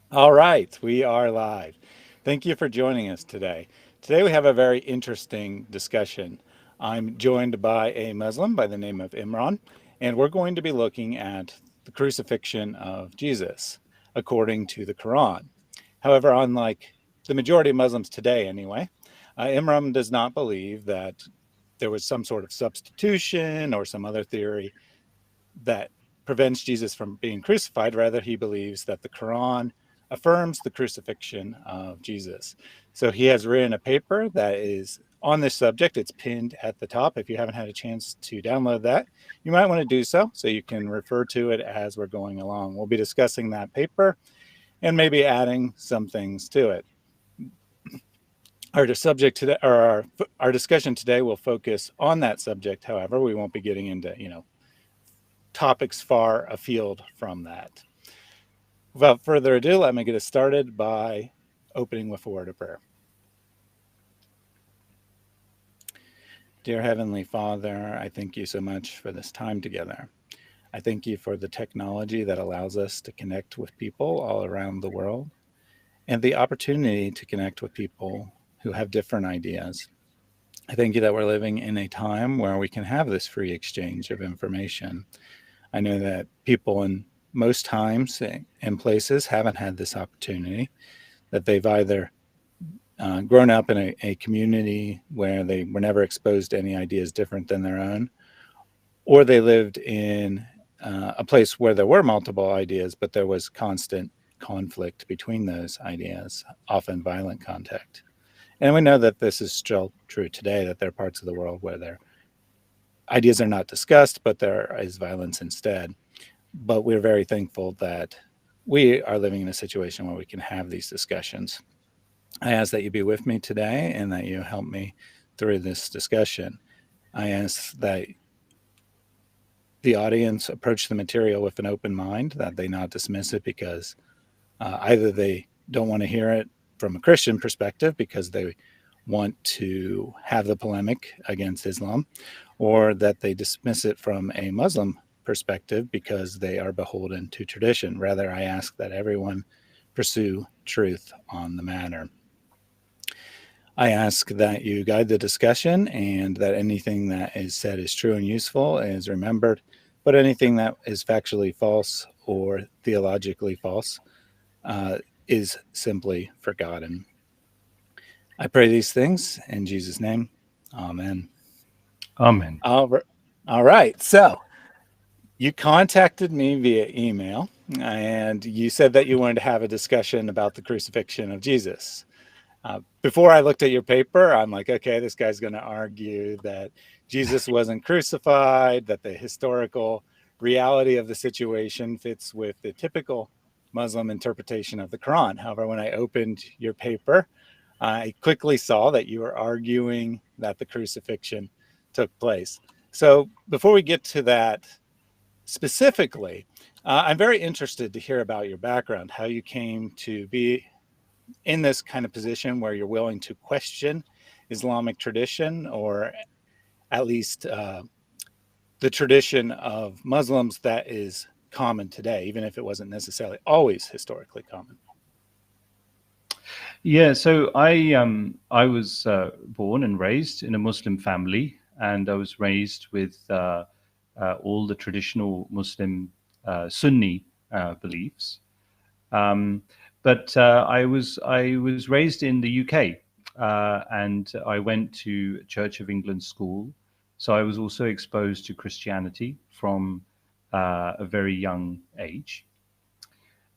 All right, we are live. Thank you for joining us today. Today we have a very interesting discussion. I'm joined by a Muslim by the name of Imran, and we're going to be looking at the crucifixion of Jesus according to the Quran. However, unlike the majority of Muslims today, anyway, Imran does not believe that there was some sort of substitution or some other theory that prevents Jesus from being crucified. Rather, he believes that the Quran affirms the crucifixion of Jesus. So he has written a paper that is on this subject. It's pinned at the top. If you haven't had a chance to download that, you might want to do so you can refer to it as we're going along. We'll be discussing that paper and maybe adding some things to it. Our subject today, or our discussion today, will focus on that subject. However, we won't be getting into topics far afield from that. Without further ado, let me get us started by opening with a word of prayer. Dear Heavenly Father, I thank you so much for this time together. I thank you for the technology that allows us to connect with people all around the world and the opportunity to connect with people who have different ideas. I thank you that we're living in a time where we can have this free exchange of information. I know that people in most times and places haven't had this opportunity, that they've either grown up in a community where they were never exposed to any ideas different than their own, or they lived in a place where there were multiple ideas, but there was constant conflict between those ideas, often violent contact. And we know that this is still true today, that there are parts of the world where their ideas are not discussed, but there is violence instead. But we're very thankful that we are living in a situation where we can have these discussions. I ask that you be with me today and that you help me through this discussion. I ask that the audience approach the material with an open mind, that they not dismiss it because either they don't want to hear it from a Christian perspective because they want to have the polemic against Islam, or that they dismiss it from a Muslim perspective because they are beholden to tradition. Rather, I ask that everyone pursue truth on the matter. I ask that you guide the discussion and that anything that is said is true and useful is remembered, but anything that is factually false or theologically false is simply forgotten. I pray these things in Jesus' name. Amen. Amen. All right. So you contacted me via email and you said that you wanted to have a discussion about the crucifixion of Jesus. Before I looked at your paper, I'm like, okay, this guy's going to argue that Jesus wasn't crucified, that the historical reality of the situation fits with the typical Muslim interpretation of the Quran. However, when I opened your paper, I quickly saw that you were arguing that the crucifixion took place. So before we get to that specifically, I'm very interested to hear about your background, how you came to be in this kind of position where you're willing to question Islamic tradition, or at least the tradition of Muslims that is common today, even if it wasn't necessarily always historically common. Yeah, so I was born and raised in a Muslim family, and I was raised with all the traditional Muslim Sunni beliefs. Um, but I was raised in the UK, and I went to Church of England school, so I was also exposed to Christianity from a very young age.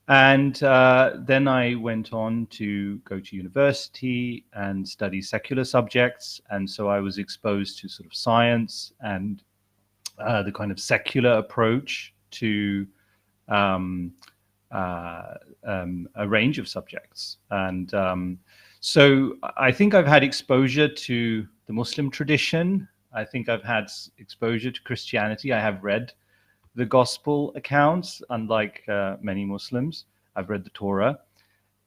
And then I went on to go to university and study secular subjects. And so I was exposed to sort of science and the kind of secular approach to um, a range of subjects. And so I think I've had exposure to the Muslim tradition. I think I've had exposure to Christianity. I have read the gospel accounts, unlike many Muslims. I've read the Torah.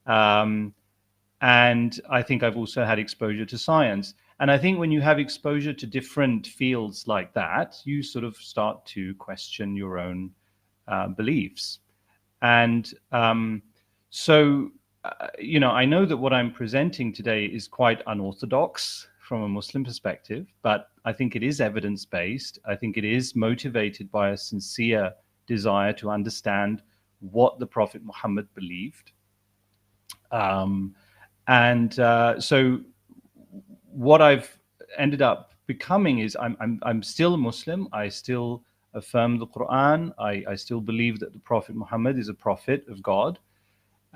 Um, and I think I've also had exposure to science. And I think when you have exposure to different fields like that, you sort of start to question your own beliefs. And So, I know that what I'm presenting today is quite unorthodox from a Muslim perspective, but I think it is evidence based. I think it is motivated by a sincere desire to understand what the Prophet Muhammad believed. Um, and so, what I've ended up becoming is I'm still a Muslim. I still affirm the Quran. I still believe that the Prophet Muhammad is a prophet of God.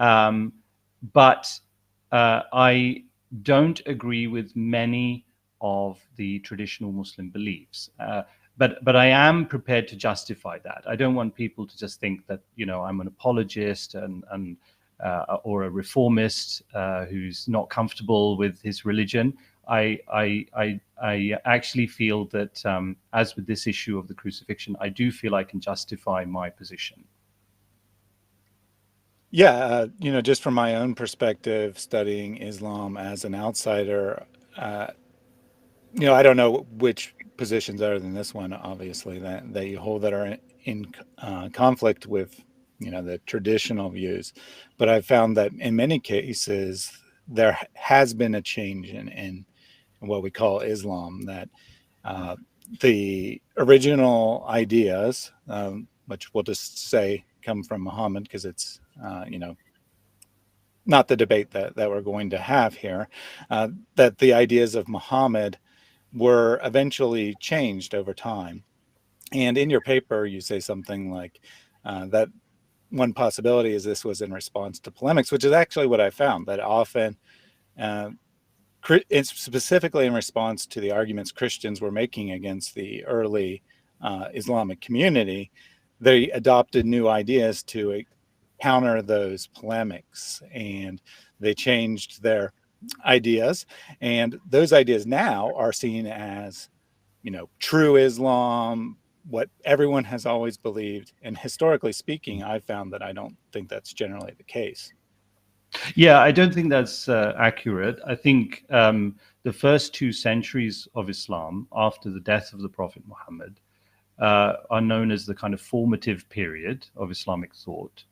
Um, but I don't agree with many of the traditional Muslim beliefs. But I am prepared to justify that. I don't want people to just think that I'm an apologist or a reformist who's not comfortable with his religion. I actually feel that, as with this issue of the crucifixion, I do feel I can justify my position. Yeah, just from my own perspective, studying Islam as an outsider, uh, I don't know which positions other than this one, obviously, that you hold that are in conflict with, the traditional views. But I've found that in many cases, there has been a change in what we call Islam, that uh, the original ideas, which we'll just say come from Muhammad, because it's, not the debate that we're going to have here, that the ideas of Muhammad were eventually changed over time. And in your paper, you say something like that one possibility is this was in response to polemics, which is actually what I found, that often, uh, it's specifically in response to the arguments Christians were making against the early Islamic community, they adopted new ideas to counter those polemics, and they changed their ideas, and those ideas now are seen as, true Islam, what everyone has always believed. And historically speaking, I've found that I don't think that's generally the case. Yeah, I don't think that's accurate. I think the first 2 centuries of Islam, after the death of the Prophet Muhammad, are known as the kind of formative period of Islamic thought.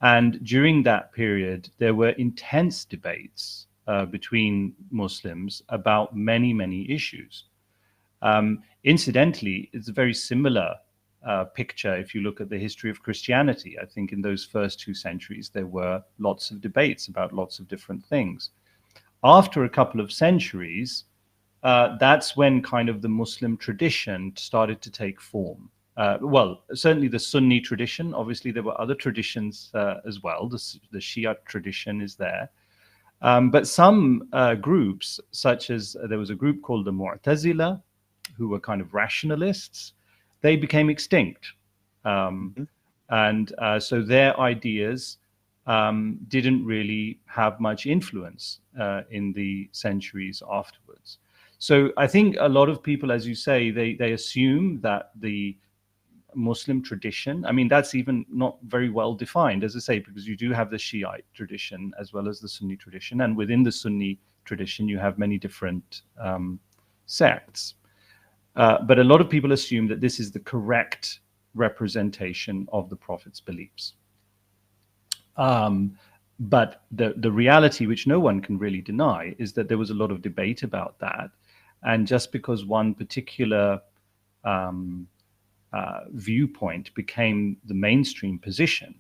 And during that period, there were intense debates between Muslims about many, many issues. Incidentally, it's a very similar picture if you look at the history of Christianity. I think in those first 2 centuries, there were lots of debates about lots of different things. After a couple of centuries, that's when kind of the Muslim tradition started to take form. Well, certainly the Sunni tradition. Obviously, there were other traditions as well. The Shia tradition is there. But some groups, such as there was a group called the Mu'tazila, who were kind of rationalists, they became extinct. Um, Mhm. and so their ideas didn't really have much influence in the centuries afterwards. So I think a lot of people, as you say, they assume that the Muslim tradition, I mean, that's even not very well defined, as I say, because you do have the Shiite tradition as well as the Sunni tradition. And within the Sunni tradition, you have many different sects. But a lot of people assume that this is the correct representation of the Prophet's beliefs. Um, but the reality, which no one can really deny, is that there was a lot of debate about that. And just because one particular um, viewpoint became the mainstream position,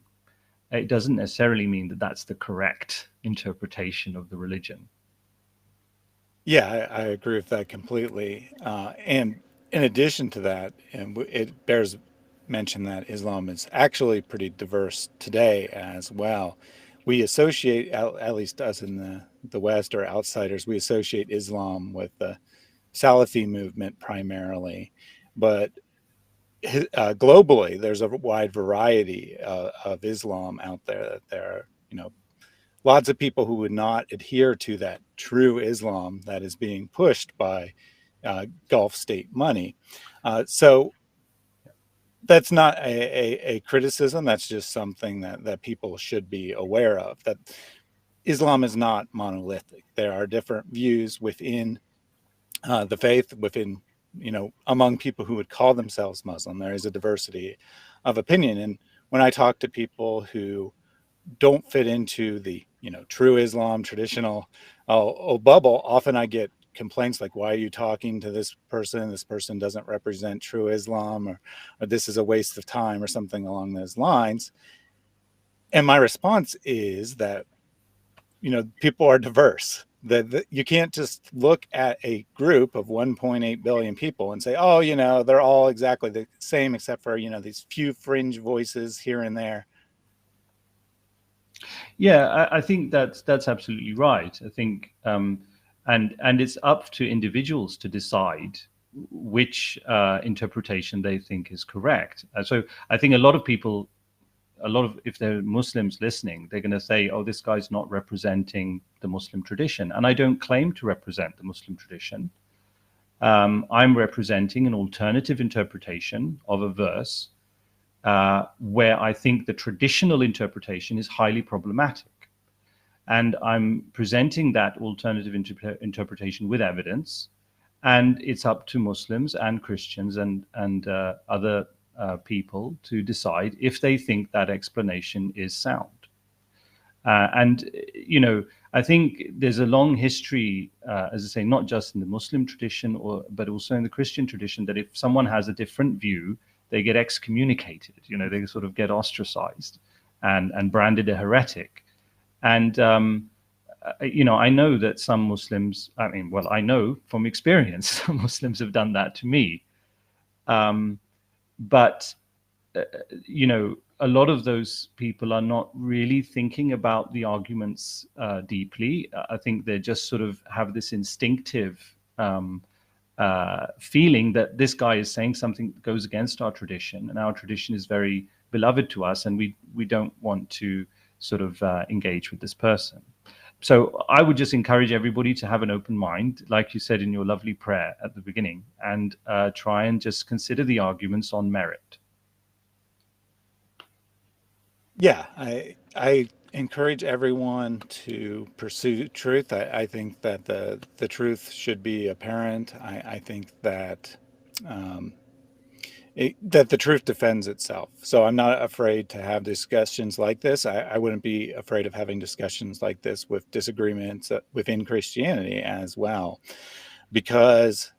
it doesn't necessarily mean that that's the correct interpretation of the religion. Yeah, I agree with that completely. And in addition to that, and it bears mention that Islam is actually pretty diverse today as well. We associate, at least us in the West or outsiders, we associate Islam with the Salafi movement primarily. But globally, there's a wide variety of Islam out there. That there are, lots of people who would not adhere to that true Islam that is being pushed by Gulf state money. So that's not a criticism. That's just something that people should be aware of, that Islam is not monolithic. There are different views within the faith, within, among people who would call themselves Muslim. There is a diversity of opinion. And when I talk to people who don't fit into the, true Islam, traditional bubble, often I get complaints like, why are you talking to this person? This person doesn't represent true Islam, or this is a waste of time, or something along those lines. And my response is that, people are diverse. That you can't just look at a group of 1.8 billion people and say, oh, they're all exactly the same, except for, these few fringe voices here and there. Yeah, I think that's absolutely right. I think, and it's up to individuals to decide which interpretation they think is correct. So I think a lot of people, if they're Muslims listening, they're going to say, "Oh, this guy's not representing the Muslim tradition," and I don't claim to represent the Muslim tradition. I'm representing an alternative interpretation of a verse where I think the traditional interpretation is highly problematic. And I'm presenting that alternative interpretation with evidence. And it's up to Muslims and Christians and other people to decide if they think that explanation is sound. And, I think there's a long history, as I say, not just in the Muslim tradition, but also in the Christian tradition, that if someone has a different view, they get excommunicated, they sort of get ostracized and branded a heretic. And, I know that some Muslims, I know from experience, some Muslims have done that to me. But, a lot of those people are not really thinking about the arguments deeply. I think they just sort of have this instinctive feeling that this guy is saying something that goes against our tradition, and our tradition is very beloved to us, and we don't want to sort of engage with this person. So I would just encourage everybody to have an open mind, like you said in your lovely prayer at the beginning, and try and just consider the arguments on merit. Yeah, I encourage everyone to pursue truth. I think that the truth should be apparent. I think that that the truth defends itself. So I'm not afraid to have discussions like this. I wouldn't be afraid of having discussions like this with disagreements within Christianity as well, because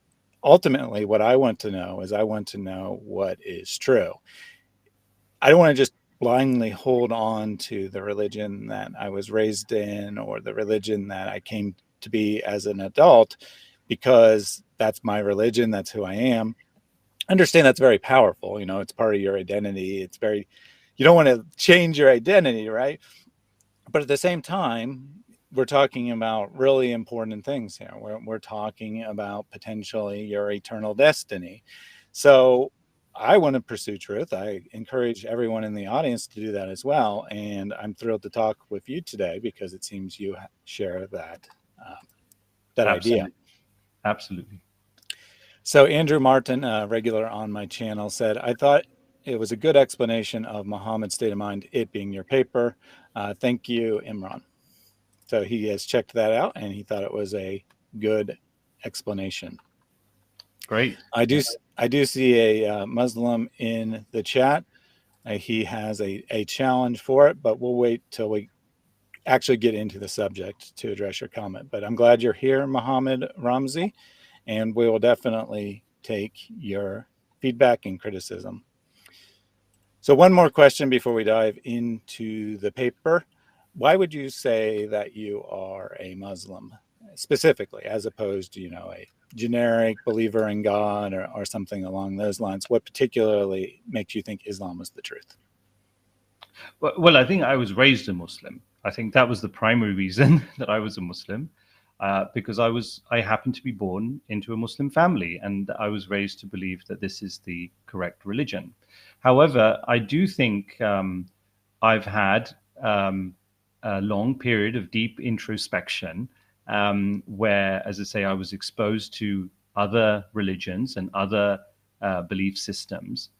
ultimately what I want to know is, I want to know what is true. I don't want to just blindly hold on to the religion that I was raised in, or the religion that I came to be as an adult, because that's my religion, that's who I am. Understand that's very powerful. It's part of your identity. You don't want to change your identity, right? But at the same time, we're talking about really important things here. We're talking about potentially your eternal destiny. So I want to pursue truth. I encourage everyone in the audience to do that as well. And I'm thrilled to talk with you today, because it seems you share that idea. Absolutely. So Andrew Martin, a regular on my channel, said, I thought it was a good explanation of Muhammad's state of mind, it being your paper. Thank you, Imran. So he has checked that out, and he thought it was a good explanation. Great. I do see a Muslim in the chat. He has a challenge for it, but we'll wait till we actually get into the subject to address your comment. But I'm glad you're here, Muhammad Ramzi, and we will definitely take your feedback and criticism. So one more question before we dive into the paper. Why would you say that you are a Muslim specifically, as opposed to, a generic believer in God, or something along those lines? What particularly makes you think Islam is the truth? Well, I think I was raised a Muslim. I think that was the primary reason that I was a Muslim, because I happened to be born into a Muslim family, and I was raised to believe that this is the correct religion. However, I do think I've had a long period of deep introspection, where, as I say, I was exposed to other religions and other belief systems,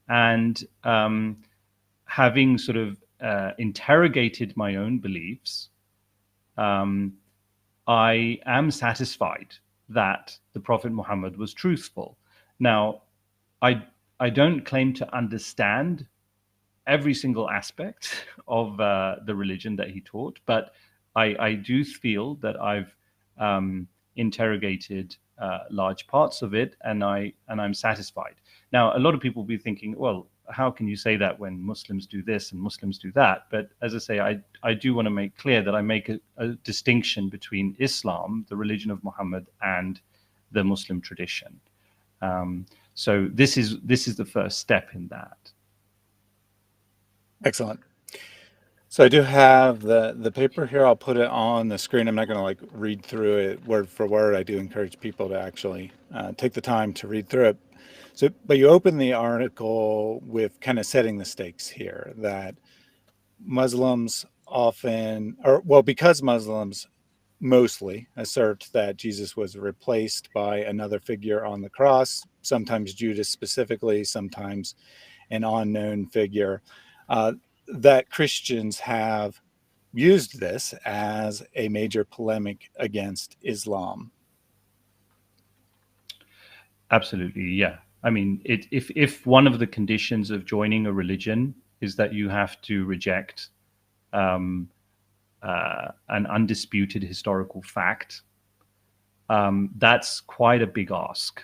and having sort of interrogated my own beliefs, I am satisfied that the Prophet Muhammad was truthful. Now, I don't claim to understand every single aspect of the religion that he taught, but I do feel that I've interrogated large parts of it, and I'm satisfied. Now, a lot of people will be thinking, well, how can you say that when Muslims do this and Muslims do that? But as I say, I do want to make clear that I make a distinction between Islam, the religion of Muhammad, and the Muslim tradition. So this is the first step in that. Excellent. So I do have the paper here. I'll put it on the screen. I'm not going to like read through it word for word. I do encourage people to actually take the time to read through it. So, but you open the article with kind of setting the stakes here that Muslims often, or well, because Muslims mostly assert that Jesus was replaced by another figure on the cross, sometimes Judas specifically, sometimes an unknown figure, that Christians have used this as a major polemic against Islam. Absolutely, yeah. I mean, if one of the conditions of joining a religion is that you have to reject an undisputed historical fact, that's quite a big ask,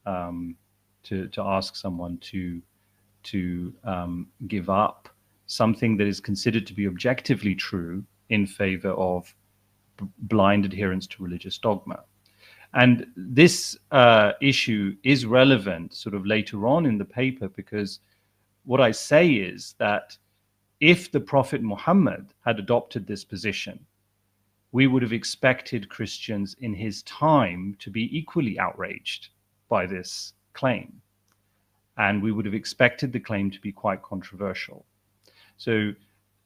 to ask someone to give up something that is considered to be objectively true in favor of blind adherence to religious dogma. And this issue is relevant sort of later on in the paper, because what I say is that if the Prophet Muhammad had adopted this position, we would have expected Christians in his time to be equally outraged by this claim. And we would have expected the claim to be quite controversial. So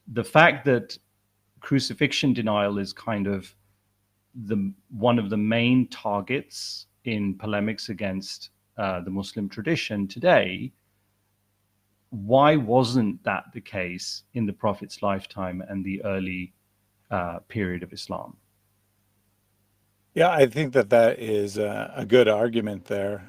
the fact that crucifixion denial is kind of one of the main targets in polemics against the Muslim tradition today, why wasn't that the case in the Prophet's lifetime and the early period of Islam? Yeah, I think that is a good argument there,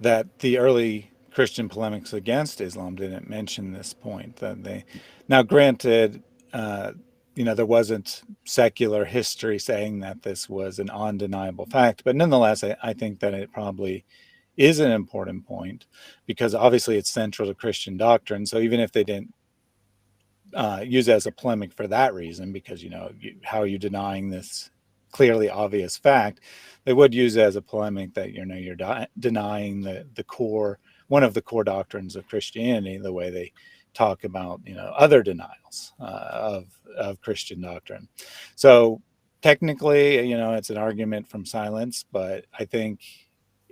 that the early Christian polemics against Islam didn't mention this point. That they, now granted, there wasn't secular history saying that this was an undeniable fact, but nonetheless, I think that it probably is an important point, because obviously it's central to Christian doctrine. So even if they didn't use it as a polemic for that reason, because how are you denying this clearly obvious fact, they would use it as a polemic that you're denying the core, one of the core doctrines of Christianity, the way they talk about other denials of Christian doctrine. So technically, it's an argument from silence, but I think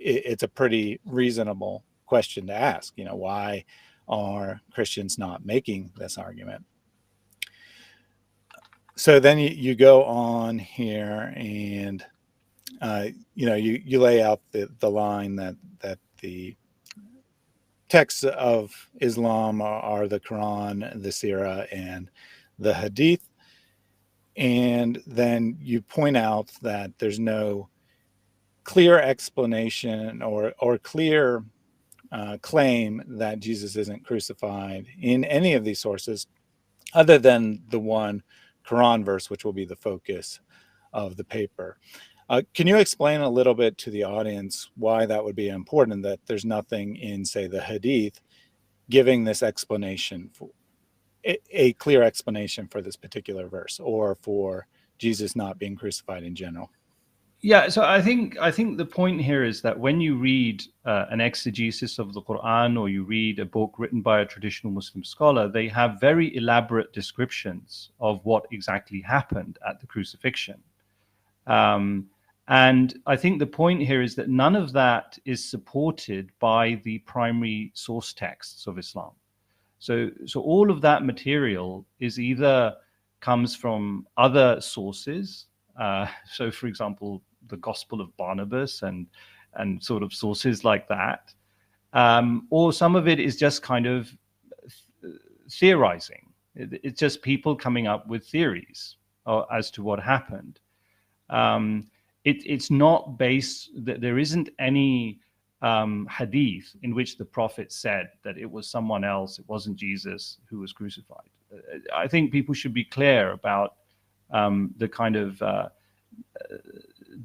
it's a pretty reasonable question to ask. Why are Christians not making this argument? So then you go on here, and you lay out the line that the texts of Islam are the Quran, the Sirah, and the Hadith. And then you point out that there's no clear explanation or clear claim that Jesus isn't crucified in any of these sources, other than the one Quran verse, which will be the focus of the paper. Can you explain a little bit to the audience why that would be important, that there's nothing in, say, the Hadith giving this explanation, for a clear explanation for this particular verse, or for Jesus not being crucified in general? Yeah, so I think the point here is that when you read an exegesis of the Quran, or you read a book written by a traditional Muslim scholar, they have very elaborate descriptions of what exactly happened at the crucifixion. And I think the point here is that none of that is supported by the primary source texts of Islam. So all of that material is either comes from other sources. So, for example, the Gospel of Barnabas and sort of sources like that, or some of it is just kind of theorizing. It's just people coming up with theories as to what happened. It's not based. There isn't any hadith in which the prophet said that it was someone else, it wasn't Jesus who was crucified. I think people should be clear about the kind of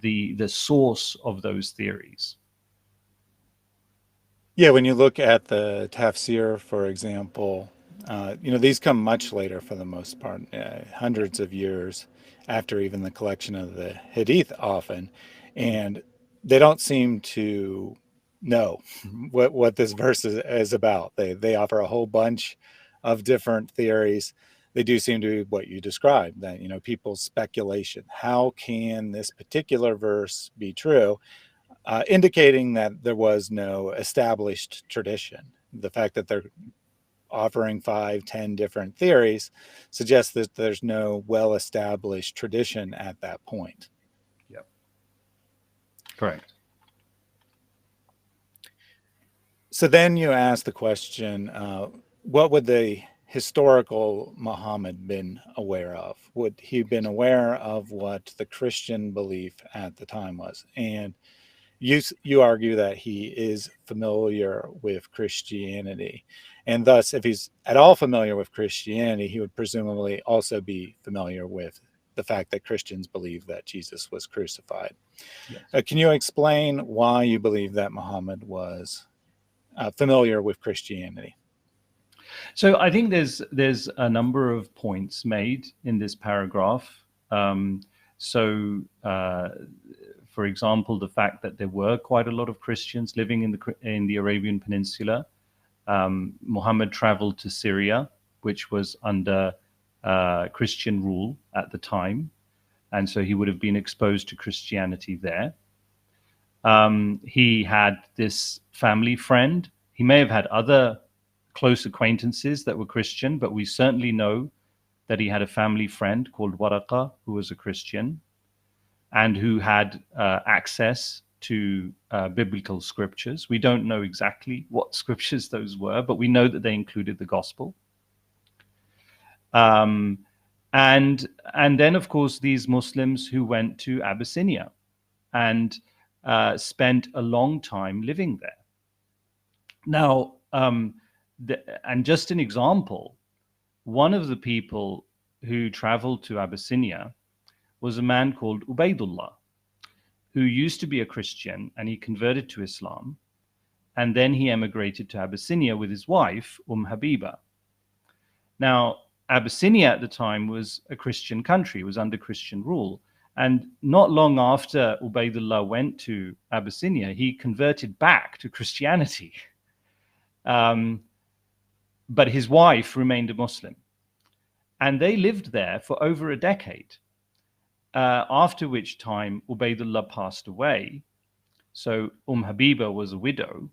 the source of those theories. Yeah, when you look at the tafsir, for example, these come much later for the most part, hundreds of years after even the collection of the Hadith often, and they don't seem to know what this verse is about. They offer a whole bunch of different theories. They do seem to be what you described, that people's speculation. How can this particular verse be true? Indicating that there was no established tradition. The fact that they're offering 5, 10 different theories suggests that there's no well-established tradition at that point. Yep. Correct. So then you ask the question, what would the historical Muhammad been aware of? Would he been aware of what the Christian belief at the time was? And you argue that he is familiar with Christianity, and thus, if he's at all familiar with Christianity, he would presumably also be familiar with the fact that Christians believe that Jesus was crucified. Yes. Can you explain why you believe that Muhammad was familiar with Christianity? So I think there's a number of points made in this paragraph. For example, the fact that there were quite a lot of Christians living in the Arabian Peninsula. Muhammad traveled to Syria, which was under Christian rule at the time, and so he would have been exposed to Christianity there. He had this family friend. He may have had other close acquaintances that were Christian, but we certainly know that he had a family friend called Waraqa, who was a Christian, and who had access to biblical scriptures. We don't know exactly what scriptures those were, but we know that they included the gospel. And then, of course, these Muslims who went to Abyssinia and spent a long time living there. Now, and just an example, one of the people who traveled to Abyssinia was a man called Ubaidullah, who used to be a Christian, and he converted to Islam, and then he emigrated to Abyssinia with his wife, Habiba. Now, Abyssinia at the time was a Christian country, was under Christian rule, and not long after Ubaidullah went to Abyssinia, he converted back to Christianity. But his wife remained a Muslim, and they lived there for over a decade. After which time Ubaidullah passed away. So Habiba was a widow.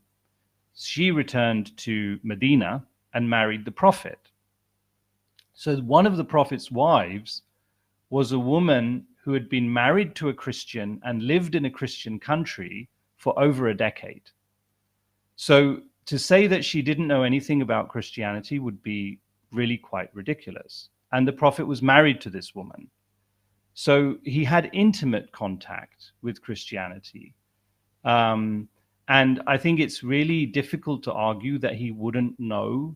She returned to Medina and married the Prophet. So one of the Prophet's wives was a woman who had been married to a Christian and lived in a Christian country for over a decade. So to say that she didn't know anything about Christianity would be really quite ridiculous. And the Prophet was married to this woman. So he had intimate contact with Christianity. And I think it's really difficult to argue that he wouldn't know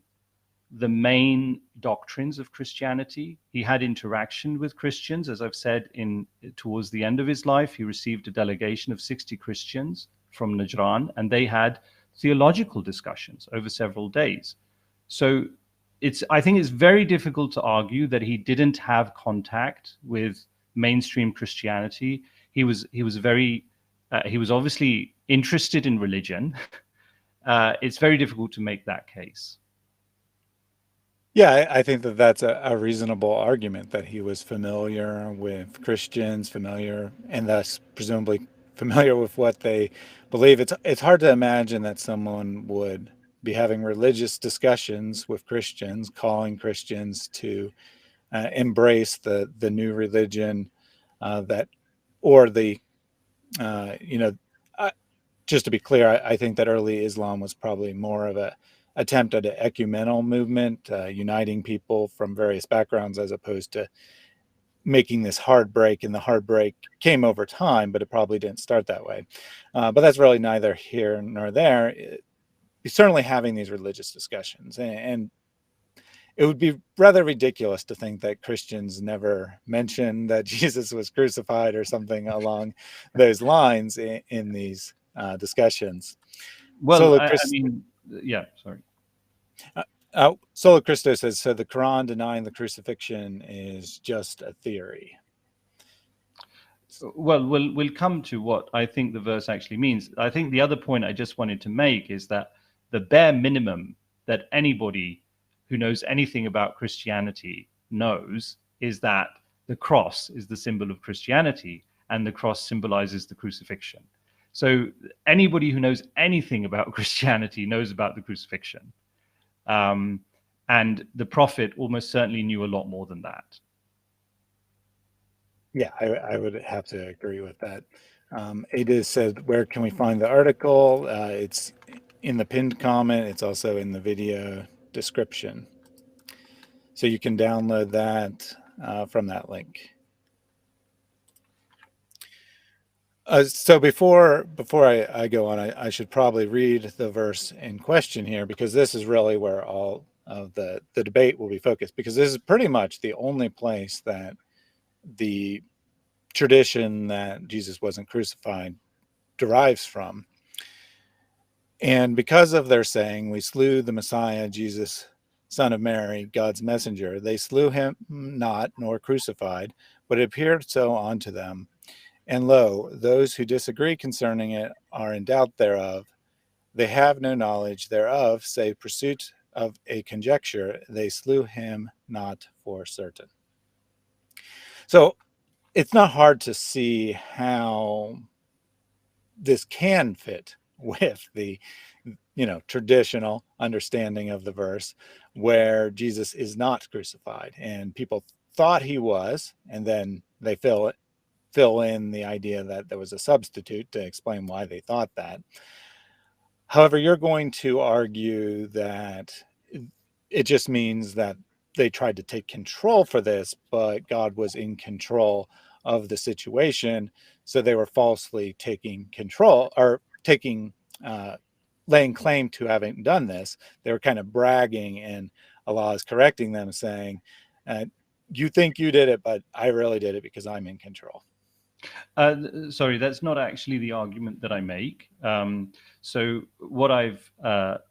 the main doctrines of Christianity. He had interaction with Christians. As I've said, towards the end of his life, he received a delegation of 60 Christians from Najran, and they had theological discussions over several days. So I think it's very difficult to argue that he didn't have contact with mainstream Christianity. He was obviously interested in religion. It's very difficult to make that case. Yeah, I think that that's a reasonable argument, that he was familiar with Christians, and thus presumably familiar with what they believe. It's hard to imagine that someone would be having religious discussions with Christians, calling Christians to embrace the new religion just to be clear, I think that early Islam was probably more of a attempt at an ecumenical movement, uniting people from various backgrounds, as opposed to making this hard break, and the hard break came over time, but it probably didn't start that way. But that's really neither here nor there. He's certainly having these religious discussions, and it would be rather ridiculous to think that Christians never mention that Jesus was crucified or something along those lines in these discussions. Well, I mean, yeah, sorry. Solo Cristo says, so the Quran denying the crucifixion is just a theory. Well, we'll come to what I think the verse actually means. I think the other point I just wanted to make is that the bare minimum that anybody who knows anything about Christianity knows is that the cross is the symbol of Christianity, and the cross symbolizes the crucifixion. So anybody who knows anything about Christianity knows about the crucifixion. And the prophet almost certainly knew a lot more than that. Yeah, I would have to agree with that. Ada said, where can we find the article? It's in the pinned comment. It's also in the video description. So you can download that from that link. So before I go on, I should probably read the verse in question here, because this is really where all of the debate will be focused, because this is pretty much the only place that the tradition that Jesus wasn't crucified derives from. And because of their saying, we slew the Messiah, Jesus, son of Mary, God's messenger, they slew him not, nor crucified, but it appeared so unto them. And lo, those who disagree concerning it are in doubt thereof. They have no knowledge thereof, save pursuit of a conjecture. They slew him not for certain. So it's not hard to see how this can fit with the traditional understanding of the verse, where Jesus is not crucified, and people thought he was, and then they fill in the idea that there was a substitute to explain why they thought that. However, you're going to argue that it just means that they tried to take control for this, but God was in control of the situation, so they were falsely taking control, or laying claim to having done this. They were kind of bragging, and Allah is correcting them, saying, you think you did it, but I really did it because I'm in control. Sorry, that's not actually the argument that I make. So what I've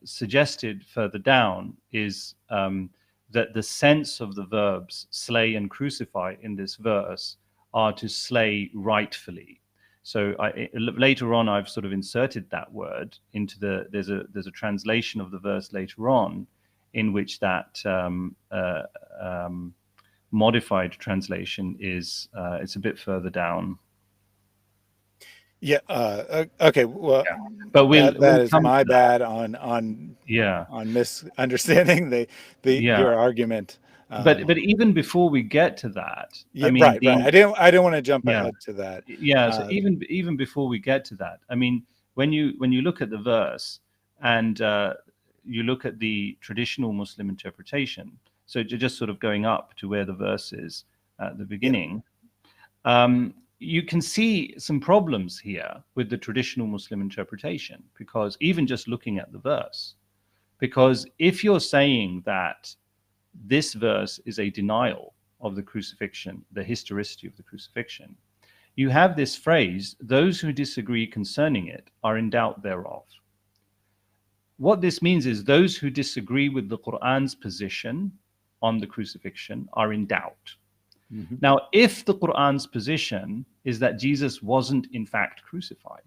suggested further down is that the sense of the verbs slay and crucify in this verse are to slay rightfully. So later on, I've sort of inserted that word into there's a translation of the verse later on, in which that modified translation is it's a bit further down. Yeah. Okay. Well, yeah. But that is my bad on misunderstanding your argument. But even before we get to that, I mean, right. I didn't want to jump ahead to that. Yeah. So even before we get to that, I mean, when you look at the verse and you look at the traditional Muslim interpretation, so just sort of going up to where the verse is at the beginning, you can see some problems here with the traditional Muslim interpretation, because even just looking at the verse, because if you're saying that this verse is a denial of the crucifixion, the historicity of the crucifixion, you have this phrase, those who disagree concerning it are in doubt thereof. What this means is those who disagree with the Quran's position on the crucifixion are in doubt. Mm-hmm. Now, if the Quran's position is that Jesus wasn't in fact crucified,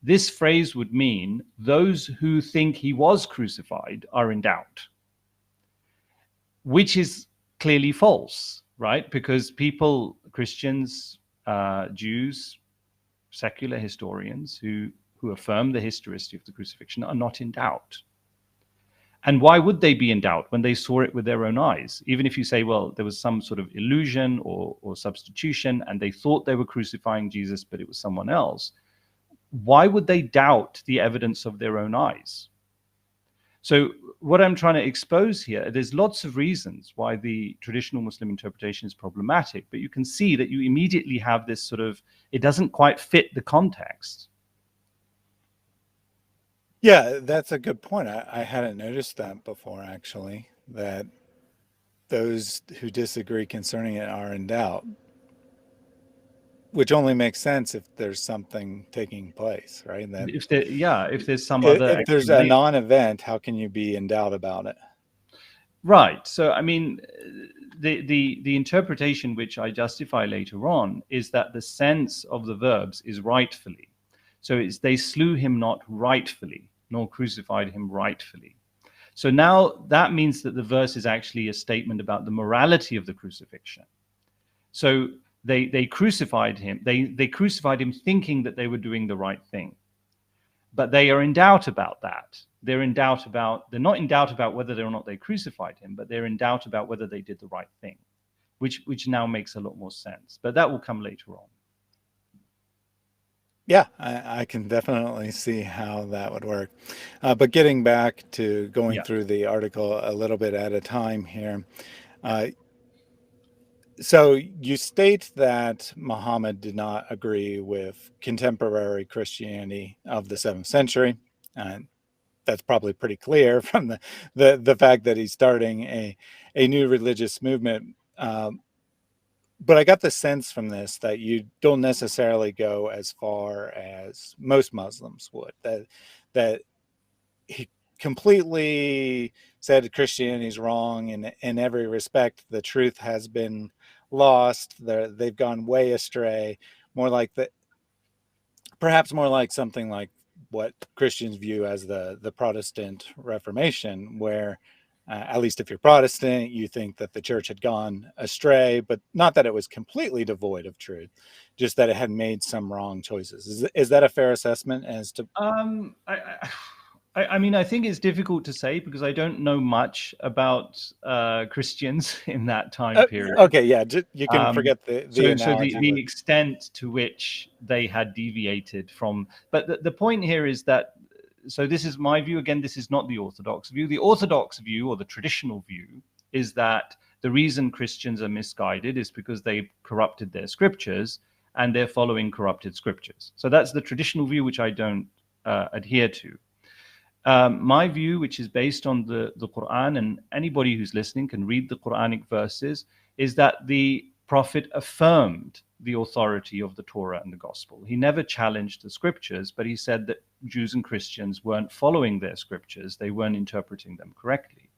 this phrase would mean those who think he was crucified are in doubt, which is clearly false, right? Because people, Christians, Jews, secular historians who affirm the historicity of the crucifixion are not in doubt. And why would they be in doubt when they saw it with their own eyes? Even if you say, well, there was some sort of illusion or substitution, and they thought they were crucifying Jesus, but it was someone else, why would they doubt the evidence of their own eyes? So what I'm trying to expose here, there's lots of reasons why the traditional Muslim interpretation is problematic, but you can see that you immediately have this sort of, it doesn't quite fit the context. Yeah, that's a good point. I hadn't noticed that before, actually, that those who disagree concerning it are in doubt, which only makes sense if there's something taking place, right? That If there's some other if there's a explanation. non-event, how can you be in doubt about it? Right. So, I mean, the interpretation which I justify later on is that the sense of the verbs is rightfully. So it's they slew him not rightfully, nor crucified him rightfully. So now that means that the verse is actually a statement about the morality of the crucifixion. So they crucified him. They crucified him thinking that they were doing the right thing. But they are in doubt about that. They're not in doubt about whether or not they crucified him, but they're in doubt about whether they did the right thing, which now makes a lot more sense. But that will come later on. Yeah, I can definitely see how that would work. But getting back to going Yeah. through the article a little bit at a time here. Uh, so you state that Muhammad did not agree with contemporary Christianity of the 7th century. And that's probably pretty clear from the fact that he's starting a new religious movement. But I got the sense from this that you don't necessarily go as far as most Muslims would. That he completely said Christianity is wrong in every respect. The truth has been lost. They've gone way astray. More like perhaps more like something like what Christians view as the Protestant Reformation, where at least if you're Protestant, you think that the church had gone astray, but not that it was completely devoid of truth, just that it had made some wrong choices. Is that a fair assessment as to? I mean, I think it's difficult to say because I don't know much about Christians in that time period. Okay, yeah, you can forget the So analogy. the extent to which they had deviated from, but the point here is that, so this is my view. Again, this is not the Orthodox view. The Orthodox view, or the traditional view, is that the reason Christians are misguided is because they corrupted their scriptures and they're following corrupted scriptures. So that's the traditional view, which I don't adhere to. My view, which is based on the Quran, and anybody who's listening can read the Quranic verses, is that the Prophet affirmed the authority of the Torah and the Gospel. He never challenged the scriptures, but he said that Jews and Christians weren't following their scriptures. They weren't interpreting them correctly.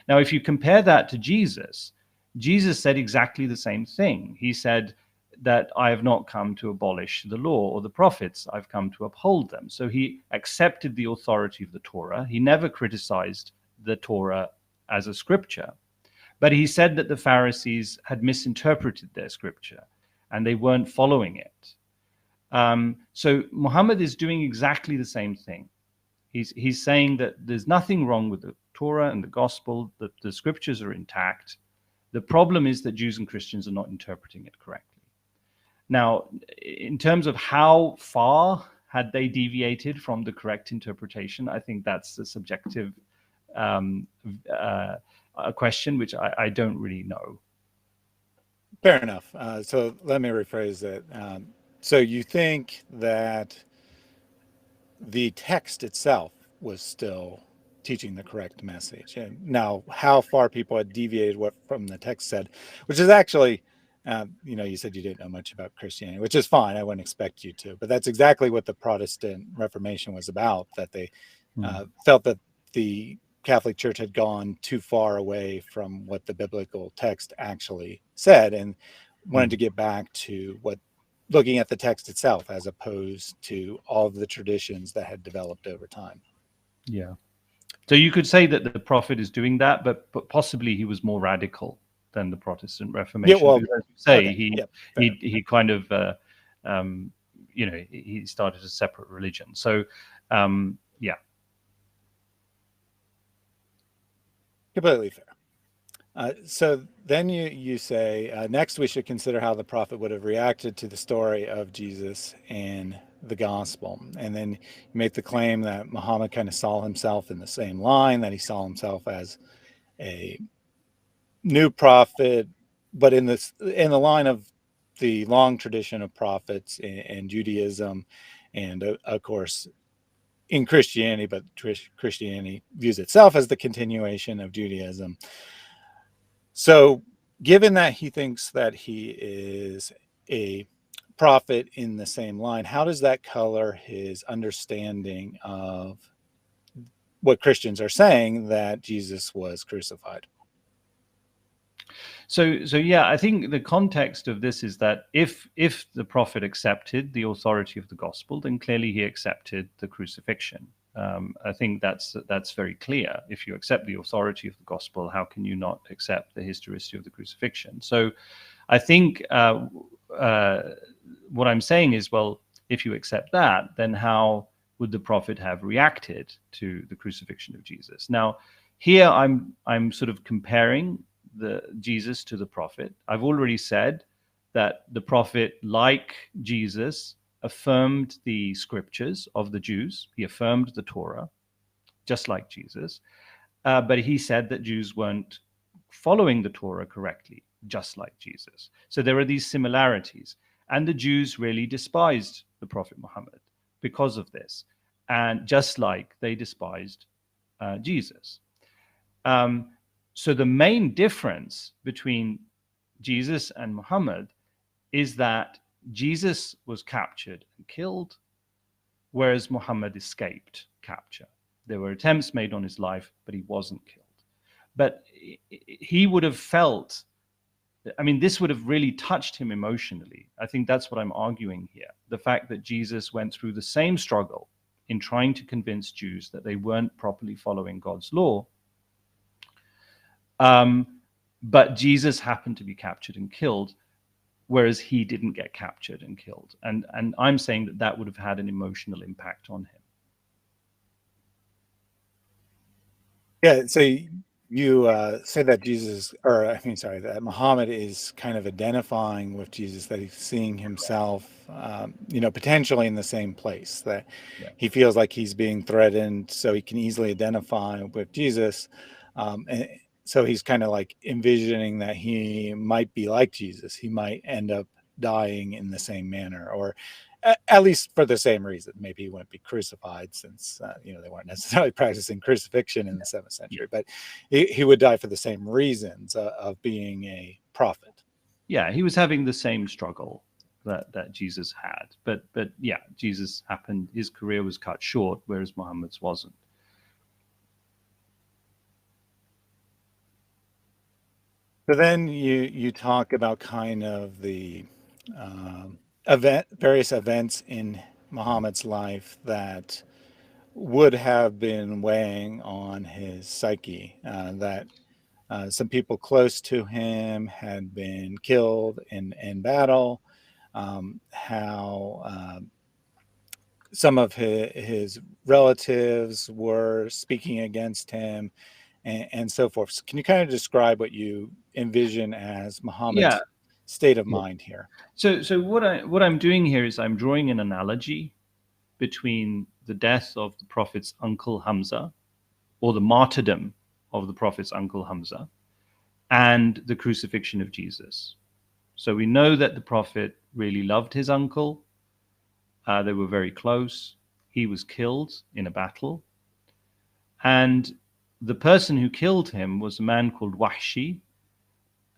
Now, if you compare that to Jesus, Jesus said exactly the same thing. He said that I have not come to abolish the law or the prophets, I've come to uphold them. So he accepted the authority of the Torah. He never criticized the Torah as a scripture, but he said that the Pharisees had misinterpreted their scripture and they weren't following it. So Muhammad is doing exactly the same thing. He's saying that there's nothing wrong with the Torah and the gospel, that the scriptures are intact. The problem is that Jews and Christians are not interpreting it correctly. Now, in terms of how far had they deviated from the correct interpretation, I think that's a subjective question, which I don't really know. Fair enough. So let me rephrase it. So you think that the text itself was still teaching the correct message, and now how far people had deviated from the text said, which is actually, you said you didn't know much about Christianity, which is fine. I wouldn't expect you to, but that's exactly what the Protestant Reformation was about. That they felt that the Catholic Church had gone too far away from what the biblical text actually said, and wanted to get back to looking at the text itself as opposed to all of the traditions that had developed over time. Yeah. So you could say that the prophet is doing that, but possibly he was more radical than the Protestant Reformation. Yeah, well, because, as you say, okay, he kind of he started a separate religion. So yeah, completely fair. So then you say next we should consider how the prophet would have reacted to the story of Jesus in the gospel. And then you make the claim that Muhammad kind of saw himself in the same line, that he saw himself as a new prophet, but in the line of the long tradition of prophets in Judaism, and of course in Christianity, but Christianity views itself as the continuation of Judaism. So, given that he thinks that he is a prophet in the same line, how does that color his understanding of what Christians are saying, that Jesus was crucified? So yeah, I think the context of this is that if the prophet accepted the authority of the gospel, then clearly he accepted the crucifixion. I think that's very clear. If you accept the authority of the gospel, how can you not accept the historicity of the crucifixion? So I think what I'm saying is, well, if you accept that, then how would the prophet have reacted to the crucifixion of Jesus? Now, here I'm sort of comparing the Jesus to the prophet. I've already said that the prophet, like Jesus, affirmed the scriptures of the Jews. He affirmed the Torah, just like Jesus. But he said that Jews weren't following the Torah correctly, just like Jesus. So there are these similarities. And the Jews really despised the Prophet Muhammad because of this, and just like they despised Jesus. So the main difference between Jesus and Muhammad is that Jesus was captured and killed, whereas Muhammad escaped capture. There were attempts made on his life, but he wasn't killed. But he would have felt, I mean, this would have really touched him emotionally. I think that's what I'm arguing here. The fact that Jesus went through the same struggle in trying to convince Jews that they weren't properly following God's law. But Jesus happened to be captured and killed, whereas he didn't get captured and killed. And I'm saying that that would have had an emotional impact on him. Yeah, so you say that that Muhammad is kind of identifying with Jesus, that he's seeing himself, potentially in the same place, that he feels like he's being threatened, so he can easily identify with Jesus. And so he's kind of like envisioning that he might be like Jesus. He might end up dying in the same manner, or at least for the same reason. Maybe he wouldn't be crucified, since they weren't necessarily practicing crucifixion in the 7th century, but he would die for the same reasons of being a prophet. Yeah, he was having the same struggle that Jesus had, but yeah, Jesus happened, his career was cut short, whereas Muhammad's wasn't. So then you talk about kind of the various events in Muhammad's life that would have been weighing on his psyche, that some people close to him had been killed in battle, how some of his relatives were speaking against him, and so forth. So can you kind of describe what you envision as Muhammad's state of mind here? So what I'm doing here is I'm drawing an analogy between the death of the Prophet's uncle Hamza, or the martyrdom of the Prophet's uncle Hamza, and the crucifixion of Jesus. So we know that the Prophet really loved his uncle. They were very close. He was killed in a battle. And the person who killed him was a man called Wahshi.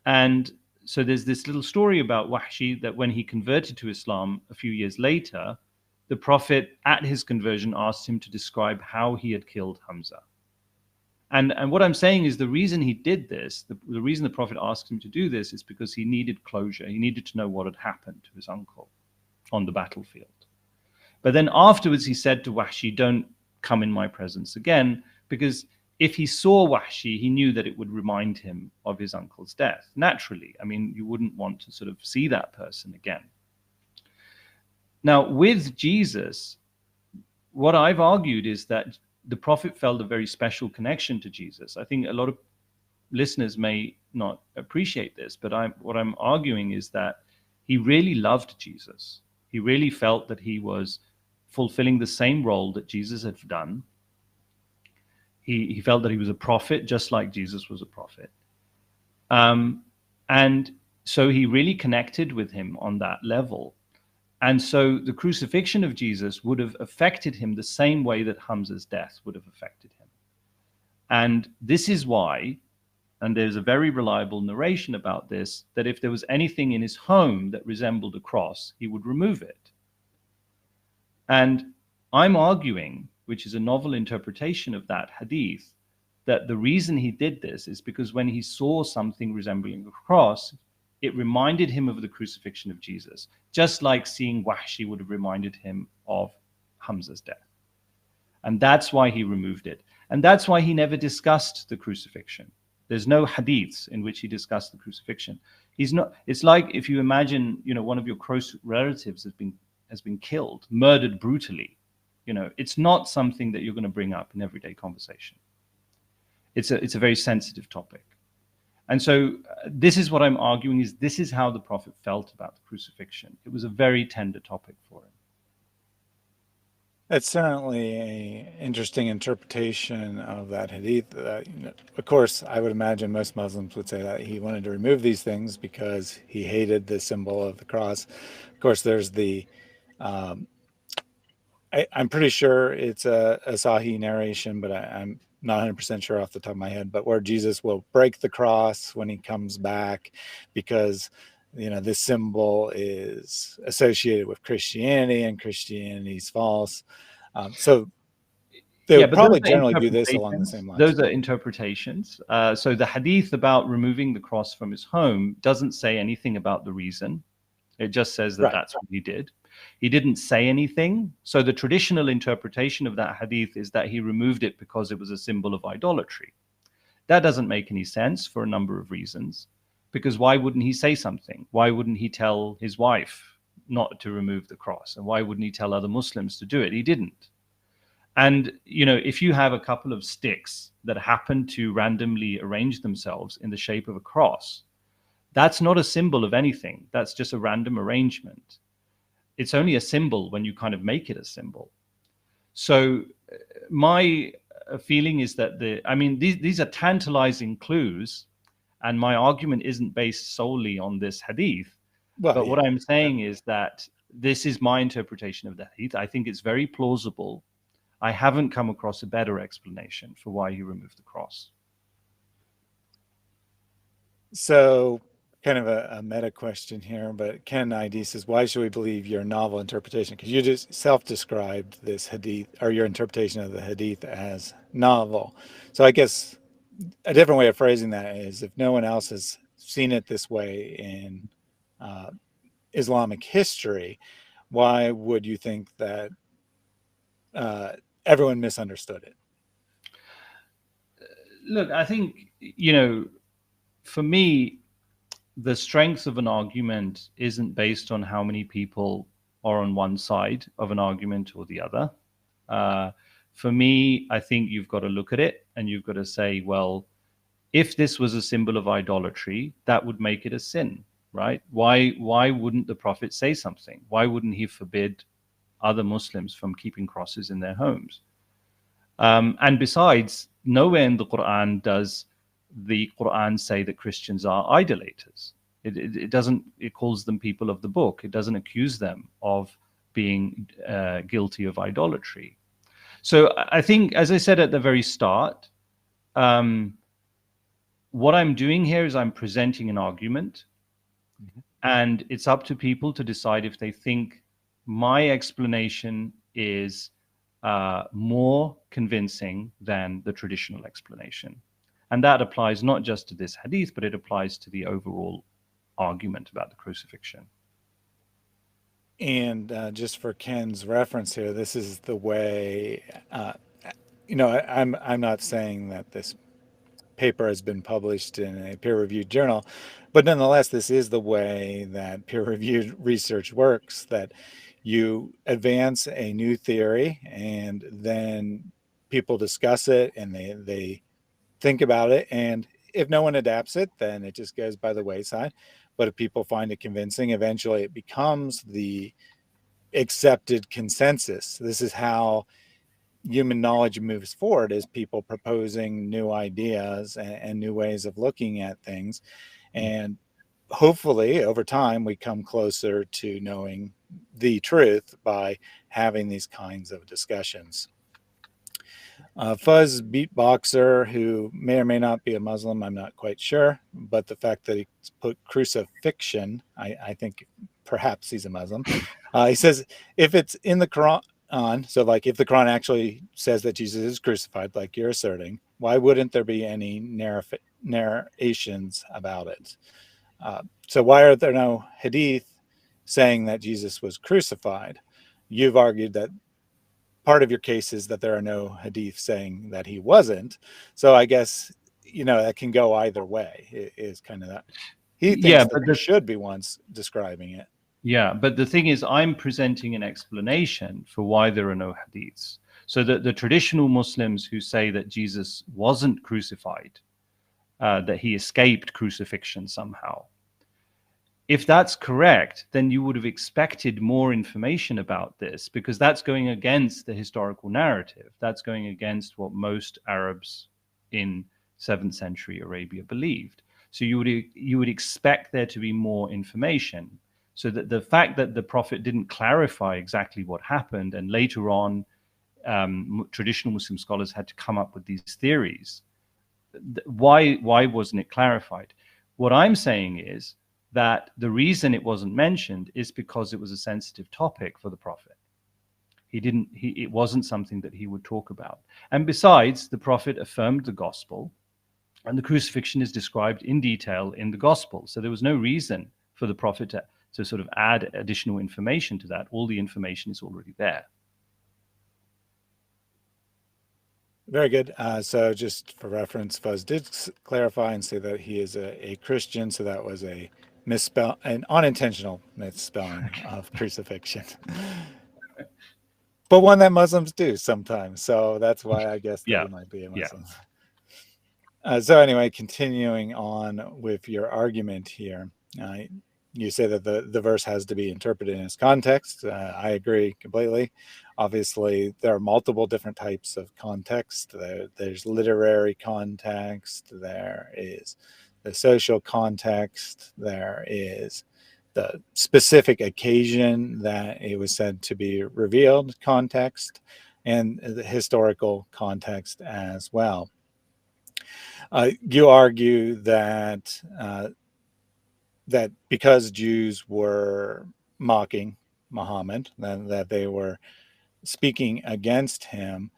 And so there's this little story about Wahshi, that when he converted to Islam a few years later, the Prophet at his conversion asked him to describe how he had killed Hamza. And what I'm saying is, the reason he did this, the reason the Prophet asked him to do this, is because he needed closure. He needed to know what had happened to his uncle on the battlefield. But then afterwards he said to Wahshi, don't come in my presence again, because if he saw Wahshi, he knew that it would remind him of his uncle's death. Naturally, I mean, you wouldn't want to sort of see that person again. Now, with Jesus, what I've argued is that the Prophet felt a very special connection to Jesus. I think a lot of listeners may not appreciate this, but what I'm arguing is that he really loved Jesus. He really felt that he was fulfilling the same role that Jesus had done. He felt that he was a prophet, just like Jesus was a prophet. And so he really connected with him on that level. And so the crucifixion of Jesus would have affected him the same way that Hamza's death would have affected him. And this is why, and there's a very reliable narration about this, that if there was anything in his home that resembled a cross, he would remove it. And I'm arguing, which is a novel interpretation of that hadith, that the reason he did this is because when he saw something resembling a cross, it reminded him of the crucifixion of Jesus, just like seeing Wahshi would have reminded him of Hamza's death. And that's why he removed it. And that's why he never discussed the crucifixion. There's no hadiths in which he discussed the crucifixion. He's not. It's like if you imagine, one of your close relatives has been killed, murdered brutally. It's not something that you're going to bring up in everyday conversation. It's a very sensitive topic. And so this is what I'm arguing, is this is how the Prophet felt about the crucifixion. It was a very tender topic for him. It's certainly an interesting interpretation of that hadith. Of course, I would imagine most Muslims would say that he wanted to remove these things because he hated the symbol of the cross. Of course, there's the, I'm pretty sure it's a Sahih narration, but I'm not 100% sure off the top of my head, but where Jesus will break the cross when he comes back because this symbol is associated with Christianity and Christianity's false. So they would probably generally do this along the same lines. Those are interpretations. So the hadith about removing the cross from his home doesn't say anything about the reason. It just says that that's what he did. He didn't say anything. So the traditional interpretation of that hadith is that he removed it because it was a symbol of idolatry. That doesn't make any sense for a number of reasons. Because why wouldn't he say something? Why wouldn't he tell his wife not to remove the cross? And why wouldn't he tell other Muslims to do it? He didn't. And, if you have a couple of sticks that happen to randomly arrange themselves in the shape of a cross, that's not a symbol of anything. That's just a random arrangement. It's only a symbol when you kind of make it a symbol. So my feeling is that these are tantalizing clues. And my argument isn't based solely on this hadith. But what I'm saying is that this is my interpretation of the hadith. I think it's very plausible. I haven't come across a better explanation for why he removed the cross. So kind of a meta question here, but Ken ID says, why should we believe your novel interpretation? Because you just self-described this hadith, or your interpretation of the hadith, as novel. So I guess a different way of phrasing that is, if no one else has seen it this way in Islamic history, why would you think that everyone misunderstood it? Look, I think, for me, the strength of an argument isn't based on how many people are on one side of an argument or the other. For me, I think you've got to look at it and you've got to say, well, if this was a symbol of idolatry, that would make it a sin, right? Why wouldn't the Prophet say something? Why wouldn't he forbid other Muslims from keeping crosses in their homes? And besides, nowhere in the Quran does the Quran say that Christians are idolaters. It doesn't. It calls them people of the book. It doesn't accuse them of being guilty of idolatry. So I think, as I said at the very start, what I'm doing here is I'm presenting an argument, and it's up to people to decide if they think my explanation is more convincing than the traditional explanation. And that applies not just to this hadith, but it applies to the overall argument about the crucifixion. And just for Ken's reference here, this is the way, I'm not saying that this paper has been published in a peer-reviewed journal, but nonetheless, this is the way that peer-reviewed research works, that you advance a new theory and then people discuss it and they think about it. And if no one adapts it, then it just goes by the wayside. But if people find it convincing, eventually it becomes the accepted consensus. This is how human knowledge moves forward, is people proposing new ideas and new ways of looking at things. And hopefully over time we come closer to knowing the truth by having these kinds of discussions. Fuzz beatboxer, who may or may not be a Muslim, I'm not quite sure, but the fact that he put crucifixion, I think perhaps he's a Muslim. He says, if it's in the Quran, so like if the Quran actually says that Jesus is crucified, like you're asserting, why wouldn't there be any narrations about it? So why are there no Hadith saying that Jesus was crucified? You've argued that part of your case is that there are no Hadith saying that he wasn't. So I guess, that can go either way, is kind of that. He Yeah, thinks that there should be ones describing it. Yeah, but the thing is, I'm presenting an explanation for why there are no hadiths. So that the traditional Muslims who say that Jesus wasn't crucified, that he escaped crucifixion somehow, if that's correct, then you would have expected more information about this, because that's going against the historical narrative. That's going against what most Arabs in 7th century Arabia believed. So you would expect there to be more information. So that the fact that the Prophet didn't clarify exactly what happened, and later on traditional Muslim scholars had to come up with these theories, why wasn't it clarified? What I'm saying is that the reason it wasn't mentioned is because it was a sensitive topic for the Prophet. It wasn't something that he would talk about. And besides, the Prophet affirmed the gospel, and the crucifixion is described in detail in the gospel. So there was no reason for the Prophet to sort of add additional information to that. All the information is already there. Very good. So just for reference, Fuzz did clarify and say that he is a Christian. So that was an unintentional misspelling of crucifixion. But one that Muslims do sometimes. So that's why I guess that he might be a Muslim. So anyway, continuing on with your argument here, you say that the verse has to be interpreted in its context. I agree completely. Obviously, there are multiple different types of context. There's literary context. There is the social context. There is the specific occasion that it was said to be revealed context, and the historical context as well. You argue that that because Jews were mocking Muhammad, that they were speaking against him,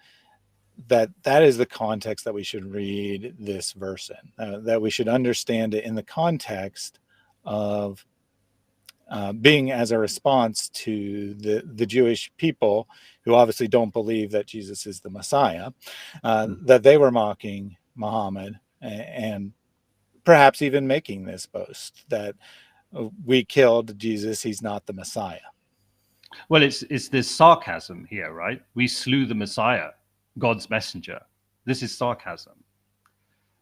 that is the context that we should read this verse in, that we should understand it in the context of being as a response to the Jewish people, who obviously don't believe that Jesus is the Messiah, that they were mocking Muhammad and perhaps even making this boast that we killed Jesus, he's not the Messiah. Well, it's this sarcasm here, right? We slew the Messiah, God's messenger. This is sarcasm.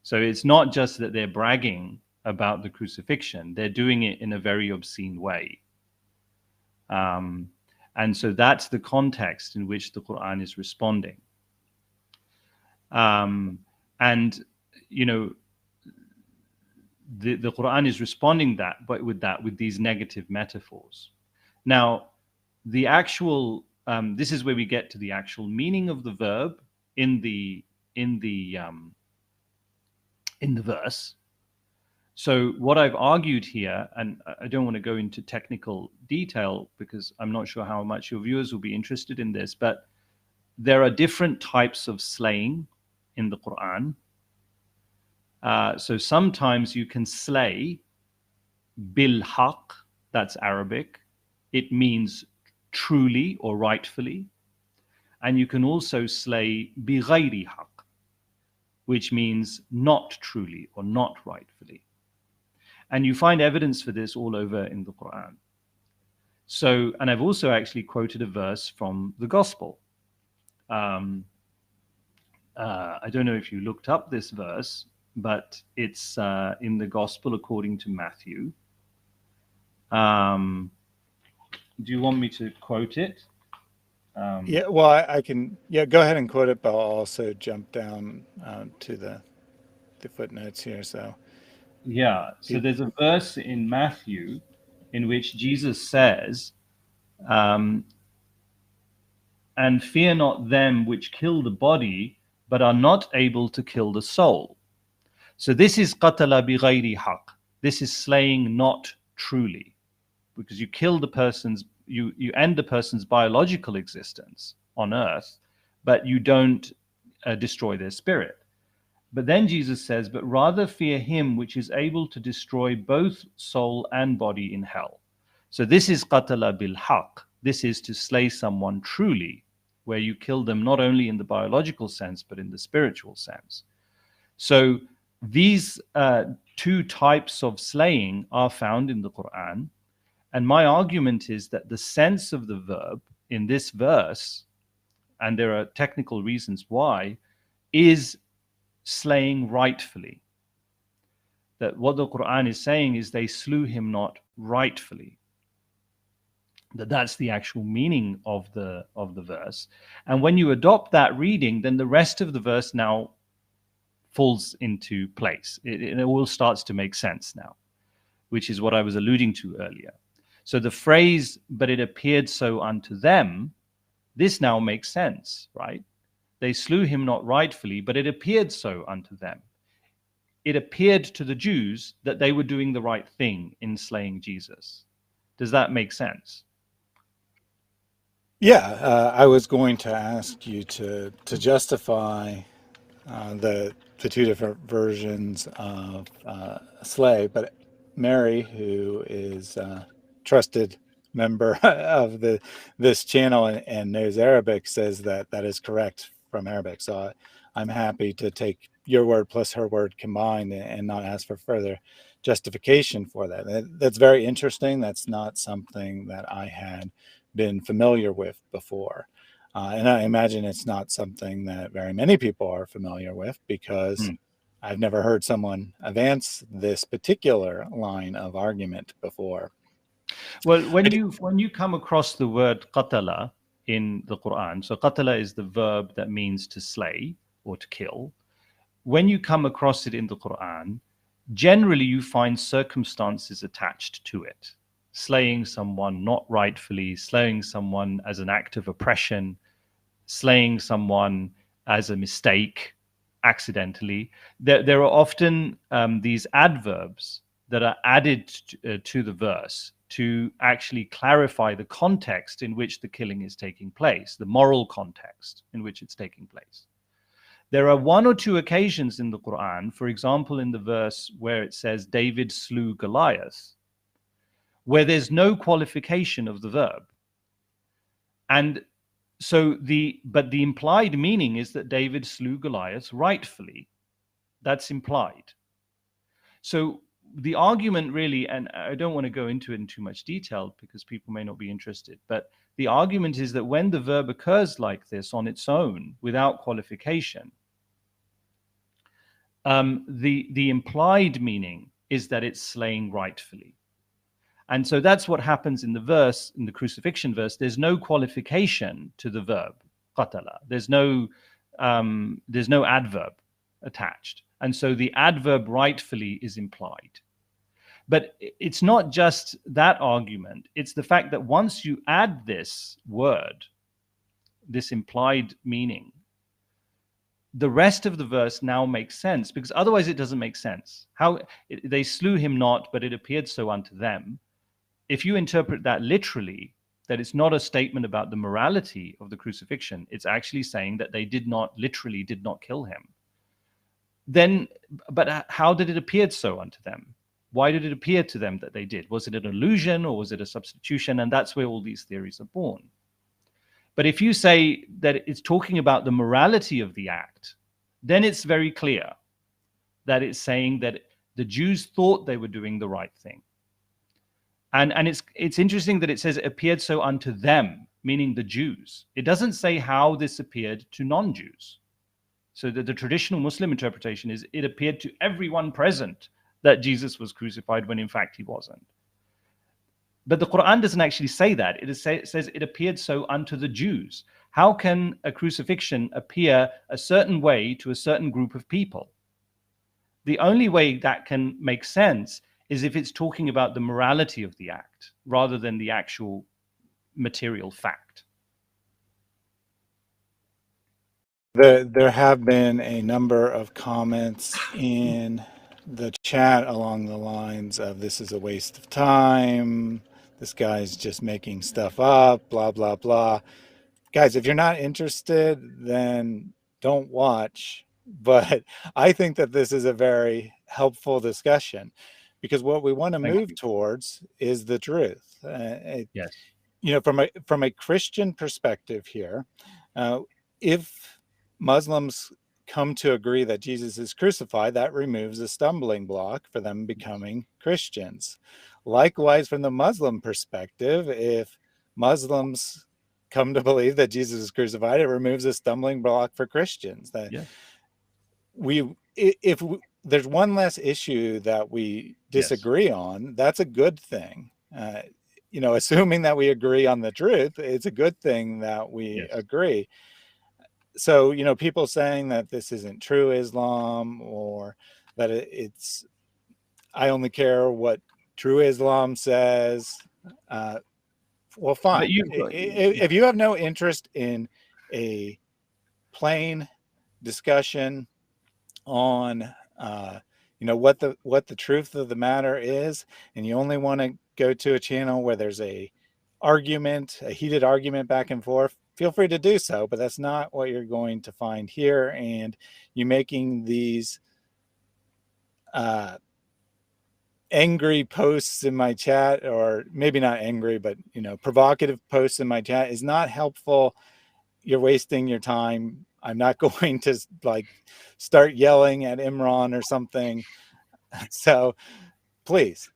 So it's not just that they're bragging about the crucifixion, they're doing it in a very obscene way. And so that's the context in which the Quran is responding. And, the Quran is responding with these negative metaphors. Now, the actual this is where we get to the actual meaning of the verb in the verse. So what I've argued here, and I don't want to go into technical detail because I'm not sure how much your viewers will be interested in this, but there are different types of slaying in the Quran. So sometimes you can slay bil haq, that's Arabic. It means truly or rightfully. And you can also slay bi ghayri haq, which means not truly or not rightfully. And you find evidence for this all over in the Quran. So, and I've also actually quoted a verse from the Gospel. I don't know if you looked up this verse, but it's in the Gospel according to Matthew. Do you want me to quote it? Yeah, well, I can. Yeah, go ahead and quote it, but I'll also jump down to the footnotes here. So, Yeah. So pe- there's a verse in Matthew in which Jesus says, um, "And fear not them which kill the body, but are not able to kill the soul." So this is qatala bi ghayri haqq. This is slaying not truly, because you kill the person's, you end the person's biological existence on earth, but you don't destroy their spirit. But then Jesus says, but rather fear him which is able to destroy both soul and body in hell. So this is qatala bil haqq. This is to slay someone truly, where you kill them not only in the biological sense, but in the spiritual sense. So these two types of slaying are found in the Quran. And my argument is that the sense of the verb in this verse, and there are technical reasons why, is slaying rightfully. That what the Quran is saying is they slew him not rightfully. That's the actual meaning of the verse. And when you adopt that reading, then the rest of the verse now falls into place. It all starts to make sense now, which is what I was alluding to earlier. So the phrase, but it appeared so unto them, this now makes sense, right? They slew him not rightfully, but it appeared so unto them. It appeared to the Jews that they were doing the right thing in slaying Jesus. Does that make sense? yeah, I was going to ask you to justify the two different versions of slay, but Mary, who is a trusted member of this channel and knows Arabic, says that that is correct from Arabic. So I'm happy to take your word plus her word combined and not ask for further justification for that. That's very interesting. That's not something that I had been familiar with before. And I imagine it's not something that very many people are familiar with because Hmm. I've never heard someone advance this particular line of argument before. Well, I when d- you come across the word qatala in the Quran, so qatala is the verb that means to slay or to kill. When you come across it in the Quran, generally you find circumstances attached to it. Slaying someone not rightfully, slaying someone as an act of oppression, slaying someone as a mistake, accidentally. There are often these adverbs that are added to the verse to actually clarify the context in which the killing is taking place, the moral context in which it's taking place. There are one or two occasions in the Quran, for example, in the verse where it says David slew Goliath, where there's no qualification of the verb. And so the implied meaning is that David slew Goliath rightfully. That's implied. So the argument really, and I don't want to go into it in too much detail because people may not be interested, but the argument is that when the verb occurs like this on its own without qualification, the implied meaning is that it's slaying rightfully. And so that's what happens in the verse, in the crucifixion verse. There's no qualification to the verb qatala. There's no adverb attached, and so the adverb rightfully is implied. But it's not just that argument. It's the fact that once you add this word, this implied meaning, the rest of the verse now makes sense, because otherwise it doesn't make sense. How they slew him not, but it appeared so unto them. If you interpret that literally, that it's not a statement about the morality of the crucifixion, it's actually saying that they did not kill him. Then, but how did it appear so unto them? Why did it appear to them that they did? Was it an illusion or was it a substitution? And that's where all these theories are born. But if you say that it's talking about the morality of the act, then it's very clear that it's saying that the Jews thought they were doing the right thing. And it's interesting that it says it appeared so unto them, meaning the Jews. It doesn't say how this appeared to non-Jews. So the traditional Muslim interpretation is it appeared to everyone present that Jesus was crucified when in fact he wasn't. But the Quran doesn't actually say that. It says it appeared so unto the Jews. How can a crucifixion appear a certain way to a certain group of people? The only way that can make sense is if it's talking about the morality of the act rather than the actual material fact. There have been a number of comments in the chat along the lines of this is a waste of time, this guy's just making stuff up, blah, blah, blah. Guys, if you're not interested, then don't watch. But I think that this is a very helpful discussion because what we want to Thank move you. towards is the truth. Yes. You know, from a Christian perspective here, if Muslims come to agree that Jesus is crucified, that removes a stumbling block for them becoming Christians. Likewise, from the Muslim perspective, if Muslims come to believe that Jesus is crucified, it removes a stumbling block for Christians. That Yes. if there's one less issue that we disagree Yes. on, that's a good thing. You know, assuming that we agree on the truth, it's a good thing that we Yes. agree. So, you know, people saying that this isn't true Islam or that it's, I only care what true Islam says. Well, But fine. you, If you have no interest in a plain discussion on, you know, what the truth of the matter is, and you only want to go to a channel where there's a heated argument back and forth, feel free to do so, but that's not what you're going to find here. And you making these angry posts in my chat, or maybe not angry, but, you know, provocative posts in my chat is not helpful. You're wasting your time. I'm not going to like start yelling at Imran or something. So please,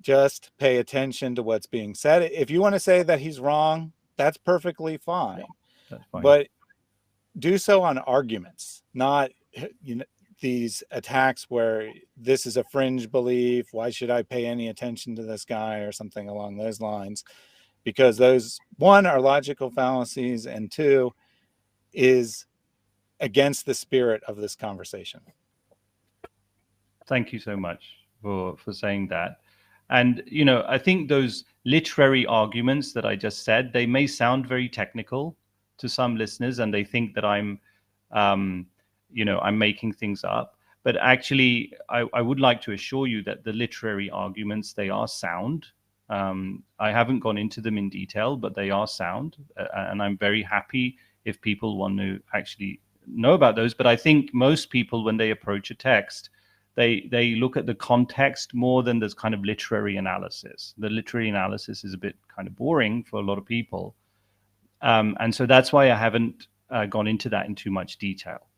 just pay attention to what's being said. If you want to say that he's wrong, that's perfectly fine. that's fine. But do so on arguments, not, you know, these attacks where this is a fringe belief. Why should I pay any attention to this guy or something along those lines? Because those, one, are logical fallacies, and two, is against the spirit of this conversation. Thank you so much for saying that. And, you know, I think those literary arguments that I just said, they may sound very technical to some listeners, and they think that I'm, you know, I'm making things up. But actually, I would like to assure you that the literary arguments, they are sound. I haven't gone into them in detail, but they are sound. And I'm very happy if people want to actually know about those. But I think most people, when they approach a text, they look at the context more than this kind of literary analysis. The literary analysis is a bit kind of boring for a lot of people. And so that's why I haven't gone into that in too much detail.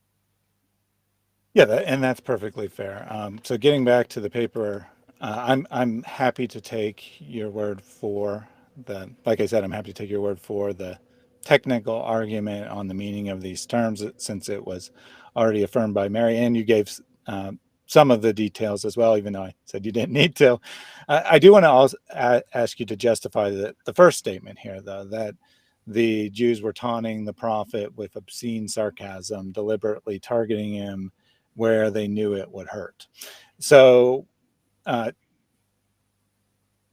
Yeah, and that's perfectly fair. So getting back to the paper, I'm happy to take your word for the, like I said, I'm happy to take your word for the technical argument on the meaning of these terms, since it was already affirmed by Mary, and you gave some of the details as well, even though I said you didn't need to. I do want to also ask you to justify the first statement here, though, that the Jews were taunting the prophet with obscene sarcasm, deliberately targeting him where they knew it would hurt. So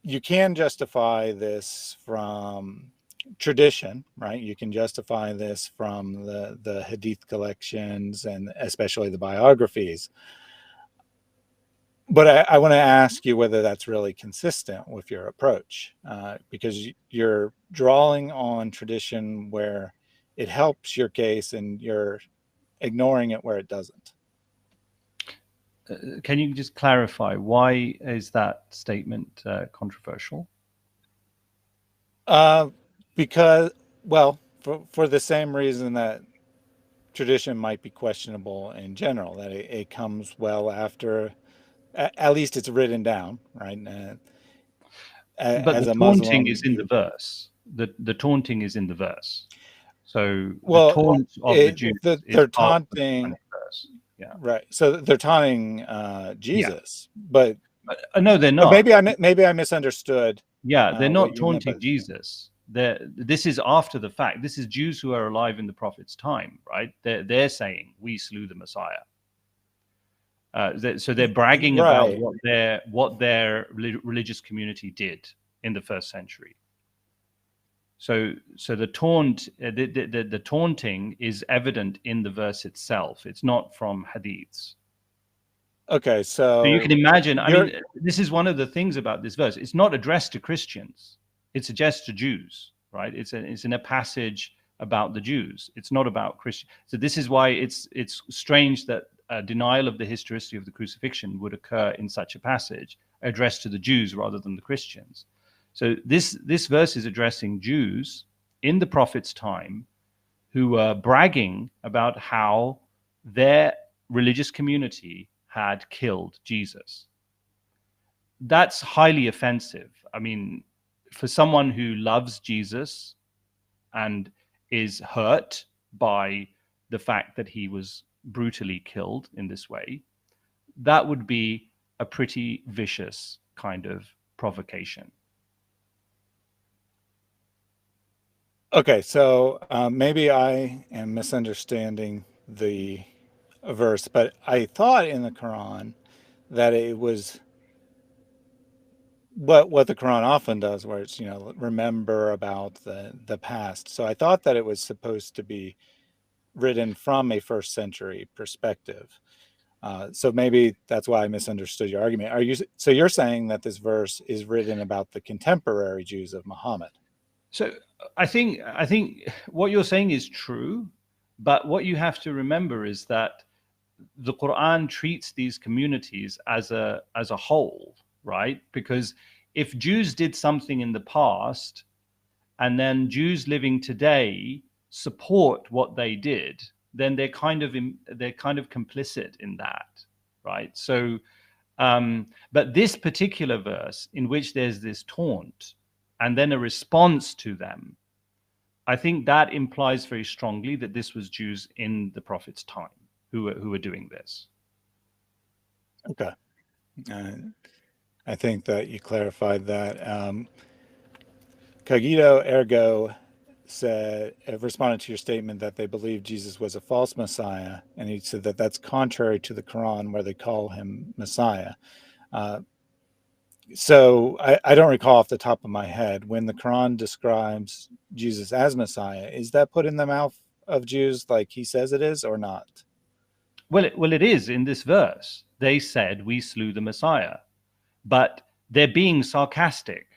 you can justify this from tradition, right? You can justify this from the Hadith collections and especially the biographies. But I want to ask you whether that's really consistent with your approach, because you're drawing on tradition where it helps your case and you're ignoring it where it doesn't. Can you just clarify, why is that statement controversial? Because, well, for the same reason that tradition might be questionable in general, that it comes well after, at least it's written down, right? But As the a taunting Muslim, is in the verse. The taunting is in the verse. So the well, taunt of the Jews is they're part of the taunting, Quranic verse. Yeah. right? So they're taunting Yeah. Jesus, but No, they're Oh, not. maybe I misunderstood Yeah, they're what not you meant by. taunting Jesus. This is after the fact. This is Jews who are alive in the prophet's time, right? They're saying we slew the Messiah. So they're bragging about Right. what their religious community did in the first century. So the the taunting is evident in the verse itself. It's not from hadiths. Okay, So you can so imagine. I you're mean, this is one of the things about this verse. It's not addressed to Christians. It's addressed to Jews, right? It's in a passage about the Jews. It's not about Christians. So this is why it's strange that a denial of the historicity of the crucifixion would occur in such a passage addressed to the Jews rather than the Christians. So this verse is addressing Jews in the prophet's time who were bragging about how their religious community had killed Jesus. That's highly offensive. I mean, for someone who loves Jesus and is hurt by the fact that he was brutally killed in this way, that would be a pretty vicious kind of provocation. okay. So maybe I am misunderstanding the verse, but I thought in the Quran that it was what the Quran often does, where it's remember about the past. So I thought that it was supposed to be written from a first century perspective. So maybe that's why I misunderstood your argument. So you're saying that this verse is written about the contemporary Jews of Muhammad? So I think what you're saying is true, but what you have to remember is that the Quran treats these communities as a whole, right? Because if Jews did something in the past and then Jews living today support what they did, then they're kind of complicit in that, right? So, but this particular verse in which there's this taunt and then a response to them, I think that implies very strongly that this was Jews in the prophet's time who were doing this. Okay. I think that you clarified that. Cogito ergo said, responded to your statement that they believed Jesus was a false Messiah, and he said that that's contrary to the Quran, where they call him Messiah. Uh, so I don't recall off the top of my head when the Quran describes Jesus as Messiah. Is that put in the mouth of Jews like he says it is, or not? Well, it is in this verse. They said, "We slew the Messiah," but they're being sarcastic,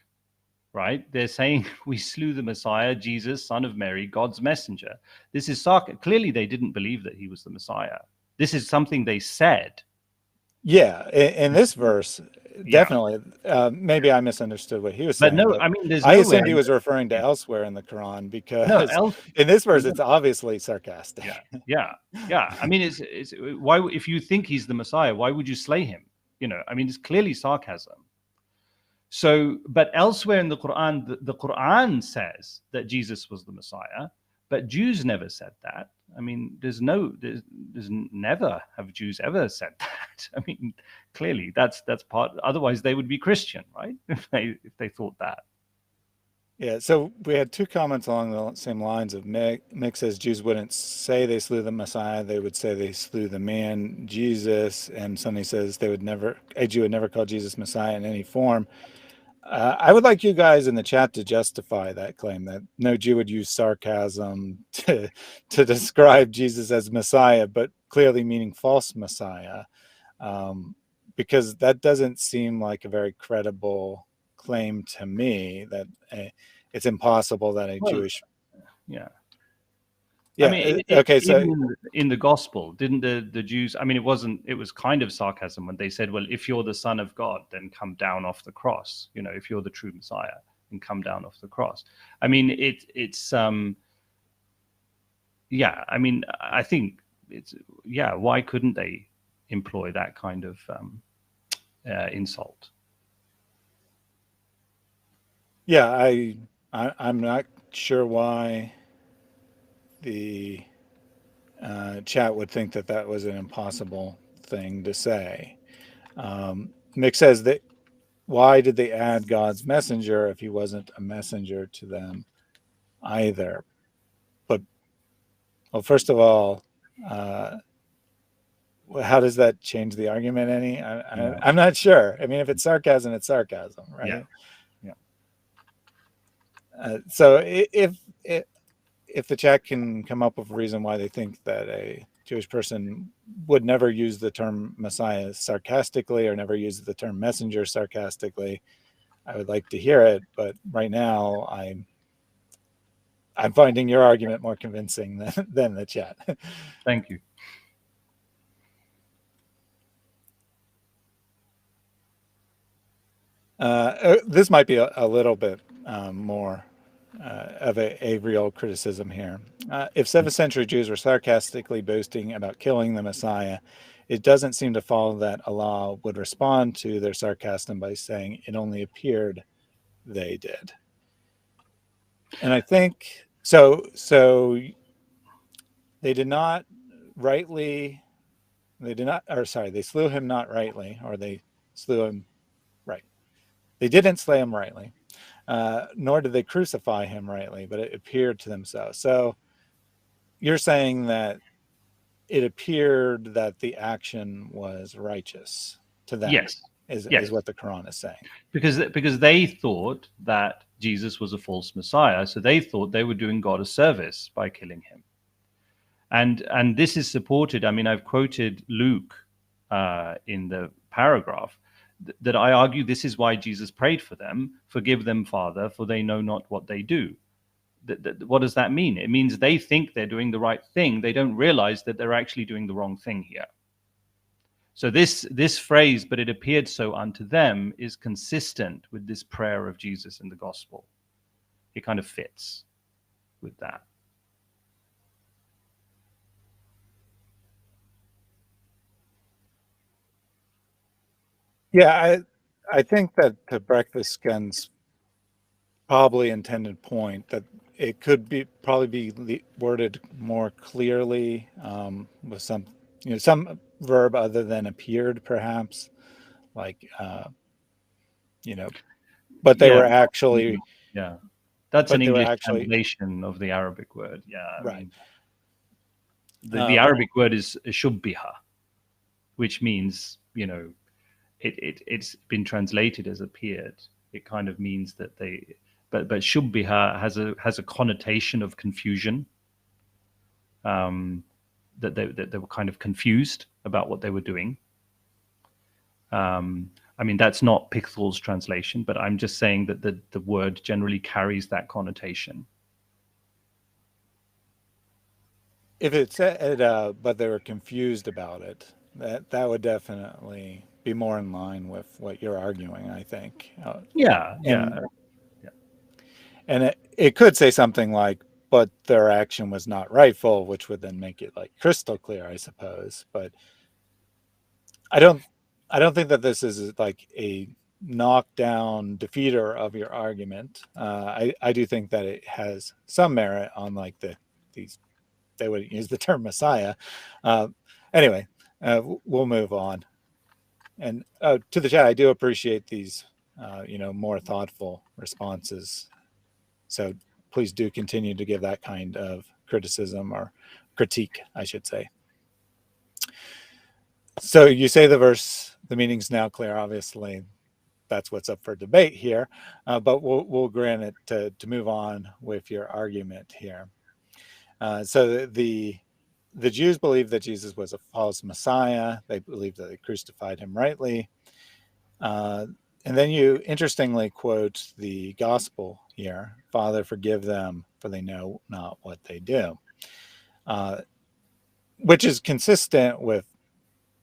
right? They're saying, "We slew the Messiah, Jesus, son of Mary, God's messenger." This is clearly they didn't believe that he was the Messiah. This is something they said. Yeah, in this verse, Yeah, definitely. Maybe I misunderstood what he was but saying, no, but I mean, there's I nowhere. assumed he was referring to Yeah. elsewhere in the Quran No, because else. in this verse There's it's obviously sarcastic. Yeah, yeah, yeah. I mean, it's why if you think he's the Messiah, why would you slay him? I mean, it's clearly sarcasm. So, but elsewhere in the Quran, the Quran says that Jesus was the Messiah, but Jews never said that. I mean, there's never have Jews ever said that. I mean, clearly that's part. Otherwise, they would be Christian, right? If they thought that. Yeah, so we had two comments along the same lines of Mick says Jews wouldn't say they slew the Messiah, they would say they slew the man Jesus, and Sonny says a Jew would never call Jesus Messiah in any form. I would like you guys in the chat to justify that claim that no Jew would use sarcasm to describe Jesus as Messiah, but clearly meaning false Messiah, because that doesn't seem like a very credible claim to me that it's impossible that a Well, Jewish. yeah. I Yeah. mean, Okay. So even in the gospel, didn't the Jews? I mean, it was kind of sarcasm when they said, "Well, if you're the Son of God, then come down off the cross. If you're the true Messiah, then come down off the cross." I mean, it's yeah. I mean, I think it's yeah. Why couldn't they employ that kind of insult? yeah, I'm not sure why the chat would think that that was an impossible thing to say. Mick says that why did they add God's messenger if he wasn't a messenger to them either? But, well, first of all, uh, how does that change the argument any? Yeah. I'm not sure. I mean, if it's sarcasm, Yeah. right? Yeah. So if the chat can come up with a reason why they think that a Jewish person would never use the term Messiah sarcastically or never use the term messenger sarcastically, I would like to hear it. But right now, I'm finding your argument more convincing than the chat. Thank you. This might be a little bit more of a real criticism here. If 7th century Jews were sarcastically boasting about killing the Messiah, it doesn't seem to follow that Allah would respond to their sarcasm by saying it only appeared they did. And I think so. They did not rightly. They did not, or sorry, they slew him not rightly, or they slew him right. They didn't slay him rightly, nor did they crucify him rightly, but it appeared to them so. So you're saying that it appeared that the action was righteous to them, Yes. is Yes. what the Quran is saying. Because they thought that Jesus was a false Messiah, so they thought they were doing God a service by killing him. And this is supported. I mean, I've quoted Luke in the paragraph that I argue this is why Jesus prayed for them: "Forgive them, Father, for they know not what they do." What does that mean? It means they think they're doing the right thing. They don't realize that they're actually doing the wrong thing here. So this phrase, "but it appeared so unto them," is consistent with this prayer of Jesus in the gospel. It kind of fits with that. Yeah, I think that the breakfast skin's probably intended point that it could be probably be worded more clearly with some verb other than appeared, perhaps, like but they Yeah, were actually yeah. That's an but they were English actually translation of the Arabic word. Yeah, I right. mean, the Arabic word is shubbiha, which means, it's been translated as appeared. It kind of means that but shubbiha has a connotation of confusion. That they were kind of confused about what they were doing. I mean, that's not Pickthall's translation, but I'm just saying that the word generally carries that connotation. If it said but they were confused about it, that would definitely be more in line with what you're arguing, I think. Yeah, and yeah, yeah. and it could say something like but their action was not rightful, which would then make it like crystal clear, I suppose. But I don't I don't think that this is like a knockdown defeater of your argument. I do think that it has some merit on like these they would use the term Messiah. Uh, anyway, we'll move on. And to the chat, I do appreciate these more thoughtful responses. So please do continue to give that kind of criticism or critique, I should say. So you say the meaning's now clear. Obviously, that's what's up for debate here, but we'll grant it to move on with your argument here. So the Jews believed that Jesus was a false Messiah. They believed that they crucified him rightly. And then you interestingly quote the gospel here: "Father, forgive them, for they know not what they do," which is consistent with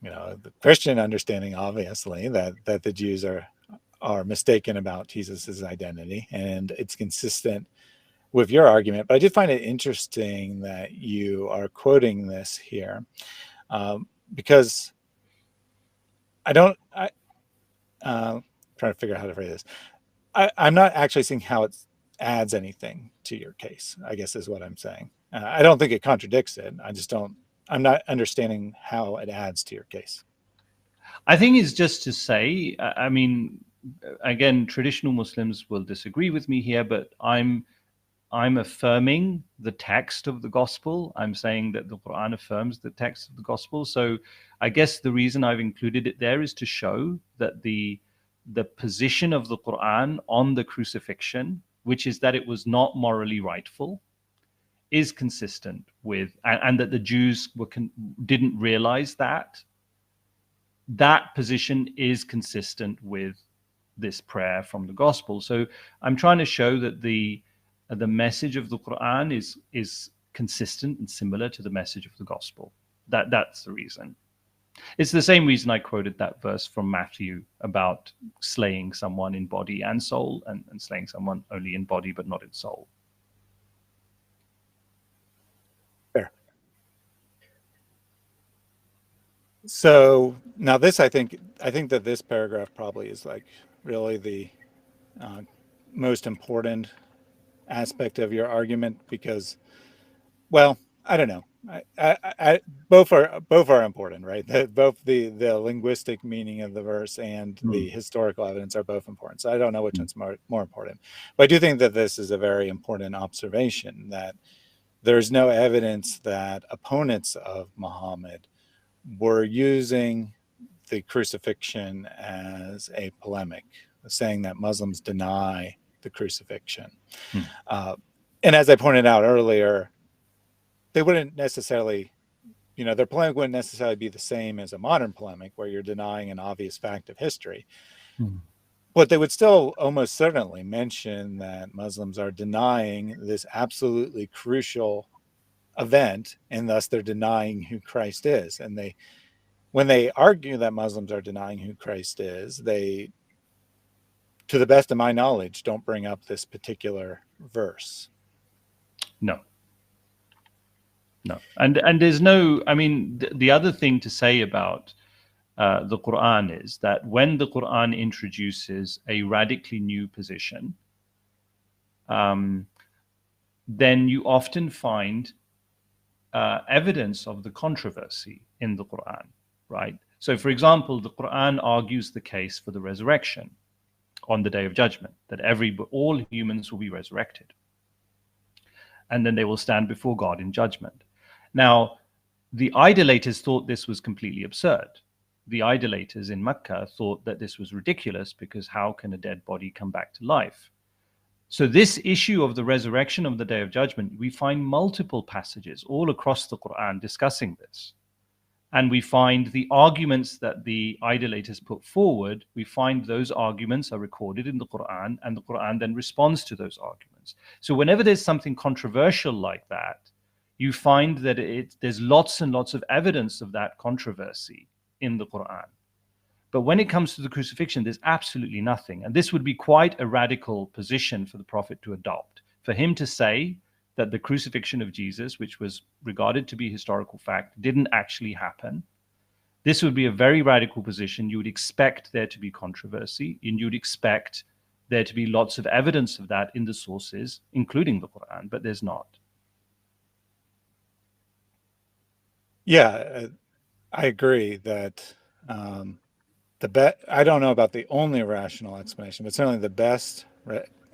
the Christian understanding, obviously, that the Jews are mistaken about Jesus's identity, and it's consistent with your argument. But I did find it interesting that you are quoting this here, because I don't. Trying to figure out how to phrase this. I'm not actually seeing how it adds anything to your case, I guess is what I'm saying. I don't think it contradicts it. I just don't. I'm not understanding how it adds to your case. I think it's just to say, I mean, again, traditional Muslims will disagree with me here, but I'm affirming the text of the gospel. I'm saying that the Quran affirms the text of the gospel. So I guess the reason I've included it there is to show that the position of the Quran on the crucifixion, which is that it was not morally rightful, is consistent with, and that the Jews didn't realize that position is consistent with this prayer from the gospel. So I'm trying to show that the message of the Quran is consistent and similar to the message of the gospel. That's the reason. It's the same reason I quoted that verse from Matthew about slaying someone in body and soul, and slaying someone only in body but not in soul. Fair. So now this, I think that this paragraph probably is like really the most important aspect of your argument, because, well, I don't know. Both are important, right? Both the linguistic meaning of the verse and the historical evidence are both important. So I don't know which one's more important, but I do think that this is a very important observation, that there's no evidence that opponents of Muhammad were using the crucifixion as a polemic, saying that Muslims deny the crucifixion. And as I pointed out earlier, they wouldn't necessarily, their polemic wouldn't necessarily be the same as a modern polemic where you're denying an obvious fact of history. But they would still almost certainly mention that Muslims are denying this absolutely crucial event, and thus they're denying who Christ is. And when they argue that Muslims are denying who Christ is, they, to the best of my knowledge, don't bring up this particular verse. No. And there's no, I mean, the other thing to say about the Quran is that when the Quran introduces a radically new position, then you often find evidence of the controversy in the Quran, right? So, for example, the Quran argues the case for the resurrection on the Day of Judgment, that all humans will be resurrected, and then they will stand before God in judgment. Now, the idolaters thought this was completely absurd. The idolaters in Mecca thought that this was ridiculous, because how can a dead body come back to life? So this issue of the resurrection of the Day of Judgment, we find multiple passages all across the Quran discussing this. And we find the arguments that the idolaters put forward, we find those arguments are recorded in the Quran, and the Quran then responds to those arguments. So whenever there's something controversial like that, you find that there's lots and lots of evidence of that controversy in the Quran. But when it comes to the crucifixion, there's absolutely nothing. And this would be quite a radical position for the Prophet to adopt. For him to say that the crucifixion of Jesus, which was regarded to be historical fact, didn't actually happen, this would be a very radical position. You would expect there to be controversy, and you'd expect there to be lots of evidence of that in the sources, including the Quran, but there's not. Yeah, I agree that I don't know about the only rational explanation, but certainly the best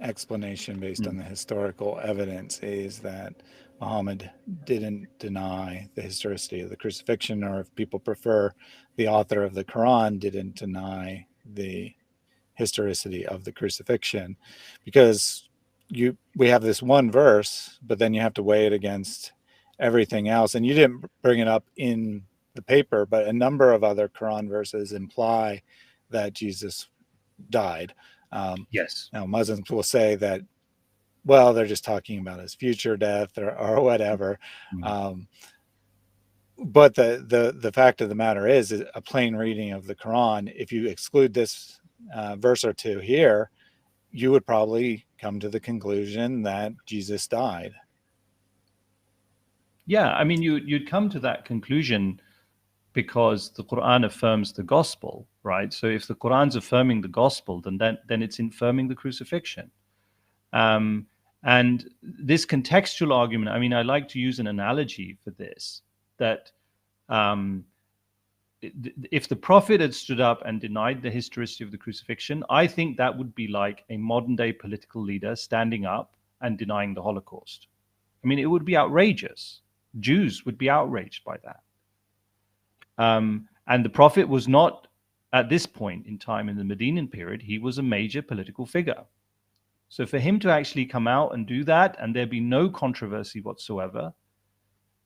explanation based on the historical evidence is that Muhammad didn't deny the historicity of the crucifixion, or if people prefer, the author of the Quran didn't deny the historicity of the crucifixion, because we have this one verse, but then you have to weigh it against everything else. And you didn't bring it up in the paper, but a number of other Quran verses imply that Jesus died. Yes. Now, Muslims will say that, well, they're just talking about his future death or whatever. But the fact of the matter is a plain reading of the Quran, if you exclude this verse or two here, you would probably come to the conclusion that Jesus died. Yeah, I mean, you'd come to that conclusion because the Quran affirms the gospel, right? So if the Quran's affirming the gospel, then it's affirming the crucifixion. And this contextual argument, I mean, I like to use an analogy for this, that if the Prophet had stood up and denied the historicity of the crucifixion, I think that would be like a modern day political leader standing up and denying the Holocaust. I mean, it would be outrageous. Jews would be outraged by that. And the Prophet was not, at this point in time in the Medinan period, he was a major political figure. So for him to actually come out and do that, and there be no controversy whatsoever,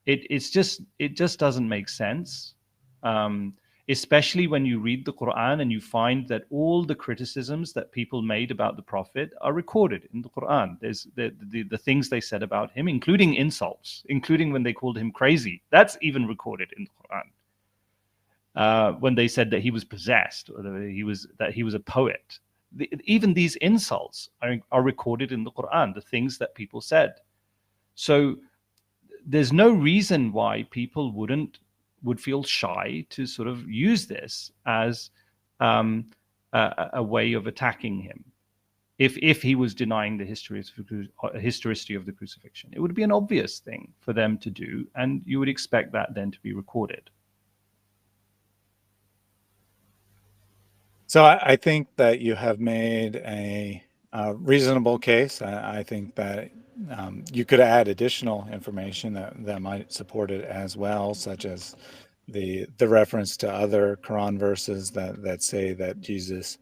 it just doesn't make sense. Especially when you read the Quran and you find that all the criticisms that people made about the Prophet are recorded in the Quran. There's the things they said about him, including insults, including when they called him crazy. That's even recorded in the Quran. When they said that he was possessed, or that he was a poet. Even these insults are recorded in the Quran, the things that people said. So there's no reason why people would feel shy to sort of use this as a way of attacking him. If he was denying the historicity of the crucifixion, it would be an obvious thing for them to do, and you would expect that then to be recorded. So I think that you have made a reasonable case. I think that you could add additional information that might support it as well, such as the reference to other Quran verses that say that Jesus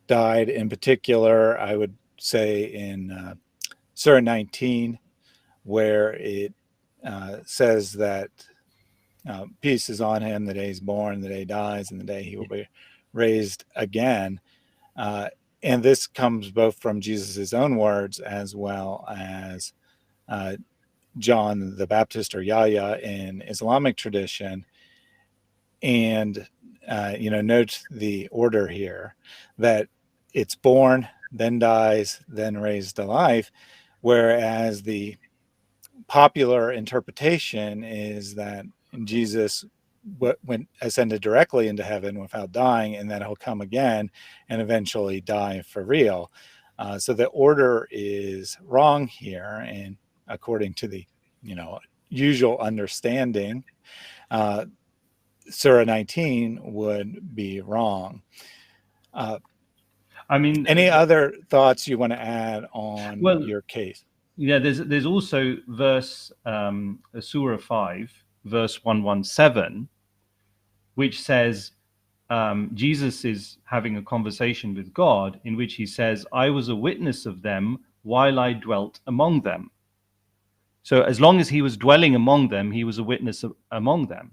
died. In particular, I would say in Surah 19, where it says that peace is on him the day he's born, the day he dies, and the day he will be raised again. And this comes both from Jesus' own words as well as John the Baptist, or Yahya, in Islamic tradition. And note the order here, that it's born, then dies, then raised to life, whereas the popular interpretation is that Jesus went ascended directly into heaven without dying, and that he'll come again and eventually die for real. So the order is wrong here, and according to the usual understanding, Surah 19 would be wrong. I mean, any other thoughts you want to add on your case? Yeah, there's also verse Surah 5, verse 117, which says Jesus is having a conversation with God, in which he says, "I was a witness of them while I dwelt among them." So as long as he was dwelling among them, he was a witness among them.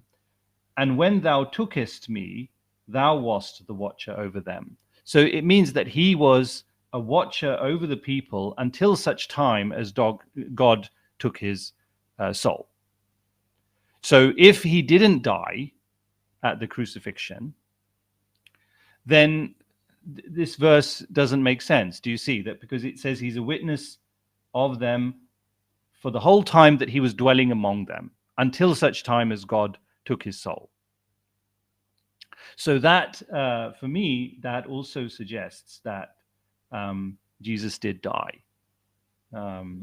"And when thou tookest me, thou wast the watcher over them." So it means that he was a watcher over the people until such time as God took his soul. So if he didn't die at the crucifixion, then this verse doesn't make sense. Do you see that? Because it says he's a witness of them for the whole time that he was dwelling among them, until such time as God took his soul. So that, for me, that also suggests that Jesus did die.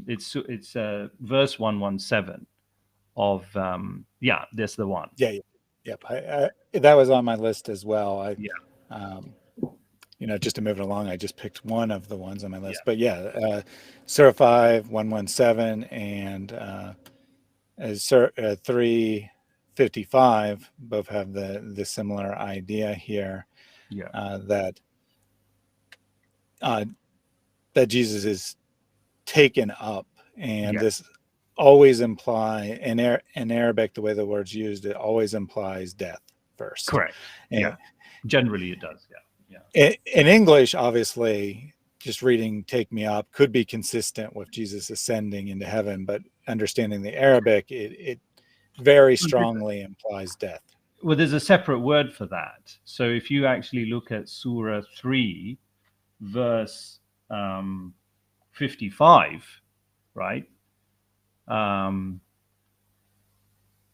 It's verse 117 of that's the one. Yep. That was on my list as well. Just to move it along, I just picked one of the ones on my list. But Surah 5, 117, and Surah 355 both have the similar idea here. That Jesus is taken up, and this always imply in Arabic, the way the word's used, it always implies death first. Correct. Generally it does. In English, obviously, just reading "take me up" could be consistent with Jesus ascending into heaven, but understanding the Arabic, it very strongly implies death. Well, there's a separate word for that. So if you actually look at Surah 3, verse 55, right?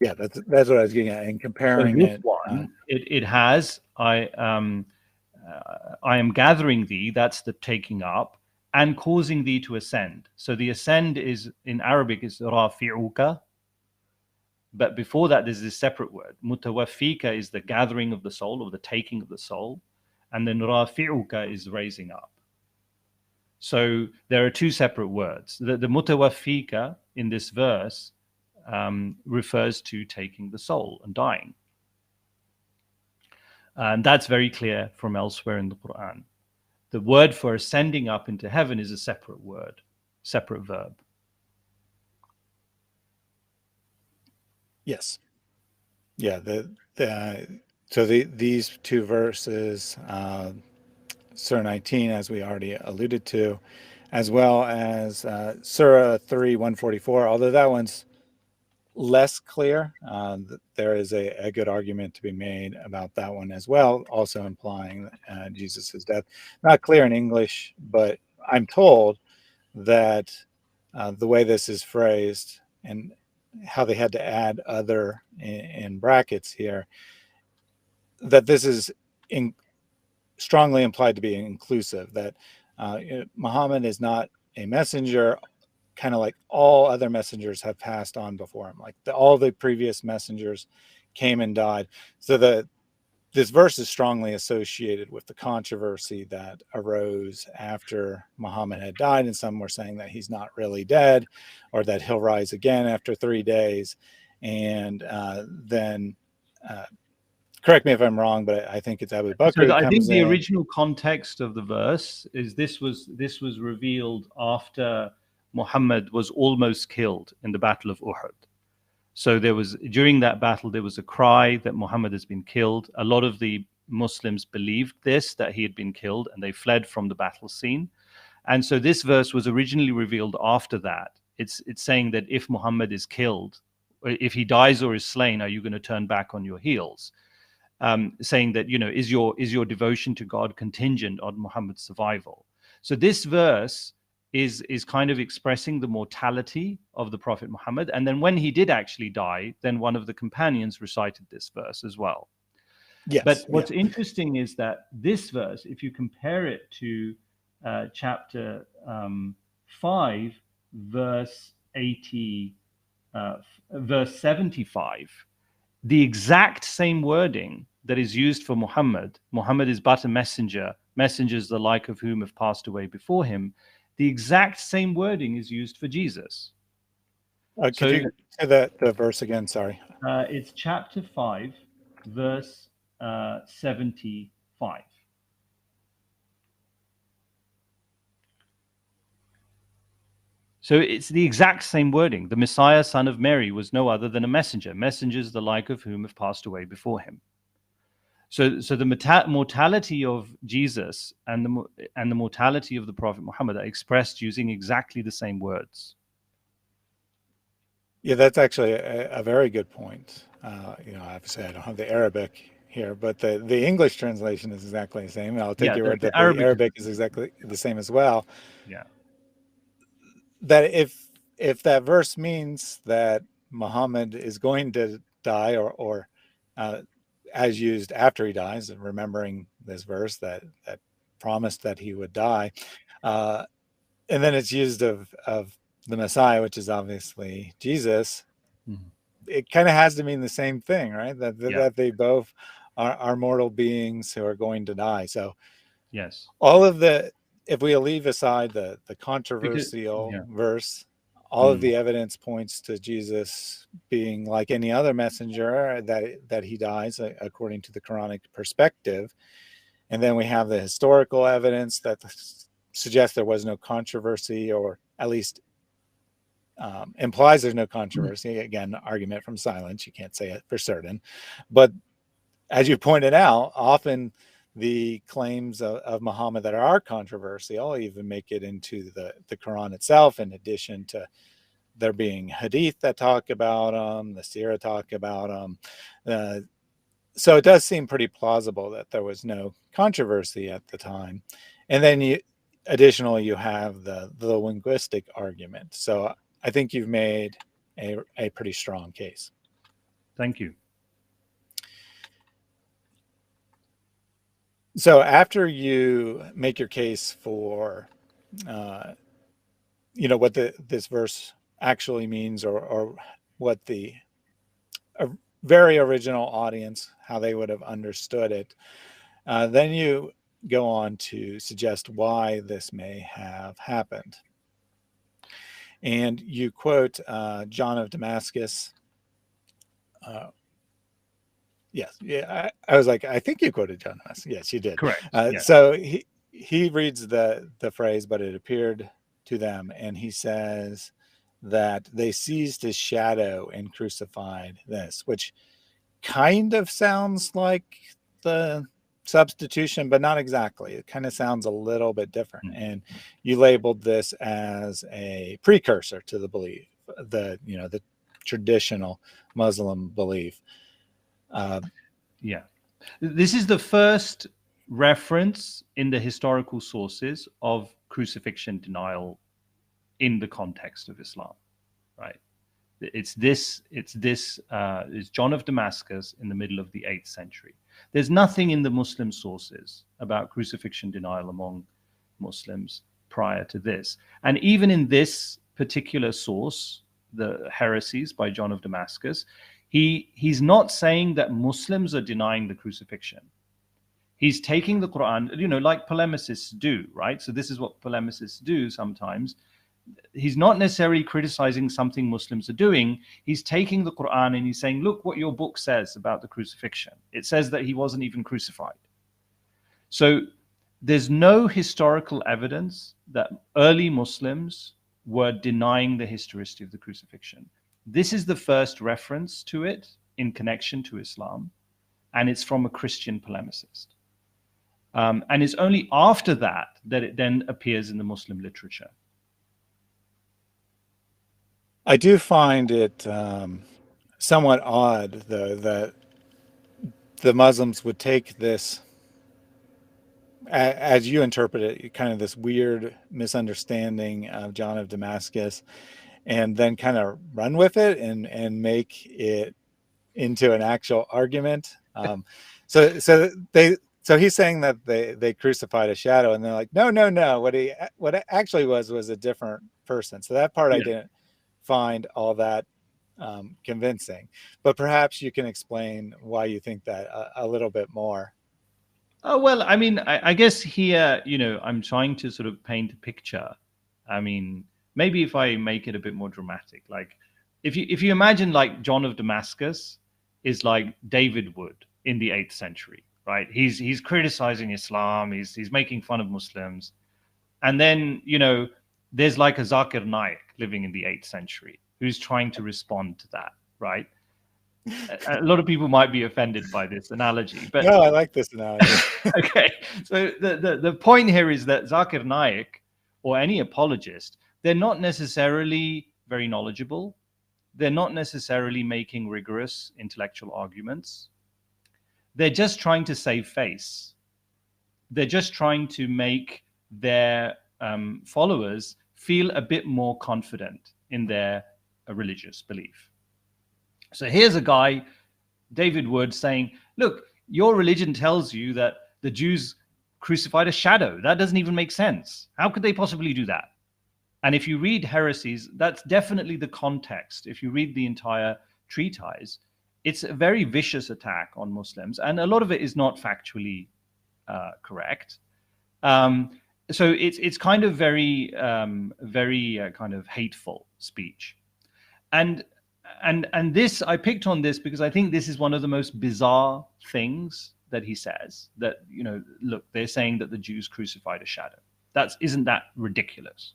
That's what I was getting at. And comparing so it has, I am gathering thee, that's the taking up, and causing thee to ascend. So the ascend is, in Arabic, is rafi'uka. But before that, there's this separate word. Mutawaffika is the gathering of the soul, or the taking of the soul. And then rafi'uka is raising up. So there are two separate words. The mutawaffika in this verse refers to taking the soul and dying. And that's very clear from elsewhere in the Quran. The word for ascending up into heaven is a separate word, separate verb. Yes. Yeah. These two verses, Surah 19, as we already alluded to, as well as Surah 3, 144, although that one's less clear, there is a good argument to be made about that one as well, also implying Jesus' death. Not clear in English, but I'm told that the way this is phrased and how they had to add other in brackets here, that this is strongly implied to be inclusive, that Muhammad is not a messenger, kind of like all other messengers have passed on before him, like all the previous messengers came and died. So this verse is strongly associated with the controversy that arose after Muhammad had died, and some were saying that he's not really dead, or that he'll rise again after 3 days. And then correct me if I'm wrong, but I think it's Abu Bakr who I think comes the in. original context of the verse is this was revealed after Muhammad was almost killed in the Battle of Uhud. So during that battle, there was a cry that Muhammad has been killed. A lot of the Muslims believed this, that he had been killed, and they fled from the battle scene. And so this verse was originally revealed after that. It's saying that if Muhammad is killed, or if he dies or is slain, are you going to turn back on your heels? Saying that, is your devotion to God contingent on Muhammad's survival? So this verse is kind of expressing the mortality of the Prophet Muhammad. And then when he did actually die, then one of the companions recited this verse as well. Yes, but what's interesting is that this verse, if you compare it to chapter 5, verse 75, the exact same wording that is used for Muhammad is but a messenger, messengers the like of whom have passed away before him. The exact same wording is used for Jesus. Could you say the verse again? Sorry. It's chapter 5, verse 75. So it's the exact same wording. The Messiah, son of Mary, was no other than a messenger, messengers the like of whom have passed away before him. So the mortality of Jesus and the mortality of the Prophet Muhammad are expressed using exactly the same words. Yeah, that's actually a very good point. Obviously I don't have the Arabic here, but the English translation is exactly the same. I'll take your word that the Arabic is exactly the same as well. Yeah. That if that verse means that Muhammad is going to die, or as used after he dies, and remembering this verse that promised that he would die, and then it's used of the Messiah, which is obviously Jesus. Mm-hmm. It kind of has to mean the same thing, right? That they both are mortal beings who are going to die. So yes, all of if we leave aside the controversial verse, all of the evidence points to Jesus being like any other messenger, that he dies according to the Quranic perspective. And then we have the historical evidence that suggests there was no controversy, or at least implies there's no controversy. Again, argument from silence. You can't say it for certain. But as you pointed out, often the claims of Muhammad that are controversial even make it into the Quran itself, in addition to there being Hadith that talk about the Sirah talk about so it does seem pretty plausible that there was no controversy at the time. And then additionally, you have the linguistic argument. So I think you've made a pretty strong case. Thank you. So after you make your case for, what this verse actually means, or what the a very original audience, how they would have understood it. Then you go on to suggest why this may have happened. And you quote John of Damascus. Uh, yes, yeah. I was like, I think you quoted John of Damascus. Yes, you did. Correct. Yeah. So he reads the phrase, but it appeared to them, and he says that they seized his shadow and crucified this, which kind of sounds like the substitution, but not exactly. It kind of sounds a little bit different. And you labeled this as a precursor to the belief, the traditional Muslim belief. Yeah. This is the first reference in the historical sources of crucifixion denial in the context of Islam, right? It's John of Damascus in the middle of the 8th century. There's nothing in the Muslim sources about crucifixion denial among Muslims prior to this. And even in this particular source, the heresies by John of Damascus, he's not saying that Muslims are denying the crucifixion. He's taking the Quran, like polemicists do, right? So this is what polemicists do sometimes. He's not necessarily criticizing something Muslims are doing. He's taking the Quran and he's saying, look what your book says about the crucifixion. It says that he wasn't even crucified. So there's no historical evidence that early Muslims were denying the historicity of the crucifixion. This is the first reference to it in connection to Islam, and it's from a Christian polemicist. And it's only after that it then appears in the Muslim literature. I do find it somewhat odd, though, that the Muslims would take this, as you interpret it, kind of this weird misunderstanding of John of Damascus, and then kind of run with it and make it into an actual argument. So he's saying that they crucified a shadow, and they're like, no. What it actually was a different person. So that part I didn't find all that convincing, but perhaps you can explain why you think that a little bit more. Oh, well, I mean, I guess here, I'm trying to sort of paint a picture. I mean, maybe if I make it a bit more dramatic, like if you imagine like John of Damascus is like David Wood in the 8th century, right? He's criticizing Islam, he's making fun of Muslims. And then, there's like a Zakir Naik living in the 8th century who's trying to respond to that, right? A lot of people might be offended by this analogy, but no, I like this analogy. Okay, so the point here is that Zakir Naik or any apologist, they're not necessarily very knowledgeable. They're not necessarily making rigorous intellectual arguments. They're just trying to save face. They're just trying to make their followers feel a bit more confident in their religious belief. So here's a guy, David Wood, saying, look, your religion tells you that the Jews crucified a shadow. That doesn't even make sense. How could they possibly do that? And if you read heresies, that's definitely the context. If you read the entire treatise, it's a very vicious attack on Muslims, and a lot of it is not factually correct. So it's kind of very kind of hateful speech, and this, I picked on this because I think this is one of the most bizarre things that he says. That look, they're saying that the Jews crucified a shadow. Isn't that ridiculous?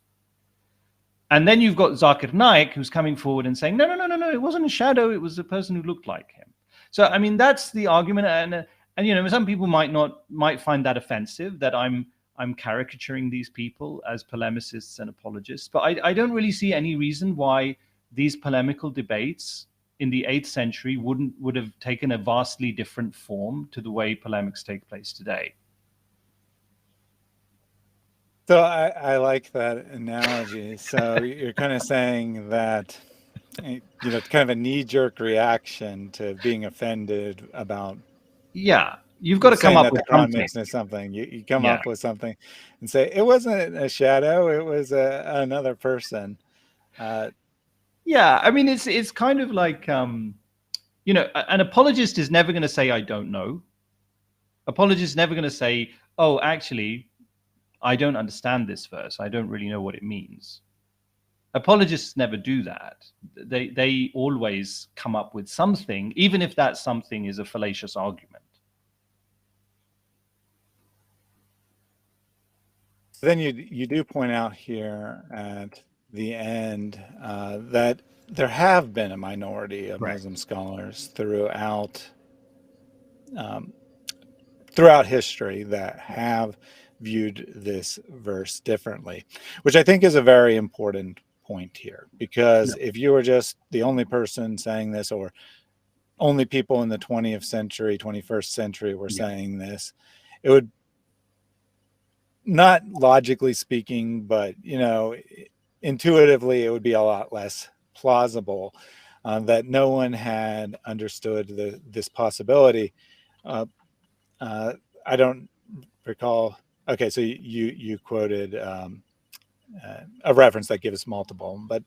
And then you've got Zakir Naik who's coming forward and saying, no, it wasn't a shadow, it was a person who looked like him. So I mean, that's the argument, and some people might find that offensive, that I'm caricaturing these people as polemicists and apologists, but I don't really see any reason why these polemical debates in the 8th century would have taken a vastly different form to the way polemics take place today. So I like that analogy. So you're kind of saying that, kind of a knee-jerk reaction to being offended about. Yeah, you've got to come up with something. You come up with something and say, it wasn't a shadow, it was another person. Yeah, I mean, it's kind of like, An apologist is never going to say, I don't know. Apologist is never going to say, oh, actually, I don't understand this verse. I don't really know what it means. Apologists never do that. They always come up with something, even if that something is a fallacious argument. Then you do point out here at the end that there have been a minority of Right. Muslim scholars um, throughout history that have viewed this verse differently, which I think is a very important point here. Because if you were just the only person saying this, or only people in the 20th century, 21st century were Yeah. saying this, it would, not logically speaking, but intuitively, it would be a lot less plausible that no one had understood this possibility. Uh, uh, I don't recall. Okay, so you quoted a reference that gives multiple, but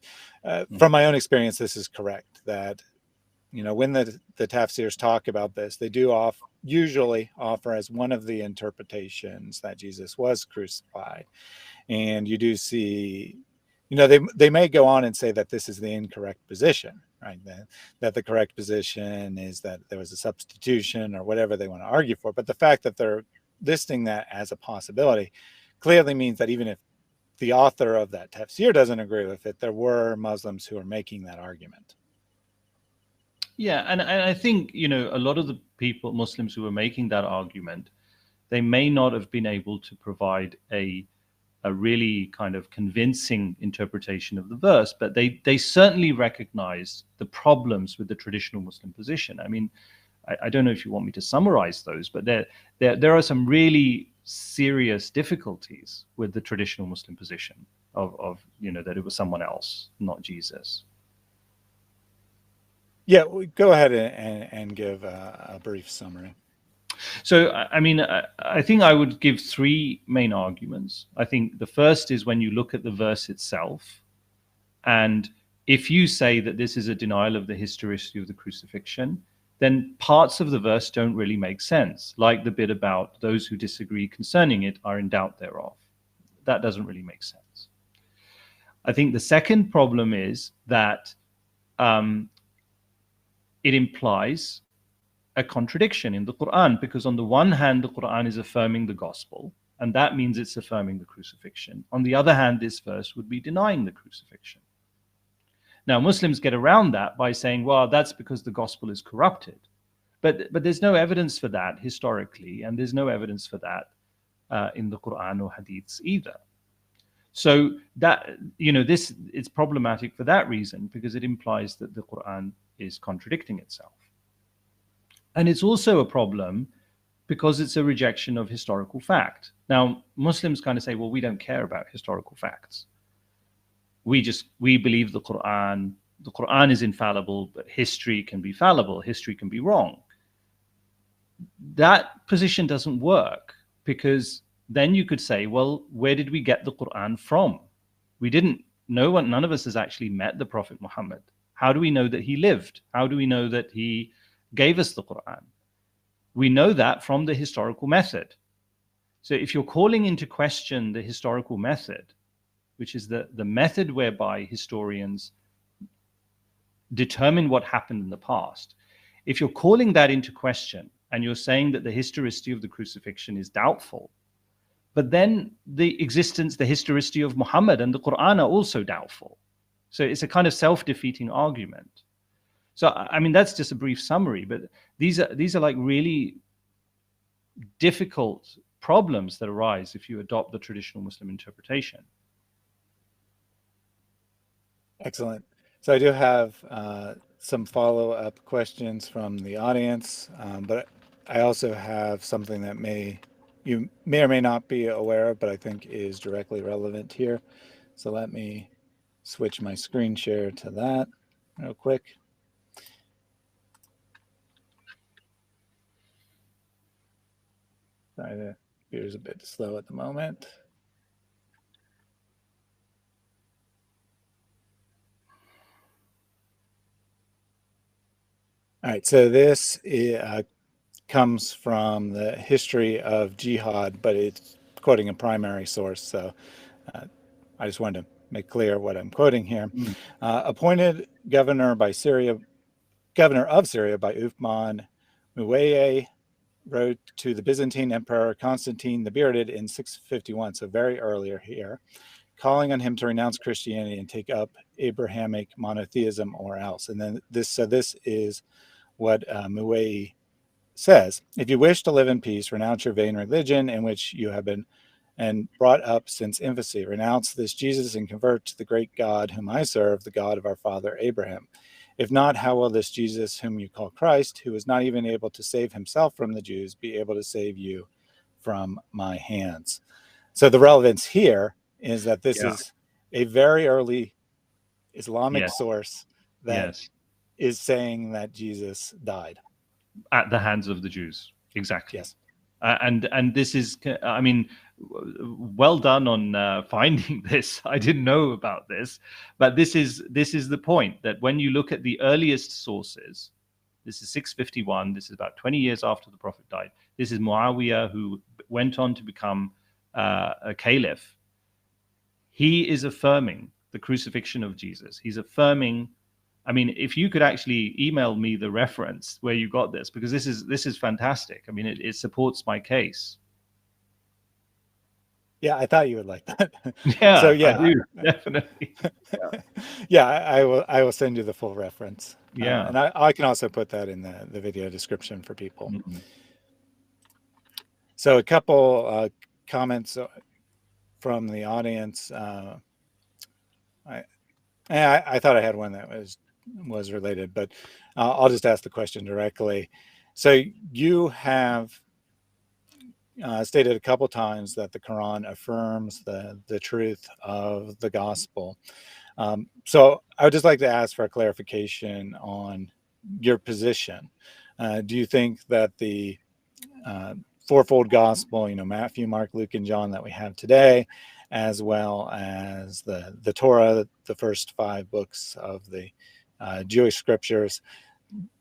from my own experience, this is correct. That when the tafsirs talk about this, they do usually offer as one of the interpretations that Jesus was crucified. And you do see, they may go on and say that this is the incorrect position, right? That the correct position is that there was a substitution or whatever they want to argue for. But the fact that they're listing that as a possibility clearly means that even if the author of that tafsir doesn't agree with it, there were Muslims who are making that argument. Yeah, and I think, a lot of the Muslims who were making that argument, they may not have been able to provide a really kind of convincing interpretation of the verse, but they certainly recognized the problems with the traditional Muslim position. I mean, I don't know if you want me to summarize those, but there are some really serious difficulties with the traditional Muslim position of that it was someone else, not Jesus. Yeah, go ahead and give a brief summary. So, I mean, I think I would give three main arguments. I think the first is when you look at the verse itself, and if you say that this is a denial of the historicity of the crucifixion, then parts of the verse don't really make sense, like the bit about those who disagree concerning it are in doubt thereof. That doesn't really make sense. I think the second problem is that it implies a contradiction in the Quran, because on the one hand, the Quran is affirming the gospel, and that means it's affirming the crucifixion. On the other hand, this verse would be denying the crucifixion. Now, Muslims get around that by saying, well, that's because the gospel is corrupted. But there's no evidence for that historically, and there's no evidence for that in the Quran or Hadiths either. So that, this it's problematic for that reason, because it implies that the Quran is contradicting itself. And it's also a problem because it's a rejection of historical fact. Now, Muslims kind of say, well, we don't care about historical facts. We believe the Quran. The Quran is infallible, but history can be fallible. History can be wrong. That position doesn't work, because then you could say, well, where did we get the Quran from? We didn't. None of us has actually met the Prophet Muhammad. How do we know that he lived? How do we know that he gave us the Quran? We know that from the historical method. So if you're calling into question the historical method, which is the method whereby historians determine what happened in the past, if you're calling that into question and you're saying that the historicity of the crucifixion is doubtful, but then the historicity of Muhammad and the Quran are also doubtful. So it's a kind of self-defeating argument. So, I mean, that's just a brief summary, but these are like really difficult problems that arise if you adopt the traditional Muslim interpretation. Excellent. So I do have some follow-up questions from the audience, but I also have something that you may or may not be aware of, but I think is directly relevant here. So let me switch my screen share to that real quick. Sorry, the computer's a bit slow at the moment. All right, so this comes from the history of jihad, but it's quoting a primary source. So I just wanted to make clear what I'm quoting here. Mm. Appointed governor of Syria by Uthman Muwaye, wrote to the Byzantine Emperor Constantine the Bearded in 651, so very earlier here, calling on him to renounce Christianity and take up Abrahamic monotheism or else. And then this is what Muwaye says: if you wish to live in peace, renounce your vain religion in which you have been and brought up since infancy. Renounce this Jesus and convert to the great God whom I serve, the God of our father Abraham. If not, how will this Jesus whom you call Christ, who is not even able to save himself from the Jews, be able to save you from my hands? So the relevance here is that this Yeah. is a very early Islamic Yes. source that Yes. is saying that Jesus died. At the hands of the Jews. Exactly. Yes. And this is, I mean, well done on finding this. I didn't know about this, but this is the point, that when you look at the earliest sources, this is 651. This is about 20 years after the Prophet died. This is Muawiyah, who went on to become a caliph. He is affirming the crucifixion of Jesus. He's affirming. I mean, if you could actually email me the reference where you got this, because this is fantastic. I mean, it supports my case. Yeah, I thought you would like that. So Yeah, I yeah, do, definitely. yeah, I will send you the full reference, Yeah. and I can also put that in the video description for people. Mm-hmm. So a couple comments from the audience. I thought I had one that was related, but I'll just ask the question directly. So you have stated a couple times that the Quran affirms the truth of the gospel. So I would just like to ask for a clarification on your position. Do you think that the fourfold gospel, Matthew, Mark, Luke, and John that we have today, as well as the Torah, the first 5 books of the Jewish scriptures,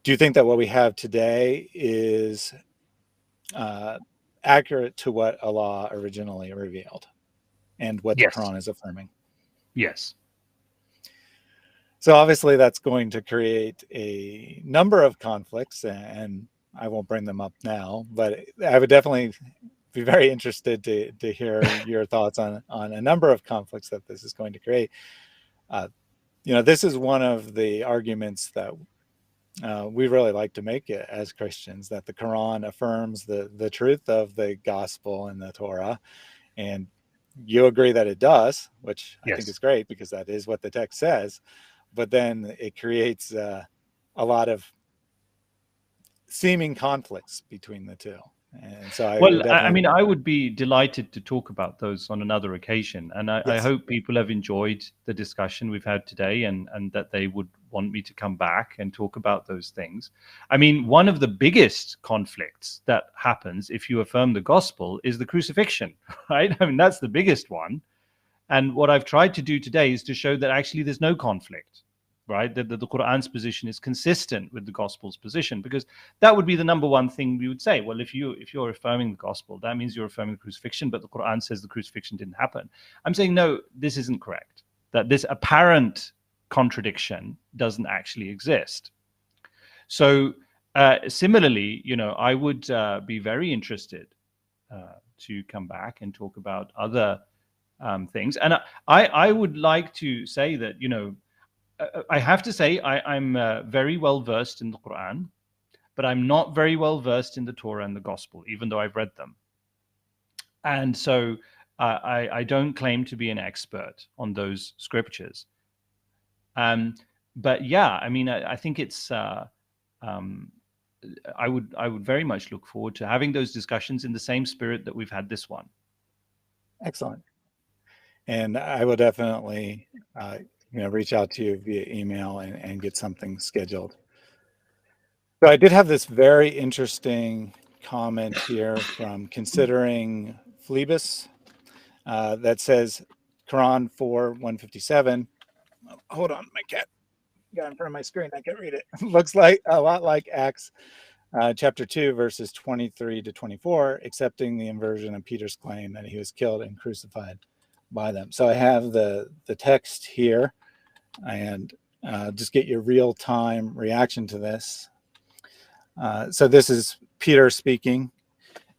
do you think that what we have today is accurate to what Allah originally revealed and what the Yes. Quran is affirming? Yes. So obviously that's going to create a number of conflicts, and I won't bring them up now, but I would definitely be very interested to hear your thoughts on a number of conflicts that this is going to create. This is one of the arguments that we really like to make it as Christians, that the Quran affirms the truth of the gospel and the Torah, and you agree that it does, which I think Yes. is great because that is what the text says. But then it creates a lot of seeming conflicts between the two. And so I would I definitely... mean, I would be delighted to talk about those on another occasion. And I Yes. hope people have enjoyed the discussion we've had today, and that they would want me to come back and talk about those things. I mean, one of the biggest conflicts that happens if you affirm the gospel is the crucifixion, right? I mean, that's the biggest one. And what I've tried to do today is to show that actually there's no conflict, right? That the Quran's position is consistent with the gospel's position, because that would be the number one thing we would say. Well, if you're affirming the gospel, that means you're affirming the crucifixion, but the Quran says the crucifixion didn't happen. I'm saying, no, this isn't correct. That this apparent contradiction doesn't actually exist. So similarly, I would be very interested to come back and talk about other things. And I would like to say that, I have to say I'm very well versed in the Quran, but I'm not very well versed in the Torah and the Gospel, even though I've read them. And so I don't claim to be an expert on those scriptures. But yeah, I mean, I think it's... I would very much look forward to having those discussions in the same spirit that we've had this one. Excellent. And I will definitely reach out to you via email and get something scheduled. So I did have this very interesting comment here from Considering Phlebas that says Quran 4:157. Hold on, my cat got in front of my screen. I can read it. Looks like a lot like Acts chapter 2, verses 23 to 24, accepting the inversion of Peter's claim that he was killed and crucified by them. So I have the text here, and just get your real-time reaction to this. So this is Peter speaking.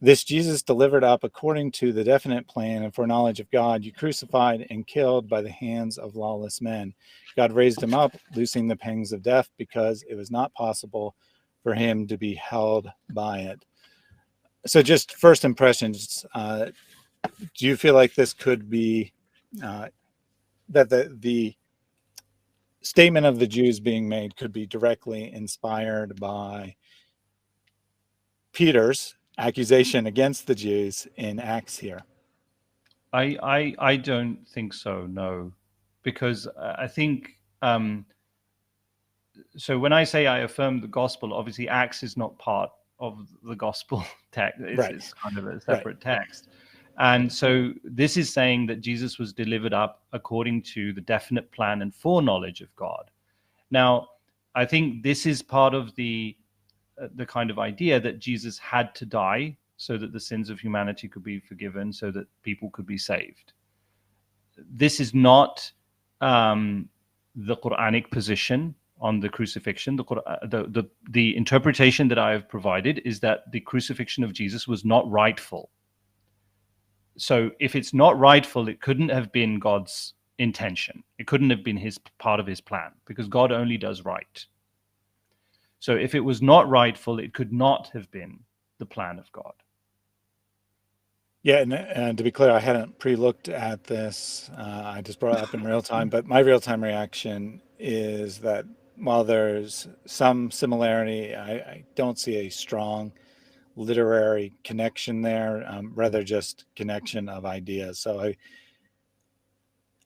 This Jesus delivered up according to the definite plan and foreknowledge of God, you crucified and killed by the hands of lawless men. God raised him up, loosing the pangs of death, because it was not possible for him to be held by it. So just first impressions, do you feel like this could be, that the statement of the Jews being made could be directly inspired by Peter's accusation against the Jews in Acts here? I don't think so, no, because I think so when I say I affirm the gospel, obviously Acts is not part of the gospel text. It's kind of a separate text. And so this is saying that Jesus was delivered up according to the definite plan and foreknowledge of God. Now, I think this is part of the kind of idea that Jesus had to die so that the sins of humanity could be forgiven, so that people could be saved. This is not the Quranic position on the crucifixion. The interpretation that I have provided is that the crucifixion of Jesus was not rightful. So if it's not rightful, it couldn't have been God's intention. It couldn't have been his part of his plan, because God only does right. So if it was not rightful, it could not have been the plan of God. Yeah, and to be clear, I hadn't pre-looked at this. I just brought it up in real time, but my real-time reaction is that while there's some similarity, I don't see a strong literary connection there, rather just connection of ideas. So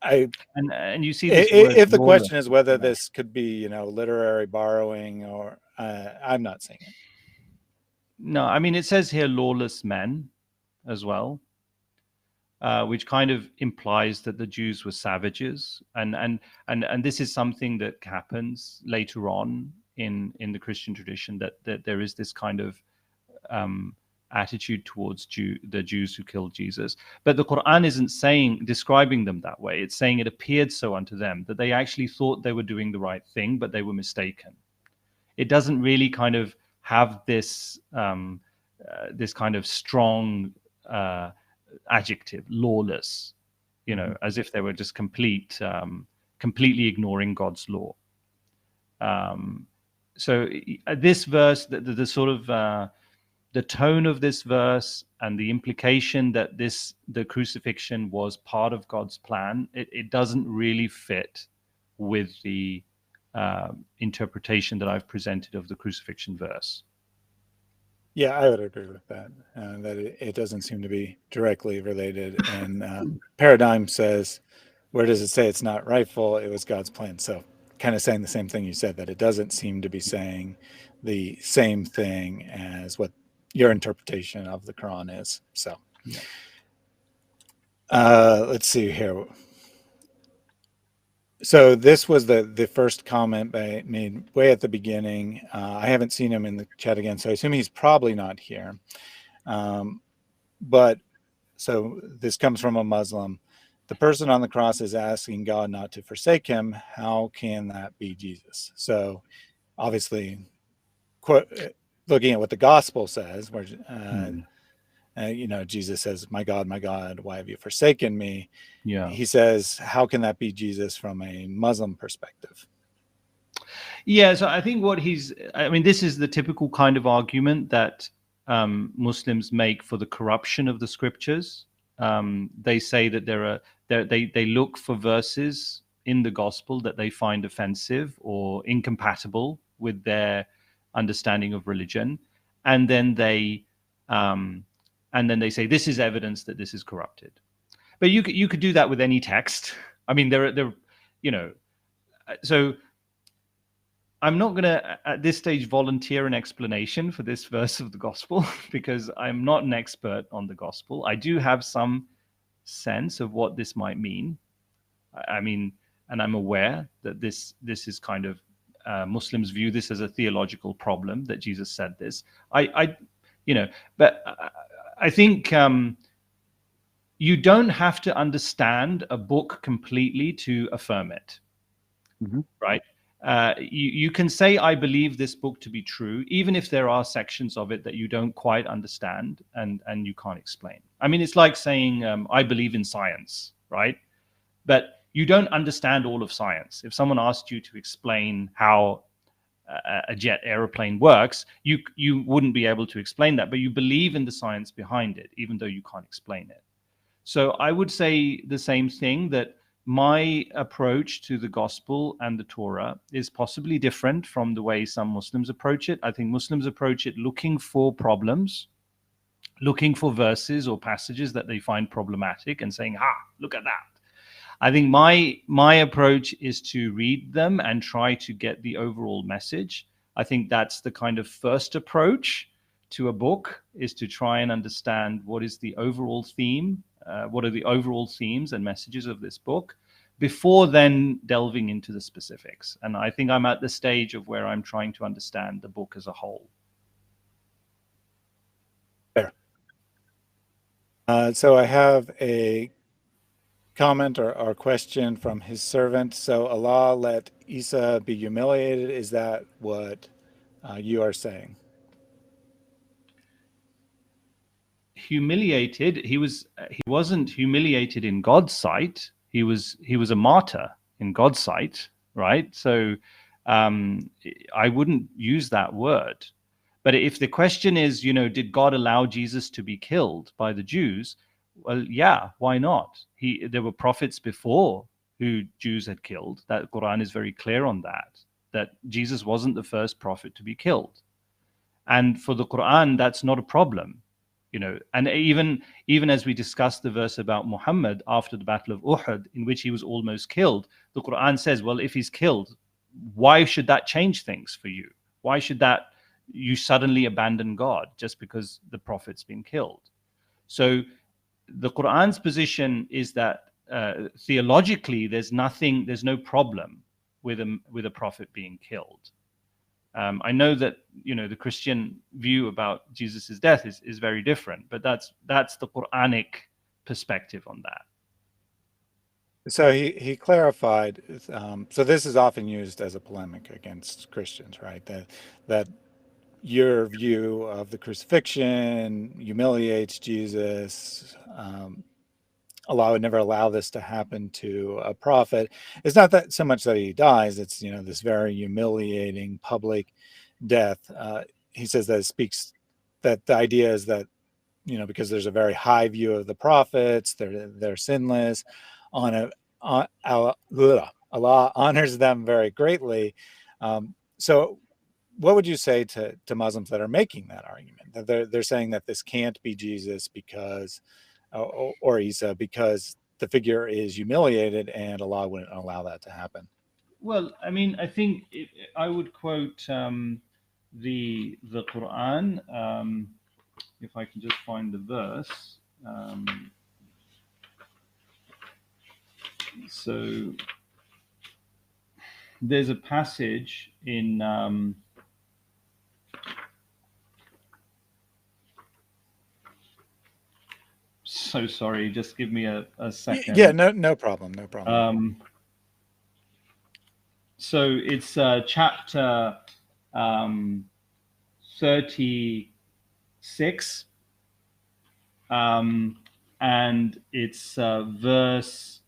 and you see this if the question is whether this could be, literary borrowing, or I'm not seeing it. No, I mean, it says here lawless men as well, which kind of implies that the Jews were savages, and this is something that happens later on in the Christian tradition, that there is this kind of attitude towards the Jews who killed Jesus. But the Quran isn't describing them that way. It's saying it appeared so unto them, that they actually thought they were doing the right thing, but they were mistaken. It doesn't really kind of have this this kind of strong adjective, lawless, as if they were just completely ignoring God's law. So this verse, the sort of the tone of this verse and the implication that the crucifixion was part of God's plan, it doesn't really fit with the interpretation that I've presented of the crucifixion verse. Yeah, I would agree with that, that it doesn't seem to be directly related. And Paradigm says, where does it say it's not rightful? It was God's plan. So kind of saying the same thing you said, that it doesn't seem to be saying the same thing as what your interpretation of the Quran is. So let's see here. So this was the first comment made way at the beginning. I haven't seen him in the chat again, so I assume he's probably not here. But so this comes from a Muslim. The person on the cross is asking God not to forsake him. How can that be Jesus? So obviously, looking at what the gospel says, where Jesus says, my God, why have you forsaken me? Yeah. He says, how can that be Jesus from a Muslim perspective? Yeah, so I think this is the typical kind of argument that Muslims make for the corruption of the scriptures. They say that they look for verses in the gospel that they find offensive or incompatible with their understanding of religion, and then they say this is evidence that this is corrupted. But you could do that with any text. I mean, so I'm not going to at this stage volunteer an explanation for this verse of the gospel, because I'm not an expert on the gospel. I do have some sense of what this might mean. I mean, and I'm aware that this is kind of Muslims view this as a theological problem that Jesus said this. But I think you don't have to understand a book completely to affirm it, right? You can say, I believe this book to be true, even if there are sections of it that you don't quite understand and you can't explain. I mean, it's like saying, I believe in science, right? But you don't understand all of science. If someone asked you to explain how a jet airplane works, you wouldn't be able to explain that, but you believe in the science behind it, even though you can't explain it. So I would say the same thing, that my approach to the gospel and the Torah is possibly different from the way some Muslims approach it. I think Muslims approach it looking for problems, looking for verses or passages that they find problematic and saying, look at that. I think my approach is to read them and try to get the overall message. I think that's the kind of first approach to a book, is to try and understand what is the overall theme, what are the overall themes and messages of this book, before then delving into the specifics. And I think I'm at the stage of where I'm trying to understand the book as a whole. Fair. So I have a comment or question from his servant. So Allah let Isa be humiliated. Is that what you are saying? Humiliated? He wasn't humiliated in God's sight. He was a martyr in God's sight, right? So I wouldn't use that word. But if the question is, did God allow Jesus to be killed by the Jews? Well, yeah, why not? There were prophets before who Jews had killed. That Quran is very clear on that Jesus wasn't the first prophet to be killed. And for the Quran, that's not a problem. And even as we discussed the verse about Muhammad after the Battle of Uhud, in which he was almost killed, the Quran says, well, if he's killed, why should that change things for you? Why should that you suddenly abandon God just because the prophet's been killed? So the Quran's position is that theologically, there's no problem with a prophet being killed. I know that the Christian view about Jesus's death is very different, but that's the Quranic perspective on that. So he clarified. So this is often used as a polemic against Christians, right? That your view of the crucifixion humiliates Jesus. Allah would never allow this to happen to a prophet. It's not that so much that he dies, it's this very humiliating public death. He says that it speaks, that the idea is that because there's a very high view of the prophets, they're sinless, Allah honors them very greatly. So what would you say to Muslims that are making that argument, that they're saying that this can't be Jesus because or Isa, because the figure is humiliated and Allah wouldn't allow that to happen? Well, I mean, I think I would quote the Quran, if I can just find the verse. So there's a passage in so sorry, just give me a second. Yeah, no problem. So it's chapter 36, and it's verse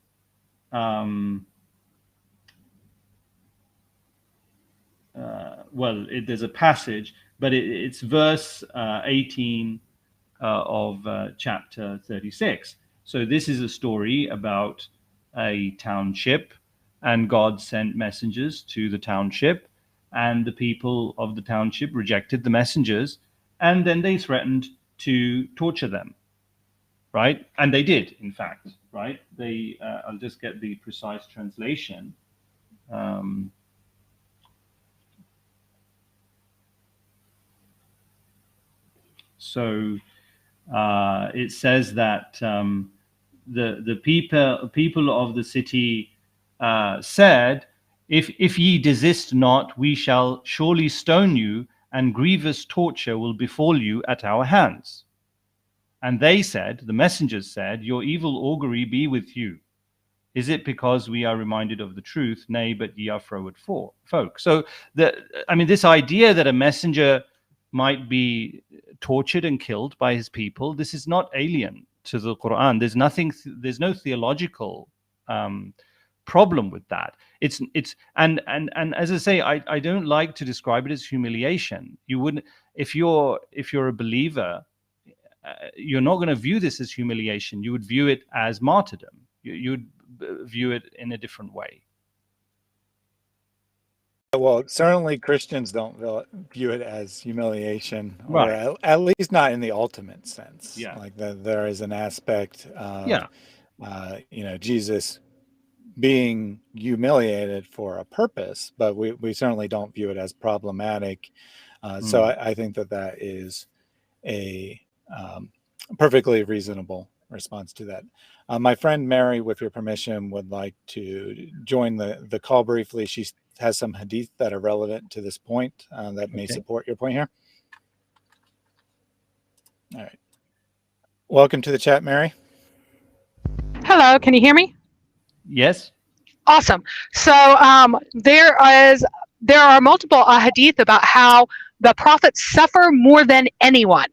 there's a passage, but it's verse 18 of chapter 36. So this is a story about a township, and God sent messengers to the township, and the people of the township rejected the messengers, and then they threatened to torture them, right? And they did, in fact, right? I'll just get the precise translation. So it says that the people of the city said, If ye desist not, we shall surely stone you, and grievous torture will befall you at our hands. And they said, the messengers said, your evil augury be with you. Is it because we are reminded of the truth? Nay, but ye are froward folk. So, this idea that a messenger might be tortured and killed by his people, this is not alien to the Quran. There's no theological problem with that. It's and as I say, I don't like to describe it as humiliation. You wouldn't, if you're a believer, you're not going to view this as humiliation. You would view it as martyrdom. You would view it in a different way. Well, certainly Christians don't view it as humiliation, or Right. at least not in the ultimate sense. Yeah. Like there is an aspect of, Yeah. Jesus being humiliated for a purpose, but we certainly don't view it as problematic. So I think that is a perfectly reasonable response to that. My friend Mary, with your permission, would like to join the call briefly. She has some hadith that are relevant to this point that may support your point here. All right. Welcome to the chat, Mary. Hello, can you hear me? Yes. Awesome. So there are multiple hadith about how the prophets suffer more than anyone.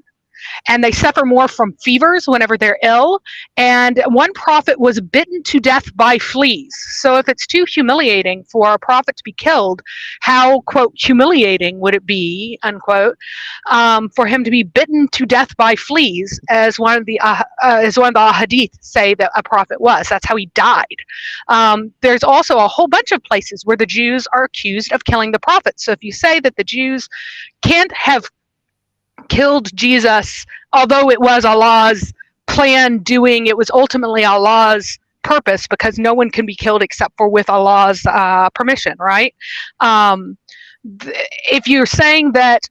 And they suffer more from fevers whenever they're ill. And one prophet was bitten to death by fleas. So if it's too humiliating for a prophet to be killed, how, quote, humiliating would it be, unquote, for him to be bitten to death by fleas, as one of the hadith say that a prophet was. That's how he died. There's also a whole bunch of places where the Jews are accused of killing the prophets. So if you say that the Jews can't have killed Jesus, although it was Allah's plan doing, it was ultimately Allah's purpose, because no one can be killed except for with Allah's permission, right? If you're saying that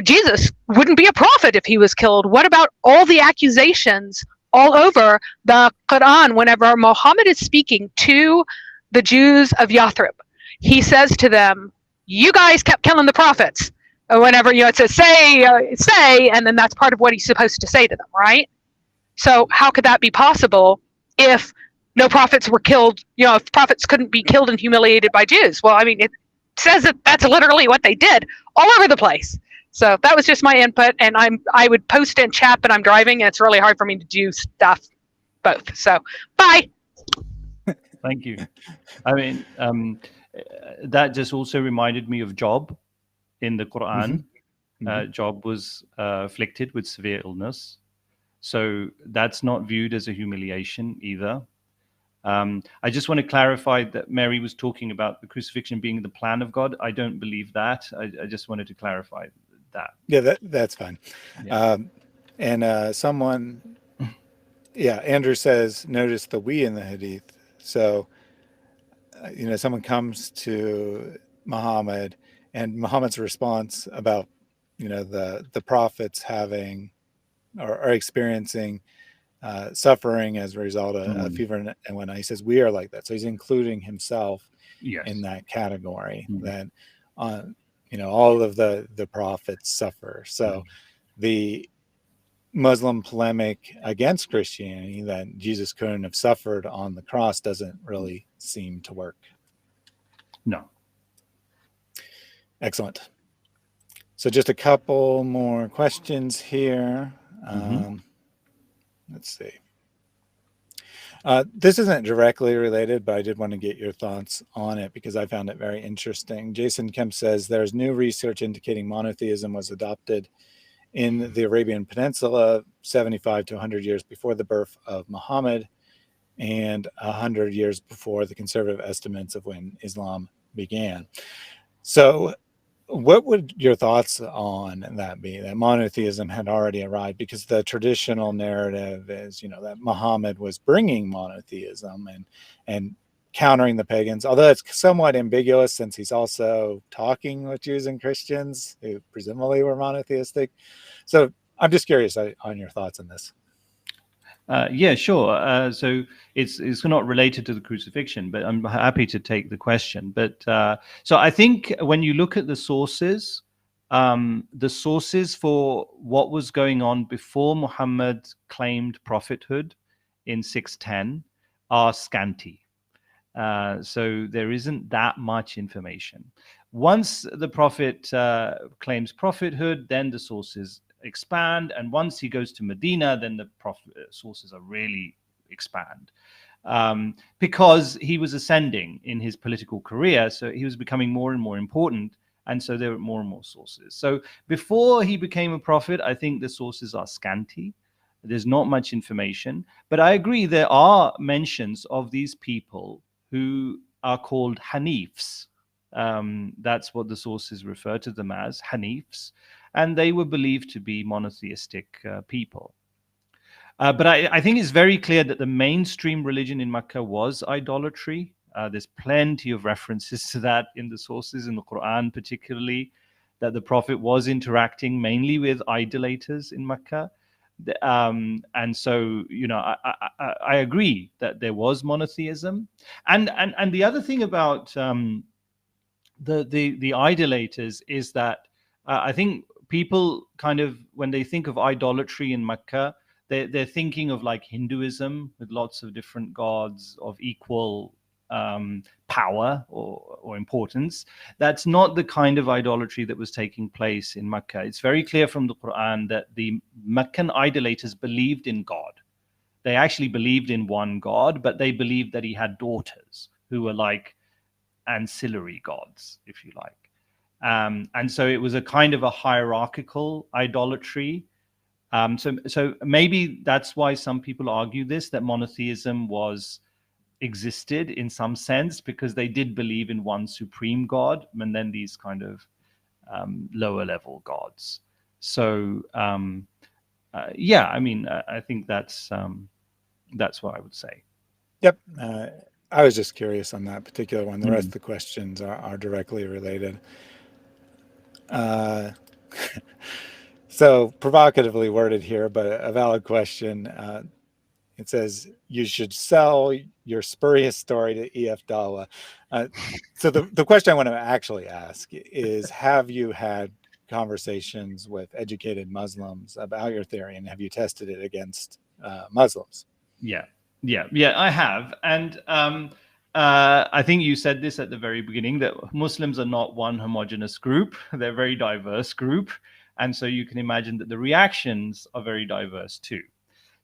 Jesus wouldn't be a prophet if he was killed, what about all the accusations all over the Quran whenever Muhammad is speaking to the Jews of Yathrib? He says to them, you guys kept killing the prophets. Whenever, it says say, and then that's part of what he's supposed to say to them, right? So how could that be possible if no prophets were killed, if prophets couldn't be killed and humiliated by Jews? Well, it says that that's literally what they did all over the place. So that was just my input, and I would post in chat, but I'm driving and it's really hard for me to do stuff both. So bye. Thank you. That just also reminded me of Job. In the Quran, Job was afflicted with severe illness. So that's not viewed as a humiliation either. I just want to clarify that Mary was talking about the crucifixion being the plan of God. I don't believe that. I just wanted to clarify that. Yeah, that's fine. Yeah. Andrew says, notice the we in the hadith. So, someone comes to Muhammad, and Muhammad's response about, the prophets having or experiencing suffering as a result of fever and whatnot. He says, we are like that. So he's including himself in that category, that, all of the prophets suffer. So the Muslim polemic against Christianity that Jesus couldn't have suffered on the cross doesn't really seem to work. No. Excellent. So just a couple more questions here. Let's see. This isn't directly related, but I did want to get your thoughts on it because I found it very interesting. Jason Kemp says there's new research indicating monotheism was adopted in the Arabian Peninsula 75 to 100 years before the birth of Muhammad and 100 years before the conservative estimates of when Islam began. So what would your thoughts on that be, that monotheism had already arrived? Because the traditional narrative is, that Muhammad was bringing monotheism and countering the pagans, although it's somewhat ambiguous since he's also talking with Jews and Christians who presumably were monotheistic. So I'm just curious on your thoughts on this. Yeah, sure. So it's not related to the crucifixion, but I'm happy to take the question. But so I think when you look at the sources for what was going on before Muhammad claimed prophethood in 610 are scanty. So there isn't that much information. Once the prophet claims prophethood, then the sources expand, and once he goes to Medina, then the sources are really expand, because he was ascending in his political career, so he was becoming more and more important, and so there were more and more sources. So before he became a prophet, I think the sources are scanty. There's not much information, but I agree there are mentions of these people who are called Hanifs. That's what the sources refer to them as, Hanifs, and they were believed to be monotheistic people. But I think it's very clear that the mainstream religion in Mecca was idolatry. There's plenty of references to that in the sources, in the Quran particularly, that the Prophet was interacting mainly with idolaters in Mecca. And so, you know, I agree that there was monotheism. And the other thing about the idolaters is that I think people kind of, when they think of idolatry in Mecca, they're thinking of like Hinduism with lots of different gods of equal power or importance. That's not the kind of idolatry that was taking place in Mecca. It's very clear from the Quran that the Meccan idolaters believed in God. They actually believed in one God, but they believed that he had daughters who were like ancillary gods, if you like. And so it was a kind of a hierarchical idolatry. So maybe that's why some people argue this, that monotheism existed in some sense, because they did believe in one supreme God and then these kind of lower level gods. So yeah, I mean, I think that's what I would say. Yep. I was just curious on that particular one. The rest of the questions are directly related. So provocatively worded here, but a valid question. It says, you should sell your spurious story to E.F. Dawah. So the question I want to actually ask is, have you had conversations with educated Muslims about your theory, and have you tested it against Muslims? Yeah, I have. And I think you said this at the very beginning, that Muslims are not one homogenous group. They're a very diverse group. And so you can imagine that the reactions are very diverse too.